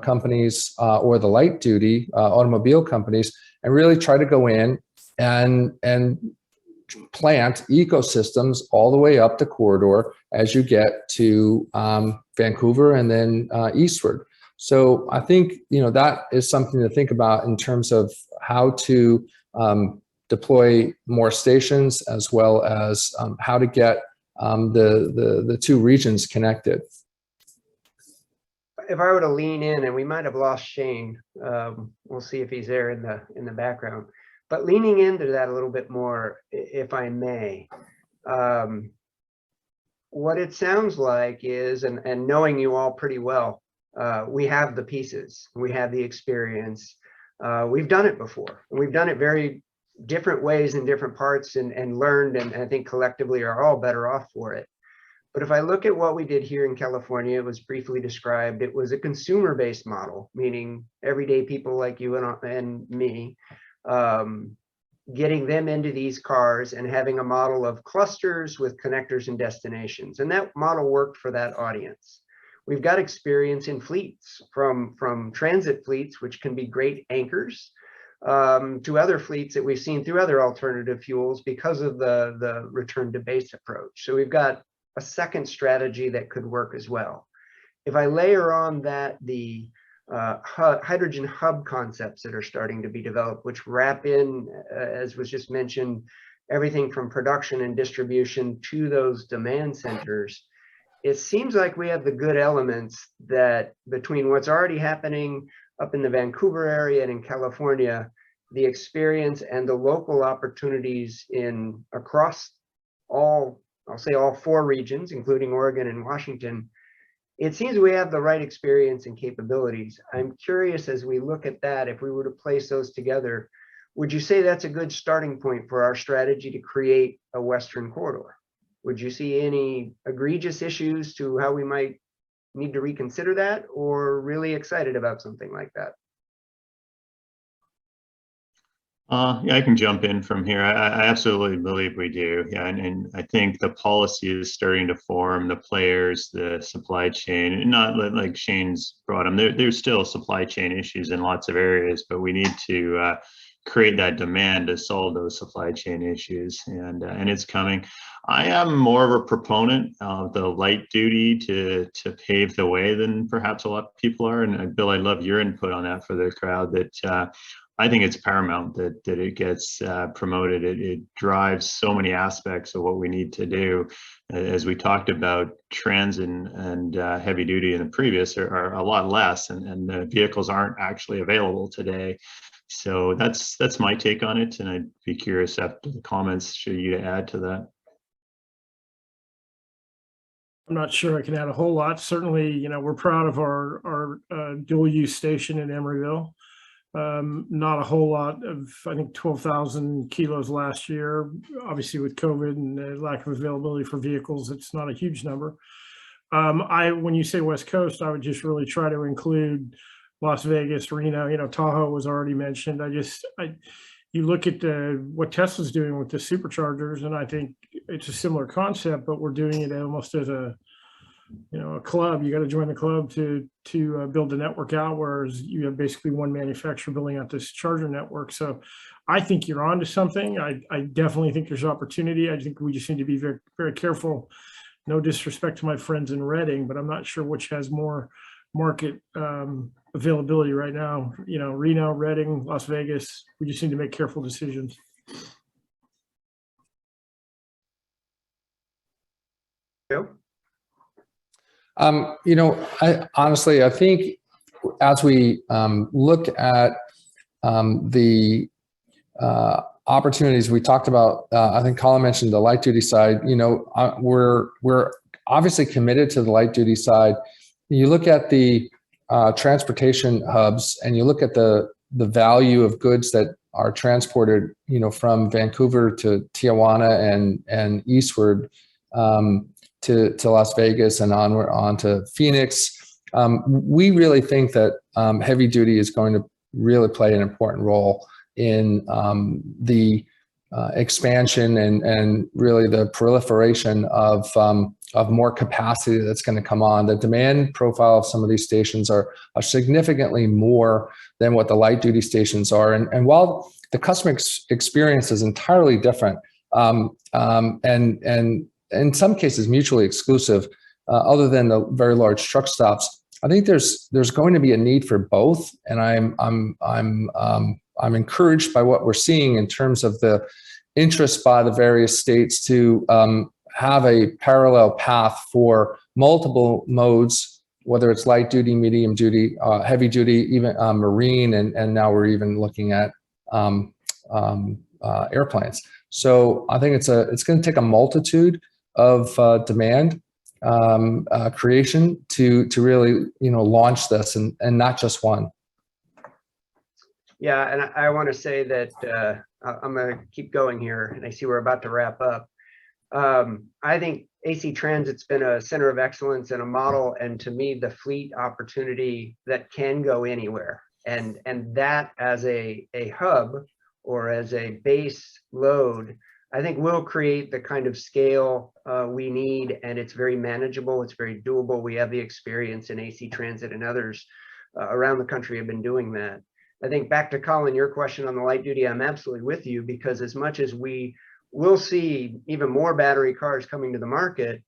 companies or the light duty automobile companies, and really try to go in and plant ecosystems all the way up the corridor as you get to Vancouver and then eastward. So I think that is something to think about in terms of how to deploy more stations, as well as how to get the 2 regions connected. if I were to lean in, and we might have lost Shane, we'll see if he's there in the background, but leaning into that a little bit more, if I may, what it sounds like is, and knowing you all pretty well, we have the pieces, we have the experience, we've done it before, and we've done it very different ways in different parts, and learned, and I think collectively are all better off for it. But if I look at what we did here in California, it was briefly described, it was a consumer-based model, meaning everyday people like you and me, getting them into these cars and having a model of clusters with connectors and destinations. And that model worked for that audience. We've got experience in fleets, from transit fleets, which can be great anchors, to other fleets that we've seen through other alternative fuels because of the return to base approach. So we've got a second strategy that could work as well. If I layer on that the hydrogen hub concepts that are starting to be developed, which wrap in, as was just mentioned, everything from production and distribution to those demand centers, it seems like we have the good elements that, between what's already happening up in the Vancouver area and in California, the experience and the local opportunities in across all, I'll say all 4 regions, including Oregon and Washington, it seems we have the right experience and capabilities. I'm curious, as we look at that, if we were to place those together, would you say that's a good starting point for our strategy to create a Western corridor? Would you see any egregious issues to how we might need to reconsider that, or really excited about something like that? Yeah, I can jump in from here. I absolutely believe we do. Yeah, and I think the policy is starting to form, the players, the supply chain, and not like Shane's brought them. There's still supply chain issues in lots of areas, but we need to create that demand to solve those supply chain issues, and it's coming. I am more of a proponent of the light duty to pave the way than perhaps a lot of people are. And Bill, I'd love your input on that for the crowd. That I think it's paramount that it gets promoted. It drives so many aspects of what we need to do. As we talked about, trans and heavy duty in the previous are a lot less, and the vehicles aren't actually available today. So that's my take on it, and I'd be curious after the comments for you to add to that. I'm not sure I can add a whole lot. Certainly, you know, we're proud of our dual use station in Emeryville. Not a whole lot of, I think 12,000 kilos last year. Obviously with COVID and the lack of availability for vehicles, it's not a huge number. When you say West Coast, I would just really try to include Las Vegas, Reno, you know, Tahoe was already mentioned. You look at what Tesla's doing with the superchargers, and I think it's a similar concept, but we're doing it almost as a club. You got to join the club to build the network out, whereas you have basically one manufacturer building out this charger network. So I think you're onto something. I definitely think there's opportunity. I think we just need to be very, very careful. No disrespect to my friends in Reading, but I'm not sure which has more market availability right now. You know, Reno, Reading, Las Vegas. We just need to make careful decisions. Joe? You know, I think as we look at the opportunities we talked about, I think Colin mentioned the light duty side. You know, we're obviously committed to the light duty side. You look at the transportation hubs, and you look at the value of goods that are transported, you know, from Vancouver to Tijuana and eastward to Las Vegas and on to Phoenix. We really think that heavy duty is going to really play an important role in the expansion and really the proliferation of more capacity that's going to come on. The demand profile of some of these stations are significantly more than what the light duty stations are. And while the customer experience is entirely different, and in some cases mutually exclusive, other than the very large truck stops, I think there's going to be a need for both. And I'm encouraged by what we're seeing in terms of the interest by the various states to have a parallel path for multiple modes whether it's light duty, medium duty, heavy duty, even marine, and now we're even looking at airplanes. So I think it's going to take a multitude of demand creation to really launch this, and not just one. Yeah, and I want to say that I'm going to keep going here, and I see we're about to wrap up. I think AC Transit's been a center of excellence and a model, and to me, the fleet opportunity that can go anywhere, and that as a hub or as a base load, I think will create the kind of scale we need, and it's very manageable, it's very doable. We have the experience in AC Transit, and others around the country have been doing that. I think back to Colin, your question on the light duty, I'm absolutely with you, because as much as we will see even more battery cars coming to the market,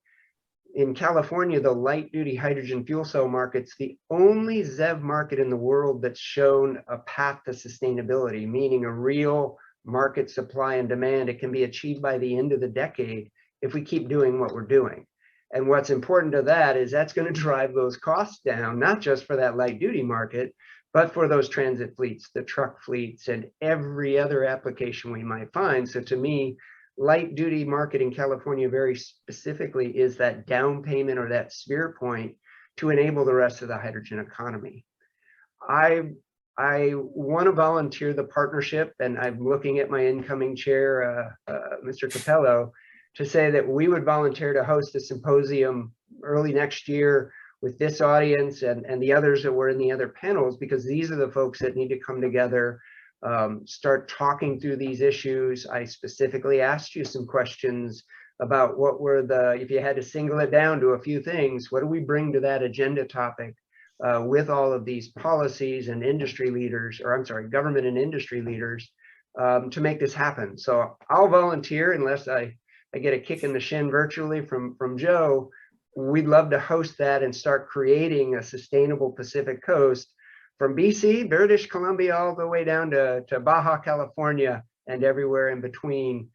in California, the light duty hydrogen fuel cell market's the only ZEV market in the world that's shown a path to sustainability, meaning a real market supply and demand. It can be achieved by the end of the decade if we keep doing what we're doing. And what's important to that is that's going to drive those costs down, not just for that light duty market, but for those transit fleets, the truck fleets, and every other application we might find. So to me, light duty market in California very specifically is that down payment or that sphere point to enable the rest of the hydrogen economy. I want to volunteer the partnership, and I'm looking at my incoming chair, Mr. Capello, to say that we would volunteer to host a symposium early next year with this audience and the others that were in the other panels, because these are the folks that need to come together, start talking through these issues. I specifically asked you some questions about what were if you had to single it down to a few things, what do we bring to that agenda topic with all of these policies and industry leaders, or I'm sorry, government and industry leaders, to make this happen. So I'll volunteer unless I get a kick in the shin virtually from Joe. We'd love to host that and start creating a sustainable Pacific Coast from BC, British Columbia, all the way down to Baja California and everywhere in between.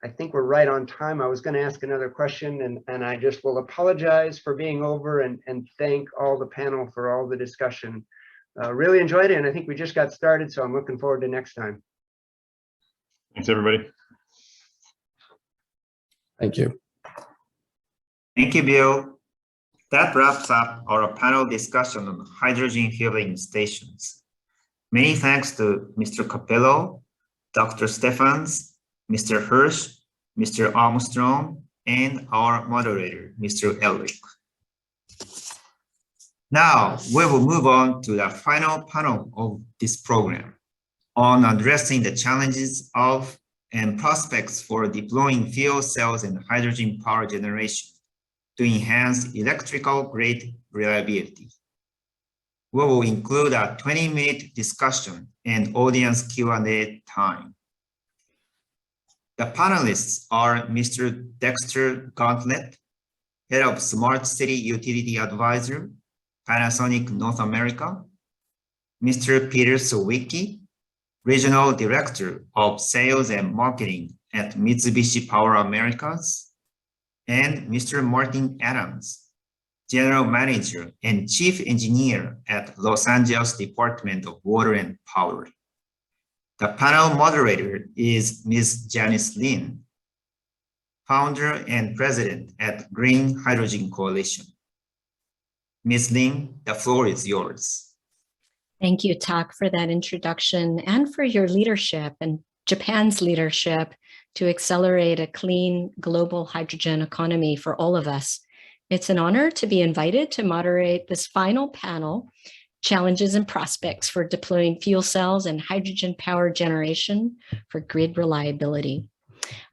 I think we're right on time. I was going to ask another question, and I just will apologize for being over and thank all the panel for all the discussion. Really enjoyed it, and I think we just got started, so I'm looking forward to next time. Thanks, everybody. Thank you. Thank you, Bill. That wraps up our panel discussion on hydrogen fueling stations. Many thanks to Mr. Capello, Dr. Stephens, Mr. Hirsch, Mr. Armstrong, and our moderator, Mr. Elric. Now, we will move on to the final panel of this program on addressing the challenges of and prospects for deploying fuel cells and hydrogen power generation to enhance electrical grid reliability. We will include a 20-minute discussion and audience Q&A time. The panelists are Mr. Dexter Gauntlet, Head of Smart City Utility Advisor, Panasonic North America, Mr. Peter Sawicki, Regional Director of Sales and Marketing at Mitsubishi Power Americas, and Mr. Martin Adams, General Manager and Chief Engineer at Los Angeles Department of Water and Power. The panel moderator is Ms. Janice Lin, Founder and President at Green Hydrogen Coalition. Ms. Lin, the floor is yours. Thank you, Tak, for that introduction and for your leadership and Japan's leadership to accelerate a clean global hydrogen economy for all of us. It's an honor to be invited to moderate this final panel, Challenges and Prospects for Deploying Fuel Cells and Hydrogen Power Generation for Grid Reliability.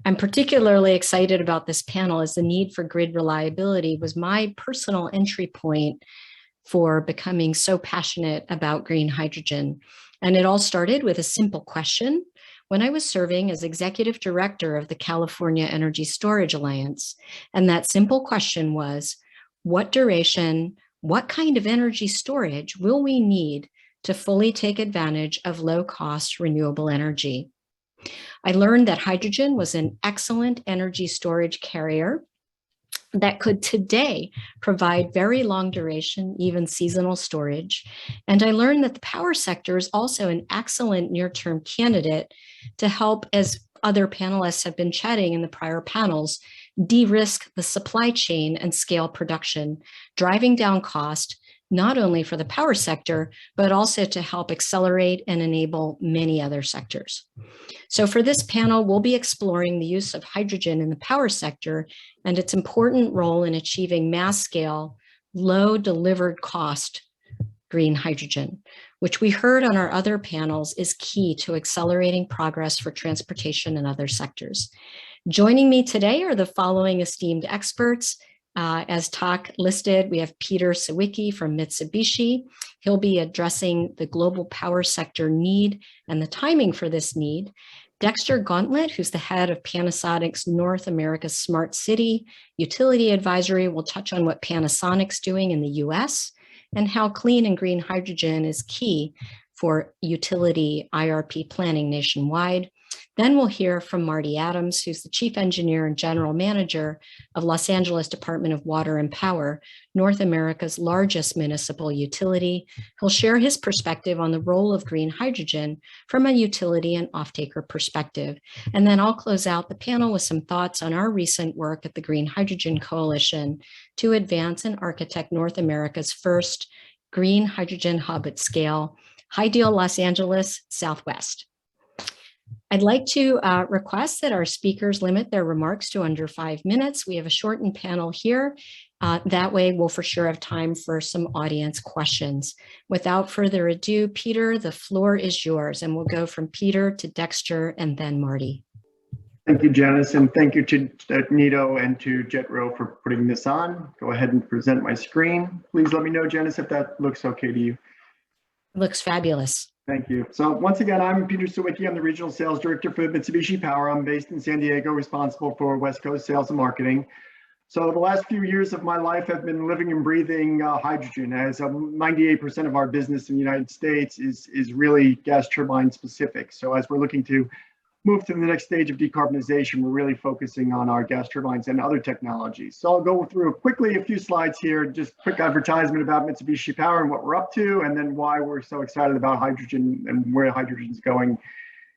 I'm particularly excited about this panel as the need for grid reliability was my personal entry point for becoming so passionate about green hydrogen. And it all started with a simple question when I was serving as executive director of the California Energy Storage Alliance. And that simple question was, what duration, what kind of energy storage will we need to fully take advantage of low-cost renewable energy? I learned that hydrogen was an excellent energy storage carrier that could today provide very long duration, even seasonal storage. And I learned that the power sector is also an excellent near-term candidate to help, as other panelists have been chatting in the prior panels, de-risk the supply chain and scale production, driving down cost, not only for the power sector, but also to help accelerate and enable many other sectors. So for this panel, we'll be exploring the use of hydrogen in the power sector and its important role in achieving mass scale, low delivered cost green hydrogen, which we heard on our other panels is key to accelerating progress for transportation and other sectors. Joining me today are the following esteemed experts. As talk listed, we have Peter Sawicki from Mitsubishi. He'll be addressing the global power sector need and the timing for this need. Dexter Gauntlet, who's the head of Panasonic's North America Smart City Utility Advisory, will touch on what Panasonic's doing in the US and how clean and green hydrogen is key for utility IRP planning nationwide. Then we'll hear from Marty Adams, who's the Chief Engineer and General Manager of Los Angeles Department of Water and Power, North America's largest municipal utility. He'll share his perspective on the role of green hydrogen from a utility and off-taker perspective. And then I'll close out the panel with some thoughts on our recent work at the Green Hydrogen Coalition to advance and architect North America's first green hydrogen hub at scale, Ideal Los Angeles Southwest. I'd like to request that our speakers limit their remarks to under 5 minutes. We have a shortened panel here. That way we'll for sure have time for some audience questions. Without further ado, Peter, the floor is yours, and we'll go from Peter to Dexter and then Marty. Thank you, Janice, and thank you to Nito and to JetRo for putting this on. Go ahead and present my screen. Please let me know, Janice, if that looks okay to you. It looks fabulous. Thank you. So once again, I'm Peter Sawicki. I'm the Regional Sales Director for Mitsubishi Power. I'm based in San Diego, responsible for West Coast sales and marketing. So the last few years of my life have been living and breathing hydrogen, as 98% of our business in the United States is really gas turbine specific. So as we're looking to move to the next stage of decarbonization, we're really focusing on our gas turbines and other technologies. So I'll go through quickly a few slides here, just quick advertisement about Mitsubishi Power and what we're up to, and then why we're so excited about hydrogen and where hydrogen is going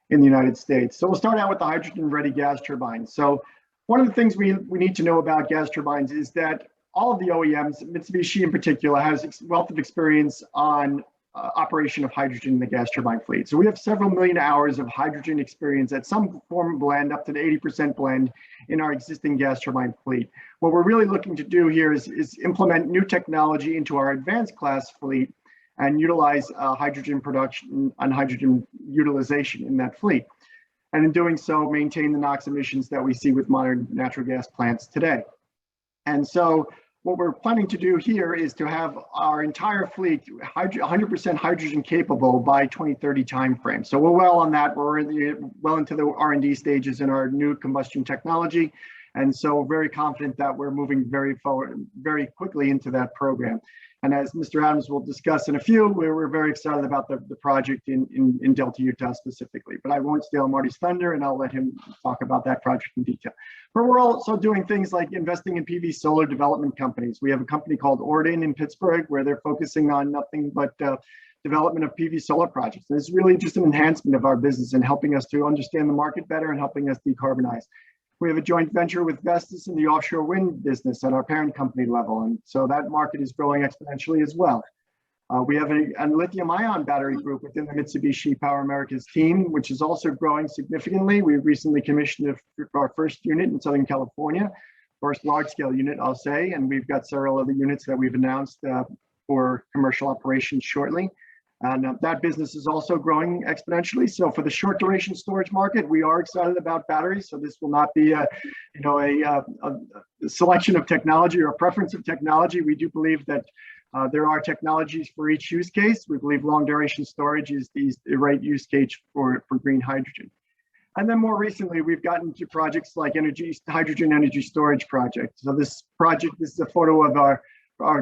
in the United States. So we'll start out with the hydrogen-ready gas turbines. So one of the things we need to know about gas turbines is that all of the OEMs, Mitsubishi in particular, has a wealth of experience on operation of hydrogen in the gas turbine fleet. So we have several million hours of hydrogen experience at some form of blend, up to the 80% blend in our existing gas turbine fleet. What we're really looking to do here is implement new technology into our advanced class fleet and utilize hydrogen production and hydrogen utilization in that fleet. And in doing so, maintain the NOx emissions that we see with modern natural gas plants today. And so what we're planning to do here is to have our entire fleet 100% hydrogen capable by 2030 timeframe. So we're well on that. We're well into the R&D stages in our new combustion technology. And so very confident that we're moving very quickly into that program. And as Mr. Adams will discuss in a few, we're very excited about the project in Delta, Utah specifically. But I won't steal Marty's thunder, and I'll let him talk about that project in detail. But we're also doing things like investing in PV solar development companies. We have a company called Ordin in Pittsburgh, where they're focusing on nothing but development of PV solar projects. And it's really just an enhancement of our business and helping us to understand the market better and helping us decarbonize. We have a joint venture with Vestas in the offshore wind business at our parent company level. And so that market is growing exponentially as well. We have a lithium ion battery group within the Mitsubishi Power Americas team, which is also growing significantly. We recently commissioned our first unit in Southern California, first large scale unit, I'll say. And we've got several other units that we've announced for commercial operations shortly. And that business is also growing exponentially. So for the short duration storage market, we are excited about batteries. So this will not be a selection of technology or a preference of technology. We do believe that there are technologies for each use case. We believe long duration storage is the right use case for green hydrogen. And then more recently, we've gotten to projects like hydrogen energy storage project. So this is a photo of our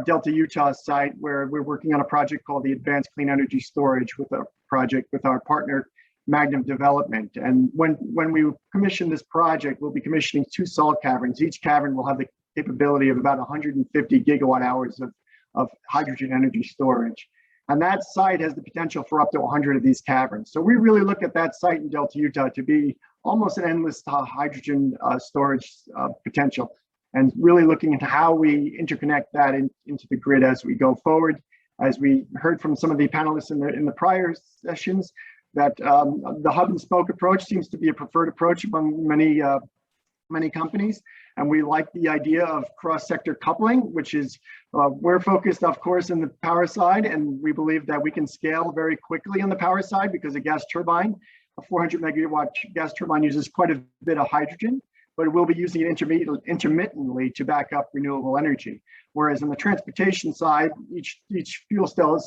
Delta, Utah site, where we're working on a project called the Advanced Clean Energy Storage with our partner Magnum Development. And when we commission this project, we'll be commissioning 2 salt caverns. Each cavern will have the capability of about 150 gigawatt hours of hydrogen energy storage. And that site has the potential for up to 100 of these caverns. So we really look at that site in Delta, Utah to be almost an endless hydrogen storage potential, and really looking into how we interconnect that into the grid as we go forward. As we heard from some of the panelists in the prior sessions, that the hub and spoke approach seems to be a preferred approach among many companies. And we like the idea of cross-sector coupling, which is, we're focused, of course, in the power side, and we believe that we can scale very quickly on the power side because a gas turbine, a 400 megawatt gas turbine uses quite a bit of hydrogen, but we'll be using it intermittently to back up renewable energy. Whereas on the transportation side, each fuel cell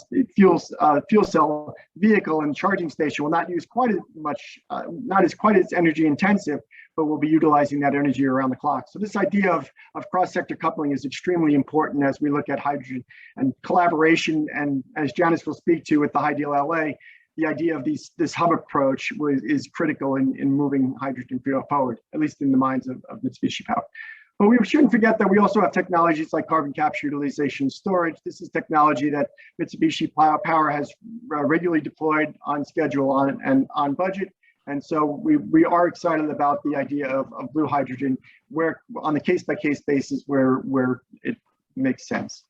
vehicle and charging station will not use quite as much, not quite as energy intensive, but we'll be utilizing that energy around the clock. So this idea of cross-sector coupling is extremely important as we look at hydrogen and collaboration. And as Janice will speak to with the High Deal LA, the idea of this hub approach is critical in moving hydrogen forward, at least in the minds of Mitsubishi Power. But we shouldn't forget that we also have technologies like carbon capture, utilization, storage. This is technology that Mitsubishi Power has regularly deployed on schedule and on budget. And so we are excited about the idea of blue hydrogen, where on the case-by-case basis where it makes sense.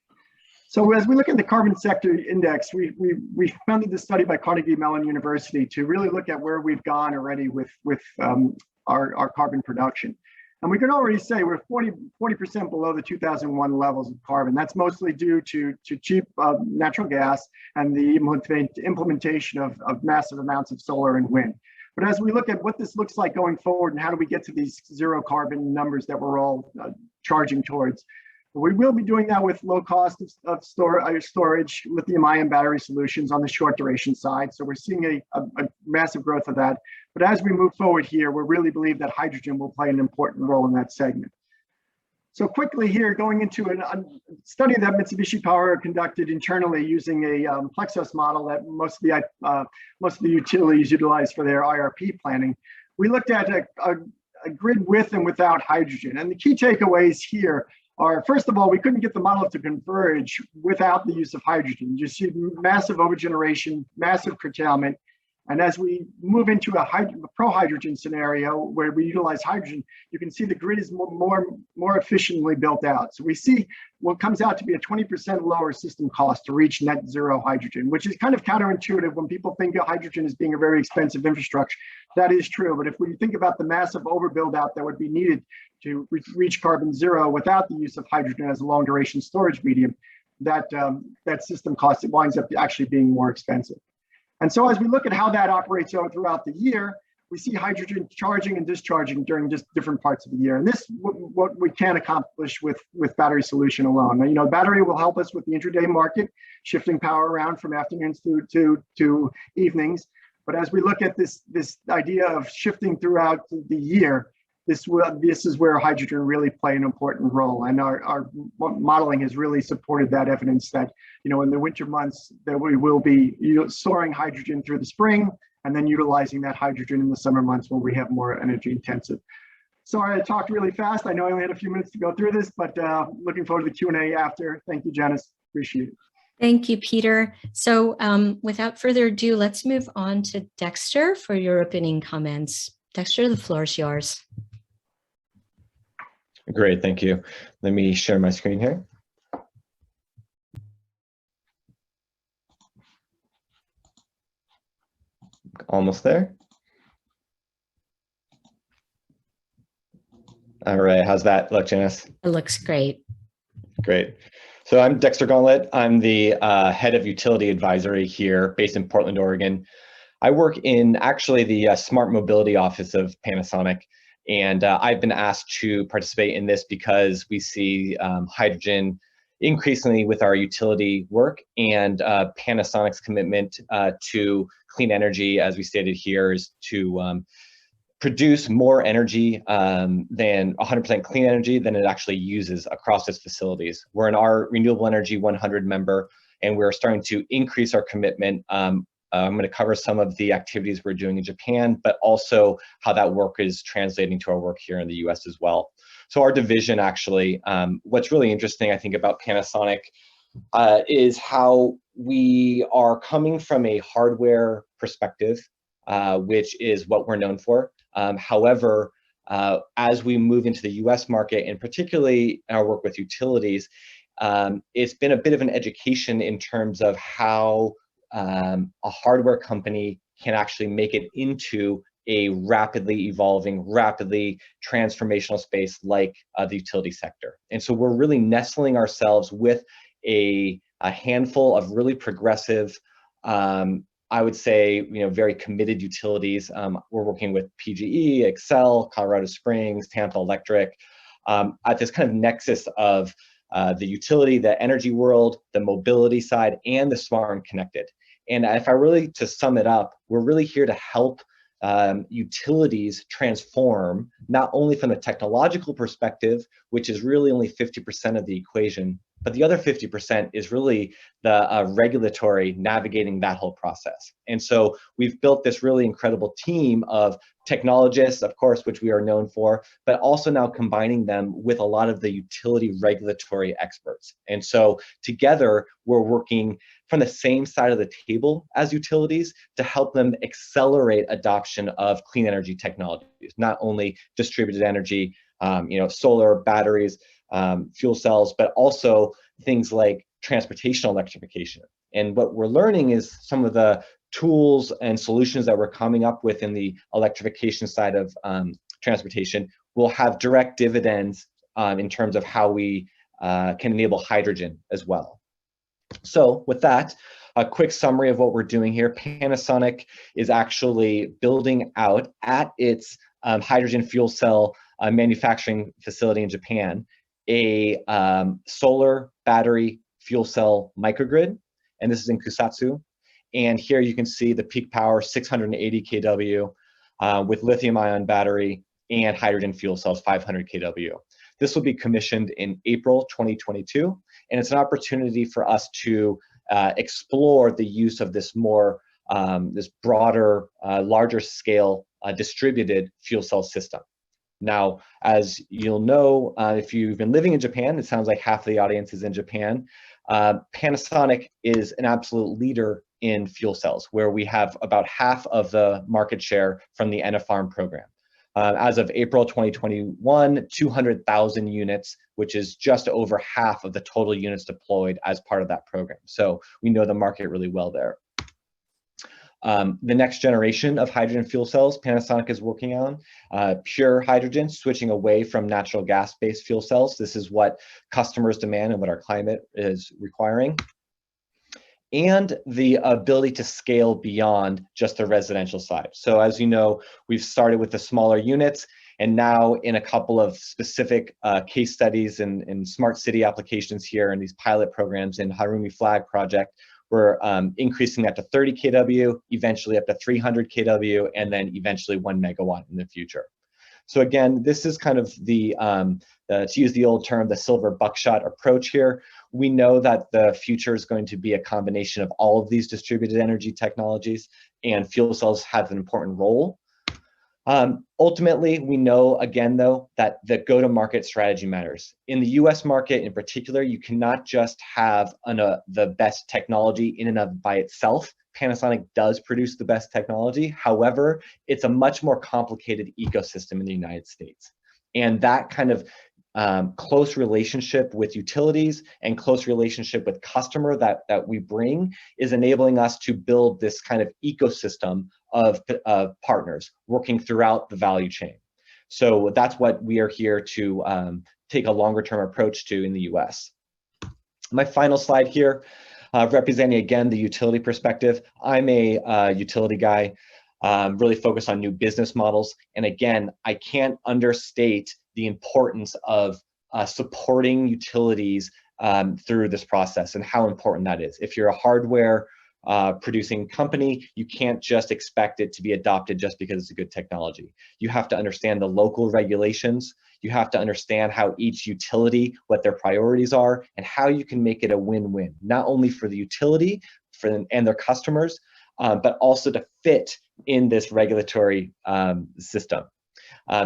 So as we look at the carbon sector index, we funded this study by Carnegie Mellon University to really look at where we've gone already with our carbon production. And we can already say we're 40% below the 2001 levels of carbon. That's mostly due to cheap natural gas and the implementation of massive amounts of solar and wind. But as we look at what this looks like going forward and how do we get to these zero carbon numbers that we're all charging towards, we will be doing that with low cost of storage, lithium-ion battery solutions on the short duration side. So we're seeing a massive growth of that. But as we move forward here, we really believe that hydrogen will play an important role in that segment. So quickly here, going into a study that Mitsubishi Power conducted internally using a Plexos model that most of the utilities utilize for their IRP planning. We looked at a grid with and without hydrogen. And the key takeaways here are, first of all, we couldn't get the model to converge without the use of hydrogen. You see massive overgeneration, massive curtailment. And as we move into a pro-hydrogen scenario where we utilize hydrogen, you can see the grid is more efficiently built out. So we see what comes out to be a 20% lower system cost to reach net zero hydrogen, which is kind of counterintuitive when people think of hydrogen as being a very expensive infrastructure. That is true, but if we think about the massive overbuild out that would be needed to reach carbon zero without the use of hydrogen as a long duration storage medium, that system cost, it winds up actually being more expensive. And so as we look at how that operates throughout the year, we see hydrogen charging and discharging during just different parts of the year. And this what we can accomplish with battery solution alone. Now, you know, battery will help us with the intraday market, shifting power around from afternoons to evenings. But as we look at this idea of shifting throughout the year, this is where hydrogen really play an important role. And our modeling has really supported that evidence that, you know, in the winter months that we will be storing hydrogen through the spring and then utilizing that hydrogen in the summer months when we have more energy intensive. Sorry, I talked really fast. I know I only had a few minutes to go through this, but looking forward to the Q&A after. Thank you, Janice. Appreciate it. Thank you, Peter. So without further ado, let's move on to Dexter for your opening comments. Dexter, the floor is yours. Great, thank you. Let me share my screen here. Almost there. All right, how's that look, Janice? It looks great. Great. So I'm Dexter Gauntlet. I'm the head of utility advisory here based in Portland, Oregon. I work in actually the smart mobility office of Panasonic. And I've been asked to participate in this because we see hydrogen increasingly with our utility work, and Panasonic's commitment to clean energy, as we stated here, is to produce more energy than 100% clean energy than it actually uses across its facilities. We're in our Renewable Energy 100 member, and we're starting to increase our commitment. I'm going to cover some of the activities we're doing in Japan, but also how that work is translating to our work here in the US as well. So our division actually, what's really interesting, I think, about Panasonic is how we are coming from a hardware perspective, which is what we're known for. However, as we move into the US market, and particularly our work with utilities, it's been a bit of an education in terms of how a hardware company can actually make it into a rapidly evolving, rapidly transformational space like the utility sector. And so we're really nestling ourselves with a handful of really progressive, I would say, very committed utilities. We're working with PGE, Excel, Colorado Springs, Tampa Electric, at this kind of nexus of the utility, the energy world, the mobility side, and the smart and connected. And if I really to sum it up, we're really here to help utilities transform, not only from a technological perspective, which is really only 50% of the equation, but the other 50% is really the regulatory, navigating that whole process. And so we've built this really incredible team of technologists, of course, which we are known for, but also now combining them with a lot of the utility regulatory experts. And so together, we're working from the same side of the table as utilities to help them accelerate adoption of clean energy technologies, not only distributed energy, solar, batteries, fuel cells, but also things like transportation electrification. And what we're learning is some of the tools and solutions that we're coming up with in the electrification side of transportation will have direct dividends in terms of how we can enable hydrogen as well. So with that, a quick summary of what we're doing here. Panasonic is actually building out at its hydrogen fuel cell manufacturing facility in Japan a solar battery fuel cell microgrid, and this is in Kusatsu. And here you can see the peak power 680 kW with lithium ion battery and hydrogen fuel cells 500 kW. This will be commissioned in April 2022, and it's an opportunity for us to explore the use of this more, this broader, larger scale distributed fuel cell system. Now, as you'll know, if you've been living in Japan, it sounds like half of the audience is in Japan. Panasonic is an absolute leader in fuel cells, where we have about half of the market share from the NFARM program. As of April 2021, 200,000 units, which is just over half of the total units deployed as part of that program. So we know the market really well there. The next generation of hydrogen fuel cells Panasonic is working on, pure hydrogen, switching away from natural gas-based fuel cells. This is what customers demand and what our climate is requiring. And the ability to scale beyond just the residential side. So as you know, we've started with the smaller units, and now in a couple of specific case studies in smart city applications here and these pilot programs in Harumi Flag project, we're increasing that to 30 kW, eventually up to 300 kW, and then eventually 1 megawatt in the future. So again, this is kind of the, to use the old term, the silver buckshot approach here. We know that the future is going to be a combination of all of these distributed energy technologies, and fuel cells have an important role. Ultimately, we know, again, though, that the go-to-market strategy matters. In the US market in particular, you cannot just have the best technology in and of by itself. Panasonic does produce the best technology. However, it's a much more complicated ecosystem in the United States. And that kind of close relationship with utilities and close relationship with customer that we bring is enabling us to build this kind of ecosystem of partners working throughout the value chain. So that's what we are here to take a longer term approach to in the US. My final slide here, representing again the utility perspective. I'm a utility guy, really focused on new business models. And again, I can't understate the importance of supporting utilities through this process and how important that is. If you're a hardware producing company, you can't just expect it to be adopted just because it's a good technology. You have to understand the local regulations. You have to understand how each utility, what their priorities are, and how you can make it a win-win, not only for the utility and their customers, but also to fit in this regulatory system.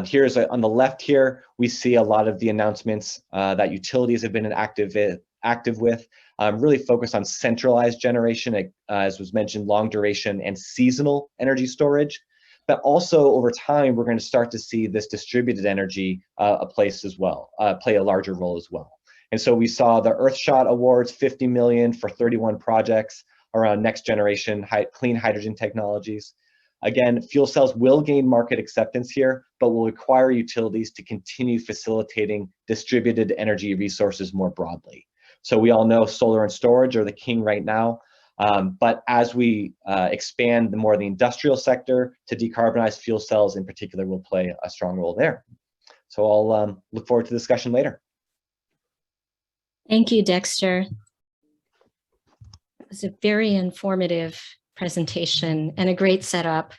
Here's on the left here, we see a lot of the announcements that utilities have been active with, really focused on centralized generation, as was mentioned, long duration and seasonal energy storage. But also over time, we're going to start to see this distributed energy play a larger role as well. And so we saw the Earthshot Awards, 50 million for 31 projects around next generation clean hydrogen technologies. Again, fuel cells will gain market acceptance here, but will require utilities to continue facilitating distributed energy resources more broadly. So we all know solar and storage are the king right now. But as we expand the more the industrial sector to decarbonize, fuel cells in particular will play a strong role there. So I'll look forward to the discussion later. Thank you, Dexter. It was a very informative presentation and a great setup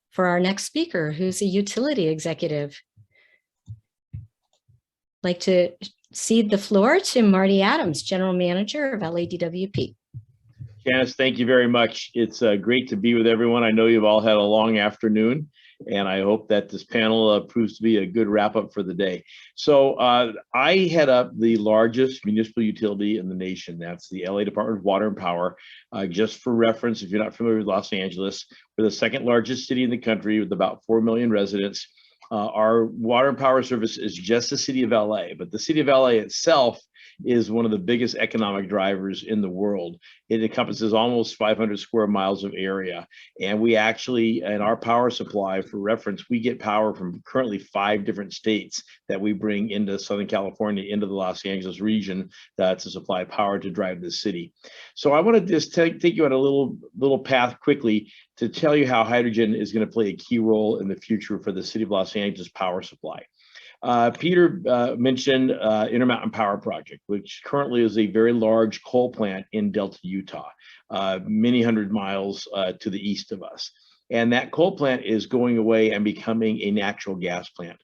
for our next speaker, who's a utility executive. I'd like to cede the floor to Marty Adams, General Manager of LADWP. Janice, thank you very much. It's great to be with everyone. I know you've all had a long afternoon, and I hope that this panel proves to be a good wrap up for the day. So I head up the largest municipal utility in the nation. That's the LA Department of Water and Power. Just for reference, if you're not familiar with Los Angeles, we're the second largest city in the country with about 4 million residents. Our water and power service is just the city of LA, but the city of LA itself is one of the biggest economic drivers in the world. It encompasses almost 500 square miles of area. And we actually, in our power supply, for reference, we get power from currently 5 different states that we bring into Southern California, into the Los Angeles region, to supply power to drive the city. So I want to just take you on a little path quickly to tell you how hydrogen is going to play a key role in the future for the city of Los Angeles power supply. Peter mentioned Intermountain Power Project, which currently is a very large coal plant in Delta, Utah, many hundred miles to the east of us. And that coal plant is going away and becoming a natural gas plant.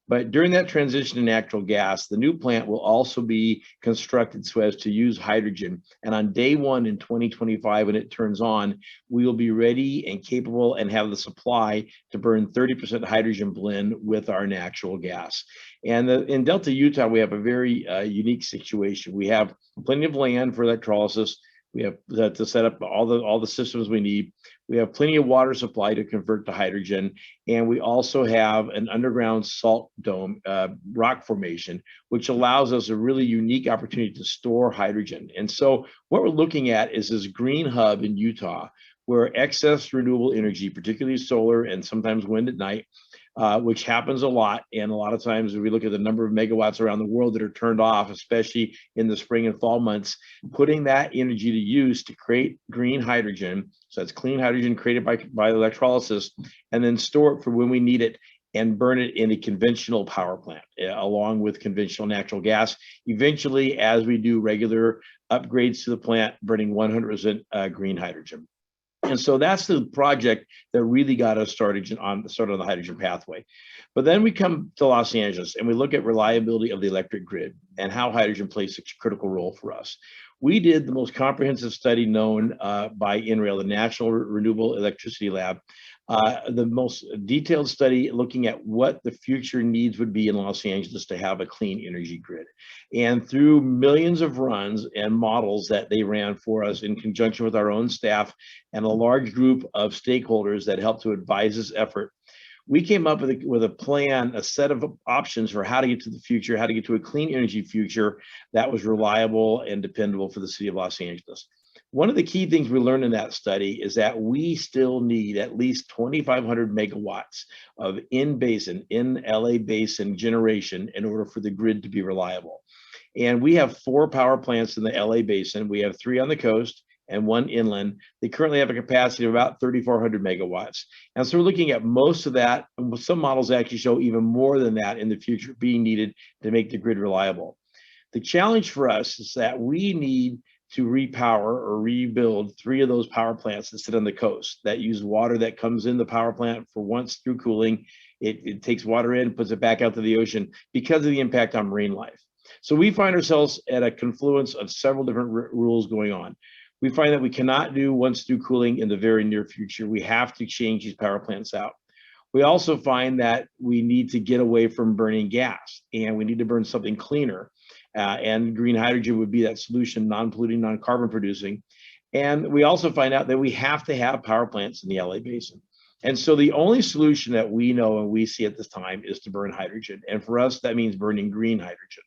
But during that transition to natural gas, the new plant will also be constructed so as to use hydrogen. And on day one in 2025, when it turns on, we will be ready and capable and have the supply to burn 30% hydrogen blend with our natural gas. And in Delta, Utah, we have a very unique situation. We have plenty of land for electrolysis. We have to set up all the systems we need. We have plenty of water supply to convert to hydrogen. And we also have an underground salt dome rock formation, which allows us a really unique opportunity to store hydrogen. And so what we're looking at is this green hub in Utah, where excess renewable energy, particularly solar and sometimes wind at night, which happens a lot. And a lot of times, if we look at the number of megawatts around the world that are turned off, especially in the spring and fall months, putting that energy to use to create green hydrogen, so that's clean hydrogen created by electrolysis, and then store it for when we need it and burn it in a conventional power plant, along with conventional natural gas. Eventually, as we do regular upgrades to the plant, burning 100% green hydrogen. And so that's the project that really got us started on the hydrogen pathway. But then we come to Los Angeles and we look at reliability of the electric grid and how hydrogen plays such a critical role for us. We did the most comprehensive study known by NREL, the National Renewable Electricity Lab, the most detailed study looking at what the future needs would be in Los Angeles to have a clean energy grid. And through millions of runs and models that they ran for us in conjunction with our own staff and a large group of stakeholders that helped to advise this effort, we came up with a plan, a set of options for how to get to the future, how to get to a clean energy future that was reliable and dependable for the city of Los Angeles. One of the key things we learned in that study is that we still need at least 2,500 megawatts of in LA basin generation in order for the grid to be reliable. And we have 4 power plants in the LA basin. We have 3 on the coast and 1 inland. They currently have a capacity of about 3,400 megawatts. And so we're looking at most of that. And some models actually show even more than that in the future being needed to make the grid reliable. The challenge for us is that we need to repower or rebuild 3 of those power plants that sit on the coast that use water that comes in the power plant for once through cooling. It takes water in, puts it back out to the ocean because of the impact on marine life. So we find ourselves at a confluence of several different rules going on. We find that we cannot do once through cooling in the very near future. We have to change these power plants out. We also find that we need to get away from burning gas, and we need to burn something cleaner. And green hydrogen would be that solution, non-polluting, non-carbon producing. And we also find out that we have to have power plants in the LA basin. And so the only solution that we know and we see at this time is to burn hydrogen. And for us, that means burning green hydrogen.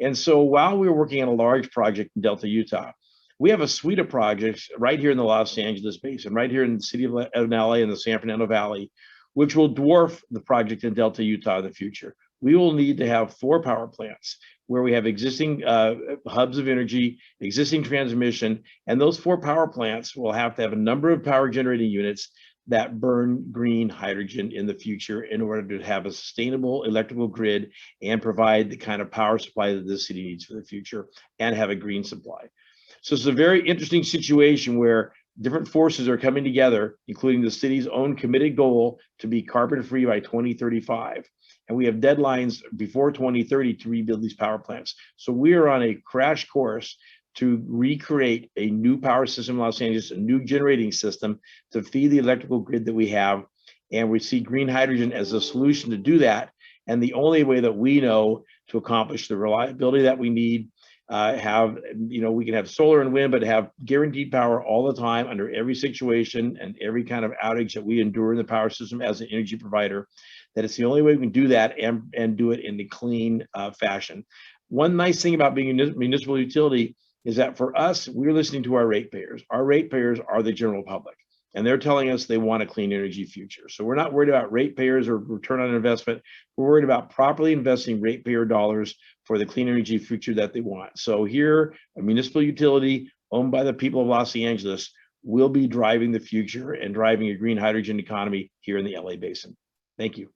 And so while we were working on a large project in Delta, Utah, we have a suite of projects right here in the Los Angeles basin, right here in the city of LA in the San Fernando Valley, which will dwarf the project in Delta, Utah in the future. We will need to have 4 power plants where we have existing hubs of energy, existing transmission, and those 4 power plants will have to have a number of power generating units that burn green hydrogen in the future in order to have a sustainable electrical grid and provide the kind of power supply that the city needs for the future and have a green supply. So it's a very interesting situation where different forces are coming together, including the city's own committed goal to be carbon free by 2035. And we have deadlines before 2030 to rebuild these power plants. So we are on a crash course to recreate a new power system in Los Angeles, a new generating system to feed the electrical grid that we have. And we see green hydrogen as a solution to do that. And the only way that we know to accomplish the reliability that we need, we can have solar and wind, but have guaranteed power all the time under every situation and every kind of outage that we endure in the power system as an energy provider, that it's the only way we can do that and do it in a clean fashion. One nice thing about being a municipal utility is that for us, we're listening to our ratepayers. Our ratepayers are the general public, and they're telling us they want a clean energy future. So we're not worried about ratepayers or return on investment. We're worried about properly investing ratepayer dollars for the clean energy future that they want. So here, a municipal utility owned by the people of Los Angeles will be driving the future and driving a green hydrogen economy here in the LA basin. Thank you.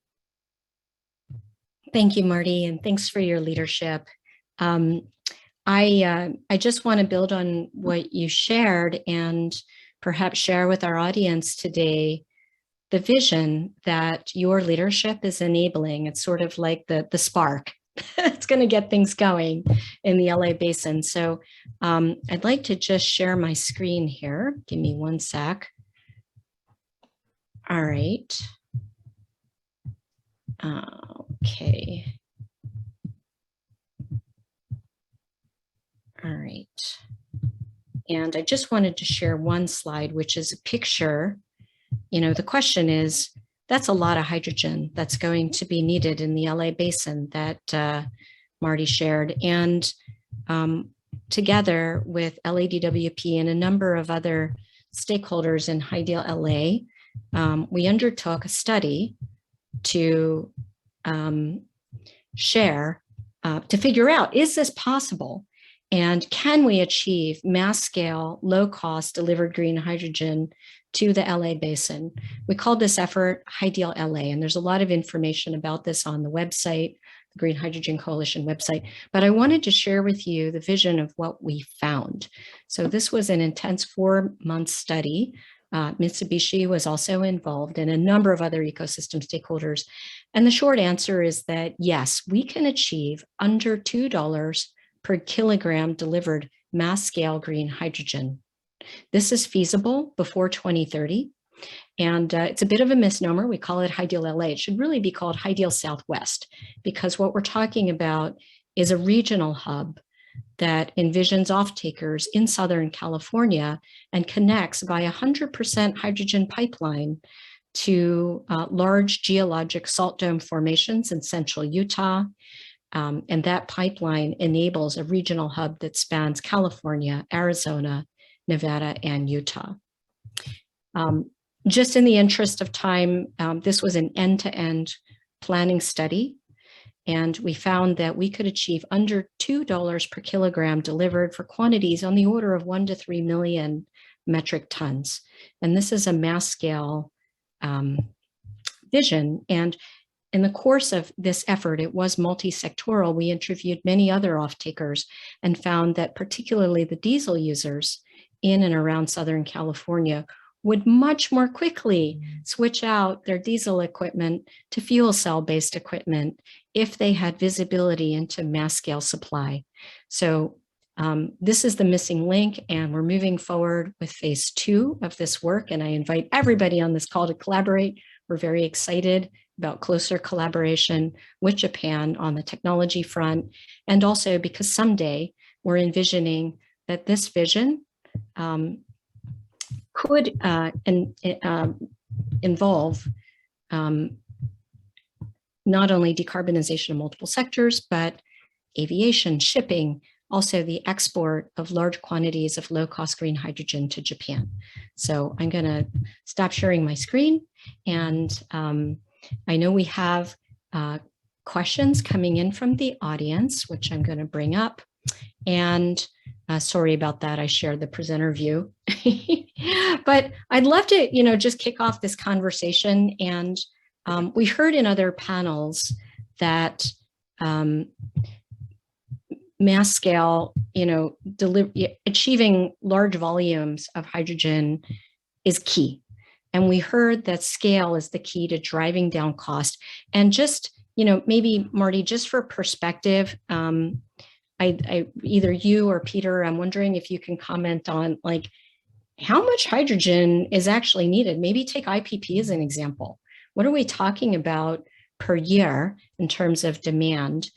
Thank you, Marty, and thanks for your leadership. I just want to build on what you shared and perhaps share with our audience today the vision that your leadership is enabling. It's sort of like the spark. It's going to get things going in the LA basin. So I'd like to just share my screen here. Give me one sec. All right. Okay. All right. And I just wanted to share one slide, which is a picture. The question is, that's a lot of hydrogen that's going to be needed in the LA basin that Marty shared. And together with LADWP and a number of other stakeholders in Ideal LA, we undertook a study to share, to figure out, is this possible? And can we achieve mass scale, low cost delivered green hydrogen to the LA basin? We called this effort Ideal LA, and there's a lot of information about this on the website, the Green Hydrogen Coalition website. But I wanted to share with you the vision of what we found. So this was an intense 4-month study. Mitsubishi was also involved and a number of other ecosystem stakeholders. And the short answer is that, yes, we can achieve under $2 per kilogram delivered mass scale green hydrogen. This is feasible before 2030. And it's a bit of a misnomer. We call it Ideal LA. It should really be called Ideal Southwest, because what we're talking about is a regional hub that envisions off-takers in Southern California and connects by 100% hydrogen pipeline to large geologic salt dome formations in central Utah. And that pipeline enables a regional hub that spans California, Arizona, Nevada, and Utah. Just in the interest of time, this was an end-to-end planning study, and we found that we could achieve under $2 per kilogram delivered for quantities on the order of 1 to 3 million metric tons. And this is a mass scale vision. And in the course of this effort, it was multi-sectoral. We interviewed many other off-takers and found that particularly the diesel users in and around Southern California would much more quickly switch out their diesel equipment to fuel cell-based equipment if they had visibility into mass scale supply. So this is the missing link, and we're moving forward with phase 2 of this work. And I invite everybody on this call to collaborate. We're very excited about closer collaboration with Japan on the technology front, and also because someday we're envisioning that this vision could involve not only decarbonization of multiple sectors, but aviation, shipping, also the export of large quantities of low-cost green hydrogen to Japan. So I'm going to stop sharing my screen, and I know we have questions coming in from the audience, which I'm going to bring up. And sorry about that, I shared the presenter view. But I'd love to, just kick off this conversation. And we heard in other panels that mass scale, achieving large volumes of hydrogen is key. And we heard that scale is the key to driving down cost. And just, maybe Marty, just for perspective, I either you or Peter, I'm wondering if you can comment on like how much hydrogen is actually needed. Maybe take IPP as an example. What are we talking about per year in terms of demand?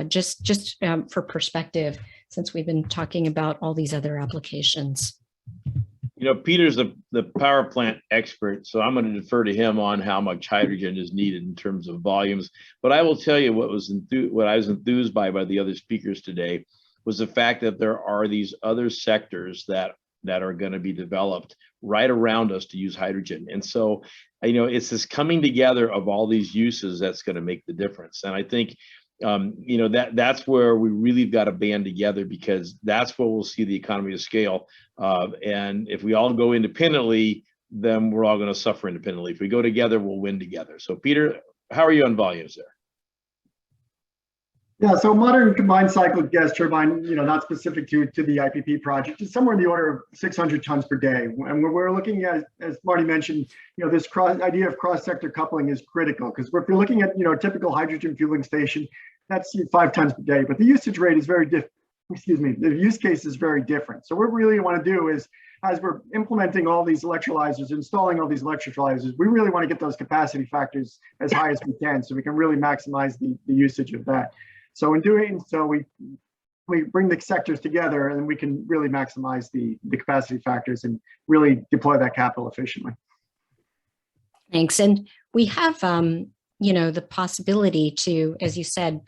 Just for perspective, since we've been talking about all these other applications. Peter's the power plant expert, so I'm going to defer to him on how much hydrogen is needed in terms of volumes. But I will tell you what I was enthused by the other speakers today was the fact that there are these other sectors that are going to be developed right around us to use hydrogen. And so, it's this coming together of all these uses that's going to make the difference. And I think, that's where we really got to band together, because that's where we'll see the economy of scale. And if we all go independently, then we're all going to suffer independently. If we go together, we'll win together. So Peter, how are you on volumes there? Yeah, so modern combined cycle gas turbine, not specific to the IPP project, is somewhere in the order of 600 tons per day. And we're looking at, as Marty mentioned, this idea of cross-sector coupling is critical, because if you're looking at, a typical hydrogen fueling station, that's 5 tons per day, but the usage rate is very different. The use case is very different. So what we really want to do is, as we're implementing all these electrolyzers, installing all these electrolyzers, we really want to get those capacity factors as high as we can, so we can really maximize the usage of that. So in doing so, we bring the sectors together, and we can really maximize the capacity factors and really deploy that capital efficiently. Thanks. And we have, the possibility to, as you said,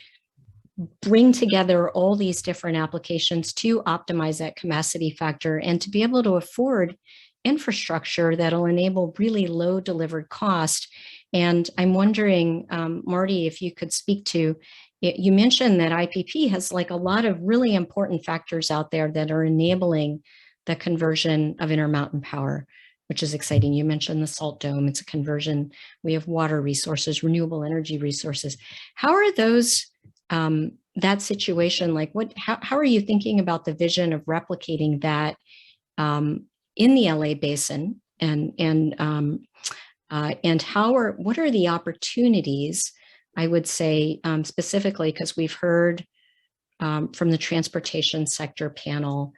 bring together all these different applications to optimize that capacity factor and to be able to afford infrastructure that'll enable really low delivered cost. And I'm wondering, Marty, if you could speak to, you mentioned that IPP has like a lot of really important factors out there that are enabling the conversion of intermountain power, which is exciting. You mentioned the salt dome, it's a conversion. We have water resources, renewable energy resources. How are those, that situation, like how are you thinking about the vision of replicating that in the LA basin, and what are the opportunities, I would say, specifically, because we've heard from the transportation sector panel,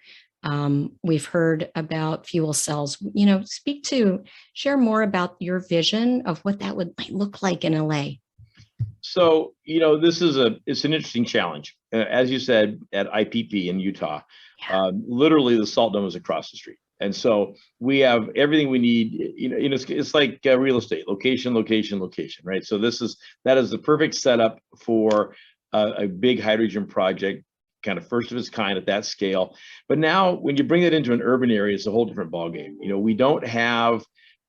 we've heard about fuel cells, share more about your vision of what that might look like in LA. So, it's an interesting challenge. As you said, at IPP in Utah, literally the salt dome is across the street. And so we have everything we need, it's like real estate, location, location, location, right? So that is the perfect setup for a big hydrogen project, kind of first of its kind at that scale. But now when you bring it into an urban area, it's a whole different ballgame. We don't have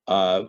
the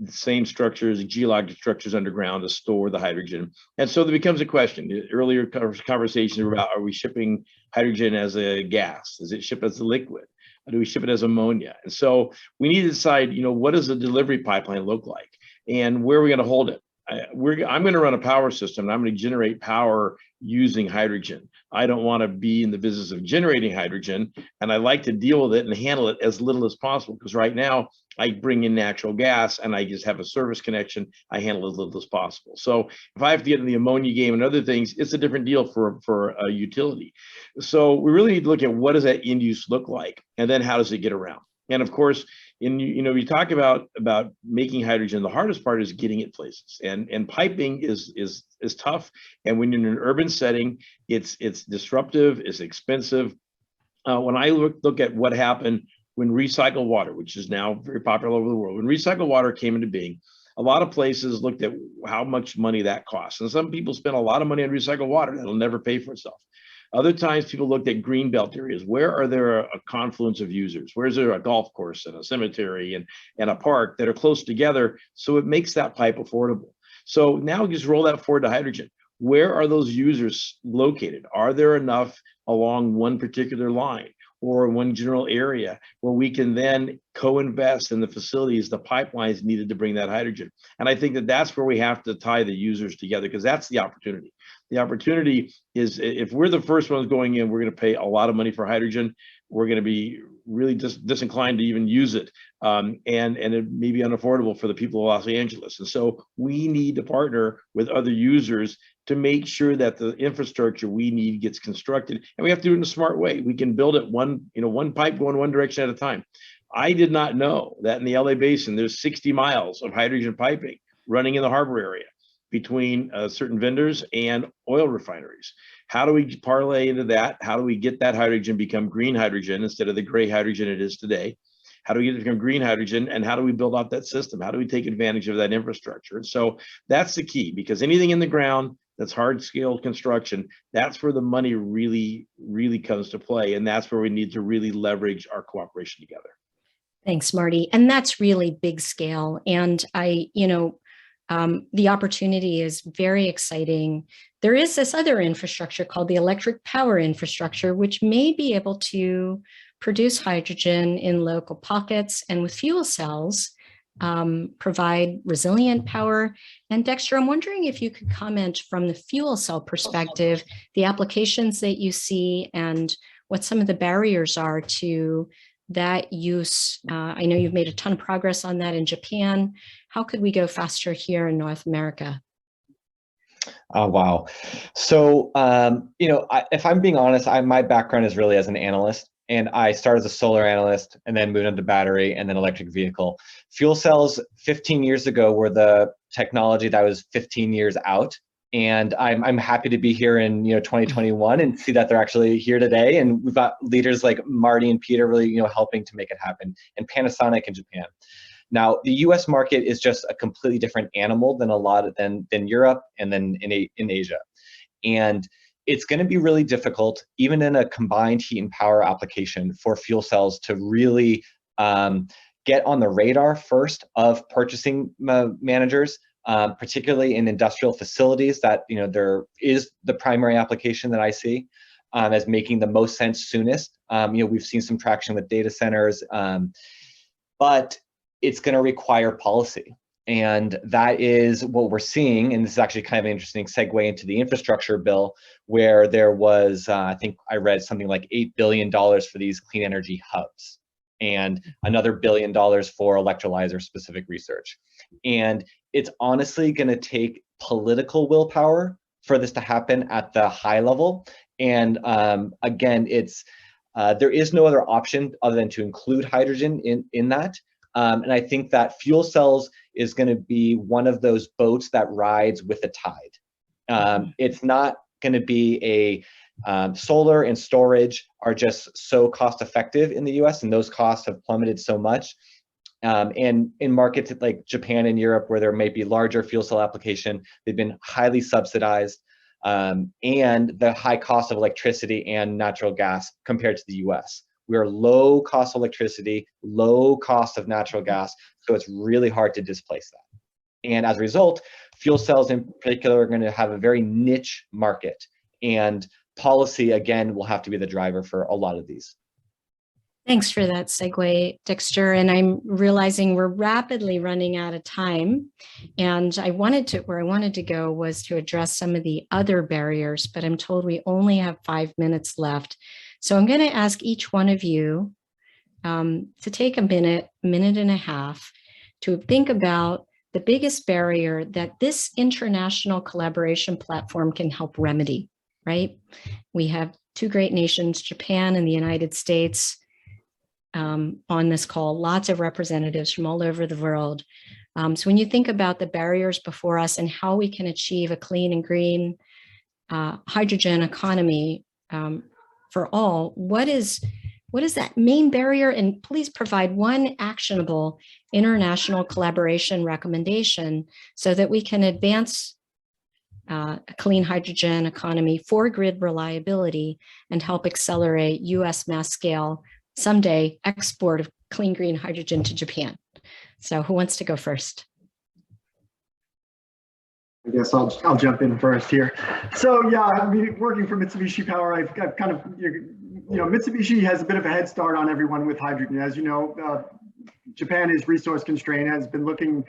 same structures, geologic structures underground to store the hydrogen. And so there becomes a question. The earlier conversation about, are we shipping hydrogen as a gas? Is it shipped as a liquid? Do we ship it as ammonia? And so we need to decide, what does the delivery pipeline look like? And where are we going to hold it? I'm going to run a power system, and I'm going to generate power using hydrogen. I don't want to be in the business of generating hydrogen, and I like to deal with it and handle it as little as possible, because right now I bring in natural gas and I just have a service connection. I handle as little as possible. So if I have to get in the ammonia game and other things, it's a different deal for a utility. So we really need to look at what does that end use look like, and then how does it get around? And of course, you talk about making hydrogen, the hardest part is getting it places, and piping is tough. And when you're in an urban setting, it's disruptive, it's expensive. When I look at what happened when recycled water, which is now very popular all over the world, when recycled water came into being, a lot of places looked at how much money that costs. And some people spend a lot of money on recycled water that'll never pay for itself. Other times people looked at green belt areas. Where are there a confluence of users? Where's there a golf course and a cemetery and a park that are close together? So it makes that pipe affordable. So now just roll that forward to hydrogen. Where are those users located? Are there enough along one particular line or one general area where we can then co-invest in the facilities, the pipelines needed to bring that hydrogen? And I think that that's where we have to tie the users together, because that's the opportunity. The opportunity is, if we're the first ones going in, we're going to pay a lot of money for hydrogen. We're going to be really disinclined to even use it. And it may be unaffordable for the people of Los Angeles. And so we need to partner with other users to make sure that the infrastructure we need gets constructed. And we have to do it in a smart way. We can build it one pipe going one direction at a time. I did not know that in the LA basin, there's 60 miles of hydrogen piping running in the harbor area between certain vendors and oil refineries. How do we parlay into that? How do we get that hydrogen become green hydrogen instead of the gray hydrogen it is today? How do we get it to become green hydrogen? And how do we build out that system? How do we take advantage of that infrastructure? And so that's the key, because anything in the ground that's hard scale construction, that's where the money really, really comes to play. And that's where we need to really leverage our cooperation together. Thanks, Marty. And that's really big scale. And the opportunity is very exciting. There is this other infrastructure called the electric power infrastructure, which may be able to produce hydrogen in local pockets and with fuel cells, provide resilient power. And Dexter, I'm wondering if you could comment from the fuel cell perspective, the applications that you see and what some of the barriers are to that use. I know you've made a ton of progress on that in Japan. How could we go faster here in North America? Oh, wow. So, if I'm being honest, my background is really as an analyst, and I started as a solar analyst and then moved into battery and then electric vehicle. Fuel cells 15 years ago were the technology that was 15 years out. And I'm happy to be here in 2021 and see that they're actually here today. And we've got leaders like Marty and Peter really helping to make it happen, and Panasonic in Japan. Now, the U.S. market is just a completely different animal than Europe and then in Asia. And it's going to be really difficult, even in a combined heat and power application, for fuel cells to really get on the radar first of purchasing managers, particularly in industrial facilities. That there is the primary application that I see as making the most sense soonest. We've seen some traction with data centers, but it's going to require policy. And that is what we're seeing. And this is actually kind of an interesting segue into the infrastructure bill, where there was, I think I read something like $8 billion for these clean energy hubs, and another $1 billion for electrolyzer specific research. And it's honestly going to take political willpower for this to happen at the high level. And again, there is no other option other than to include hydrogen in that. And I think that fuel cells is going to be one of those boats that rides with the tide. It's not going to be a solar and storage are just so cost effective in the US, and those costs have plummeted so much. And in markets like Japan and Europe, where there may be larger fuel cell application, they've been highly subsidized, and the high cost of electricity and natural gas compared to the US. We are low cost electricity, low cost of natural gas, so it's really hard to displace that. And as a result, fuel cells in particular are going to have a very niche market, and policy, again, will have to be the driver for a lot of these. Thanks for that segue, Dexter. And I'm realizing we're rapidly running out of time. And where I wanted to go was to address some of the other barriers, but I'm told we only have 5 minutes left. So I'm going to ask each one of you to take a minute and a half to think about the biggest barrier that this international collaboration platform can help remedy, right? We have two great nations, Japan and the United States. on this call, lots of representatives from all over the world. So when you think about the barriers before us and how we can achieve a clean and green hydrogen economy for all, what is that main barrier? And please provide one actionable international collaboration recommendation so that we can advance a clean hydrogen economy for grid reliability and help accelerate US mass scale, someday export of clean green hydrogen to Japan. So who wants to go first? I guess I'll jump in first here. So yeah, I mean, working for Mitsubishi Power, I've kind of, Mitsubishi has a bit of a head start on everyone with hydrogen. As you know, Japan is resource constrained, has been looking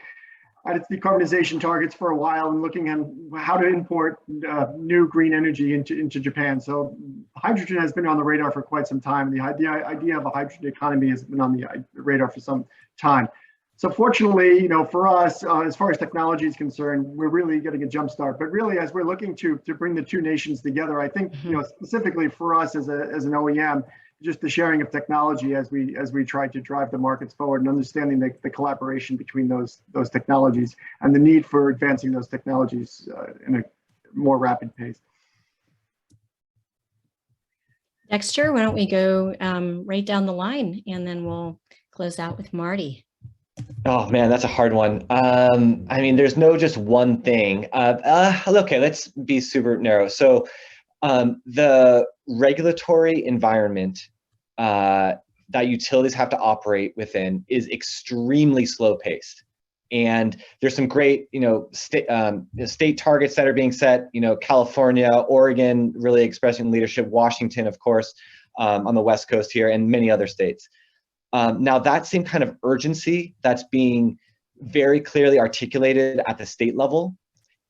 at its decarbonization targets for a while and looking at how to import new green energy into Japan. So hydrogen has been on the radar for quite some time. The idea of a hydrogen economy has been on the radar for some time. So fortunately, for us, as far as technology is concerned, we're really getting a jump start. But really, as we're looking to bring the two nations together, I think, specifically for us as an OEM, just the sharing of technology as we try to drive the markets forward and understanding the collaboration between those technologies and the need for advancing those technologies in a more rapid pace. Dexter, why don't we go right down the line and then we'll close out with Marty. Oh man, that's a hard one. I mean, there's no just one thing. Okay, let's be super narrow. So the regulatory environment that utilities have to operate within is extremely slow paced. And there's some great, state targets that are being set, California, Oregon, really expressing leadership, Washington, of course, on the West Coast here, and many other states. Now that same kind of urgency that's being very clearly articulated at the state level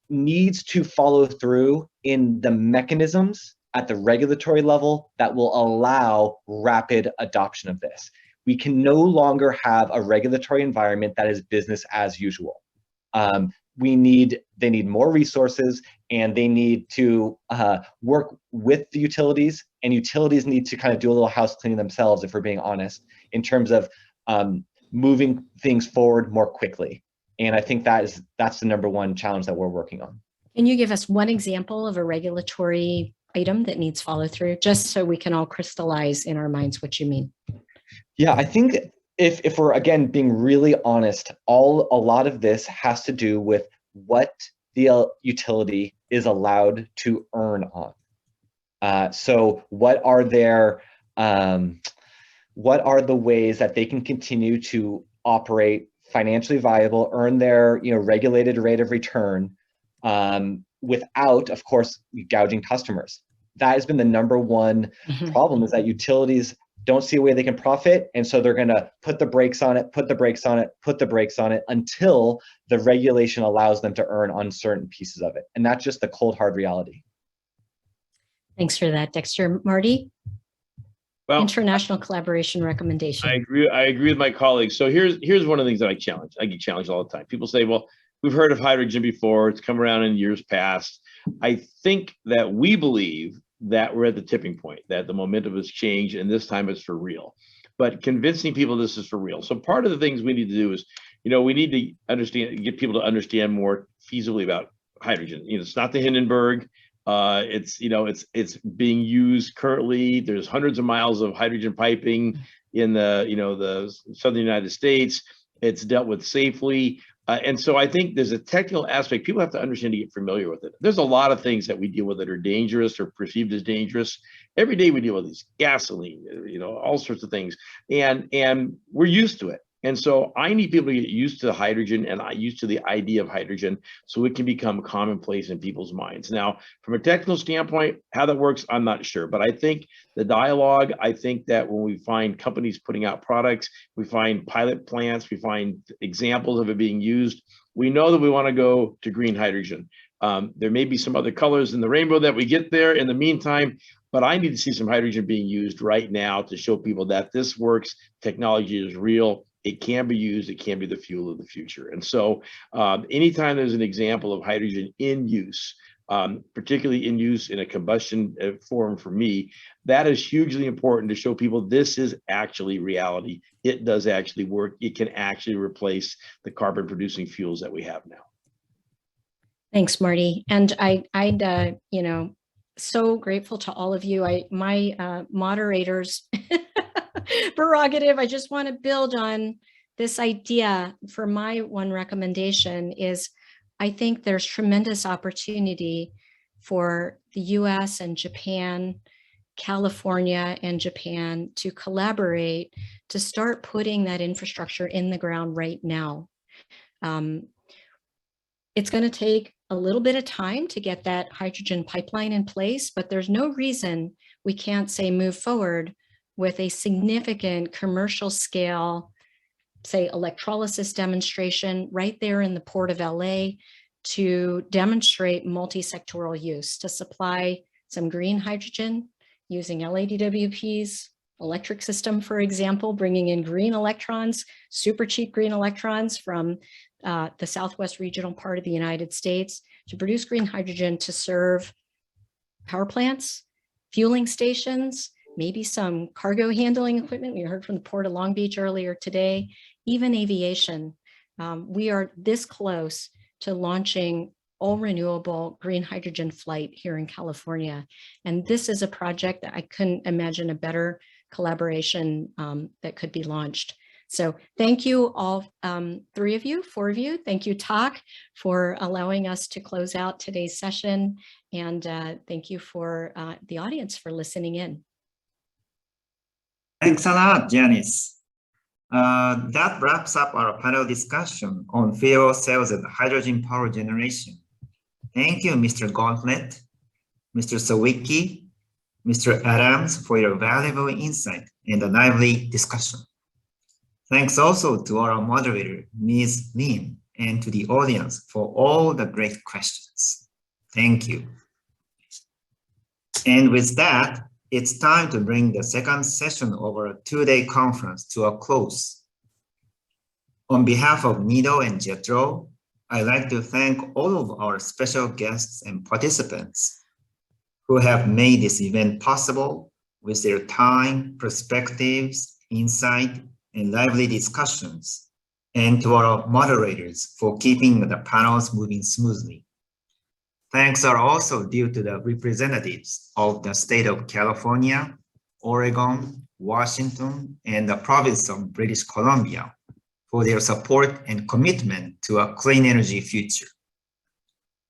needs to follow through in the mechanisms at the regulatory level that will allow rapid adoption of this. We can no longer have a regulatory environment that is business as usual. They need more resources, and they need to work with the utilities, and utilities need to kind of do a little house cleaning themselves, if we're being honest, in terms of moving things forward more quickly. And I think that's the number one challenge that we're working on. Can you give us one example of a regulatory item that needs follow through, just so we can all crystallize in our minds what you mean? Yeah, I think if we're, again, being really honest, a lot of this has to do with what the utility is allowed to earn on. So what are the ways that they can continue to operate financially viable, earn their regulated rate of return without, of course, gouging customers? That has been the number one problem, is that utilities don't see a way they can profit, and so they're going to put the brakes on it, put the brakes on it, put the brakes on it until the regulation allows them to earn on certain pieces of it. And that's just the cold, hard reality. Thanks for that, Dexter. Marty? Well, international collaboration recommendation. I agree with my colleagues. So here's one of the things that I get challenged all the time. People say, well, we've heard of hydrogen before. It's come around in years past. I think that we believe that we're at the tipping point, that the momentum has changed, and this time it's for real. But convincing people this is for real. So part of the things we need to do is, we need to get people to understand more feasibly about hydrogen. It's not the Hindenburg. It's being used currently. There's hundreds of miles of hydrogen piping in the southern United States. It's dealt with safely. And so I think there's a technical aspect people have to understand to get familiar with it. There's a lot of things that we deal with that are dangerous or perceived as dangerous. Every day we deal with these gasoline, all sorts of things, and we're used to it. And so I need people to get used to hydrogen and used to the idea of hydrogen so it can become commonplace in people's minds. Now, from a technical standpoint, how that works, I'm not sure. But I think the dialogue, I think that when we find companies putting out products, we find pilot plants, we find examples of it being used, we know that we want to go to green hydrogen. There may be some other colors in the rainbow that we get there in the meantime, but I need to see some hydrogen being used right now to show people that this works, technology is real. It can be used, it can be the fuel of the future. And so anytime there's an example of hydrogen in use, particularly in use in a combustion form for me, that is hugely important to show people this is actually reality. It does actually work. It can actually replace the carbon producing fuels that we have now. Thanks, Marty. And I'd so grateful to all of you. My moderator's prerogative, I just want to build on this idea. For my one recommendation is, I think there's tremendous opportunity for the US and Japan, California and Japan to collaborate to start putting that infrastructure in the ground right now. It's going to take a little bit of time to get that hydrogen pipeline in place, but there's no reason we can't say move forward with a significant commercial scale, say, electrolysis demonstration right there in the Port of LA to demonstrate multi-sectoral use to supply some green hydrogen using LADWP's electric system, for example, bringing in green electrons, super cheap green electrons from the Southwest regional part of the United States to produce green hydrogen to serve power plants, fueling stations, maybe some cargo handling equipment. We heard from the Port of Long Beach earlier today, even aviation. We are this close to launching all renewable green hydrogen flight here in California. And this is a project that I couldn't imagine a better collaboration that could be launched. So thank you all, four of you. Thank you, Tak, for allowing us to close out today's session. And thank you for the audience for listening in. Thanks a lot, Janice. That wraps up our panel discussion on fuel cells and hydrogen power generation. Thank you, Mr. Gauntlet, Mr. Sawicki, Mr. Adams, for your valuable insight and a lively discussion. Thanks also to our moderator, Ms. Lin, and to the audience for all the great questions. Thank you. And with that, it's time to bring the second session of our two-day conference to a close. On behalf of NIDO and JETRO, I'd like to thank all of our special guests and participants who have made this event possible with their time, perspectives, insight, and lively discussions, and to our moderators for keeping the panels moving smoothly. Thanks are also due to the representatives of the state of California, Oregon, Washington, and the province of British Columbia for their support and commitment to a clean energy future.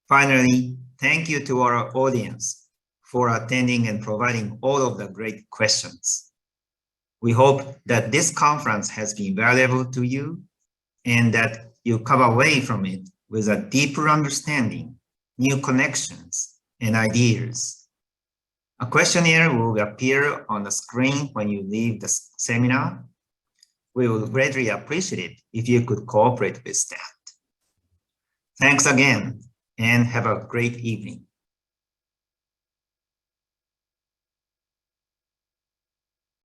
Finally, thank you to our audience for attending and providing all of the great questions. We hope that this conference has been valuable to you and that you come away from it with a deeper understanding, new connections, and ideas. A questionnaire will appear on the screen when you leave the seminar. We would greatly appreciate it if you could cooperate with that. Thanks again, and have a great evening.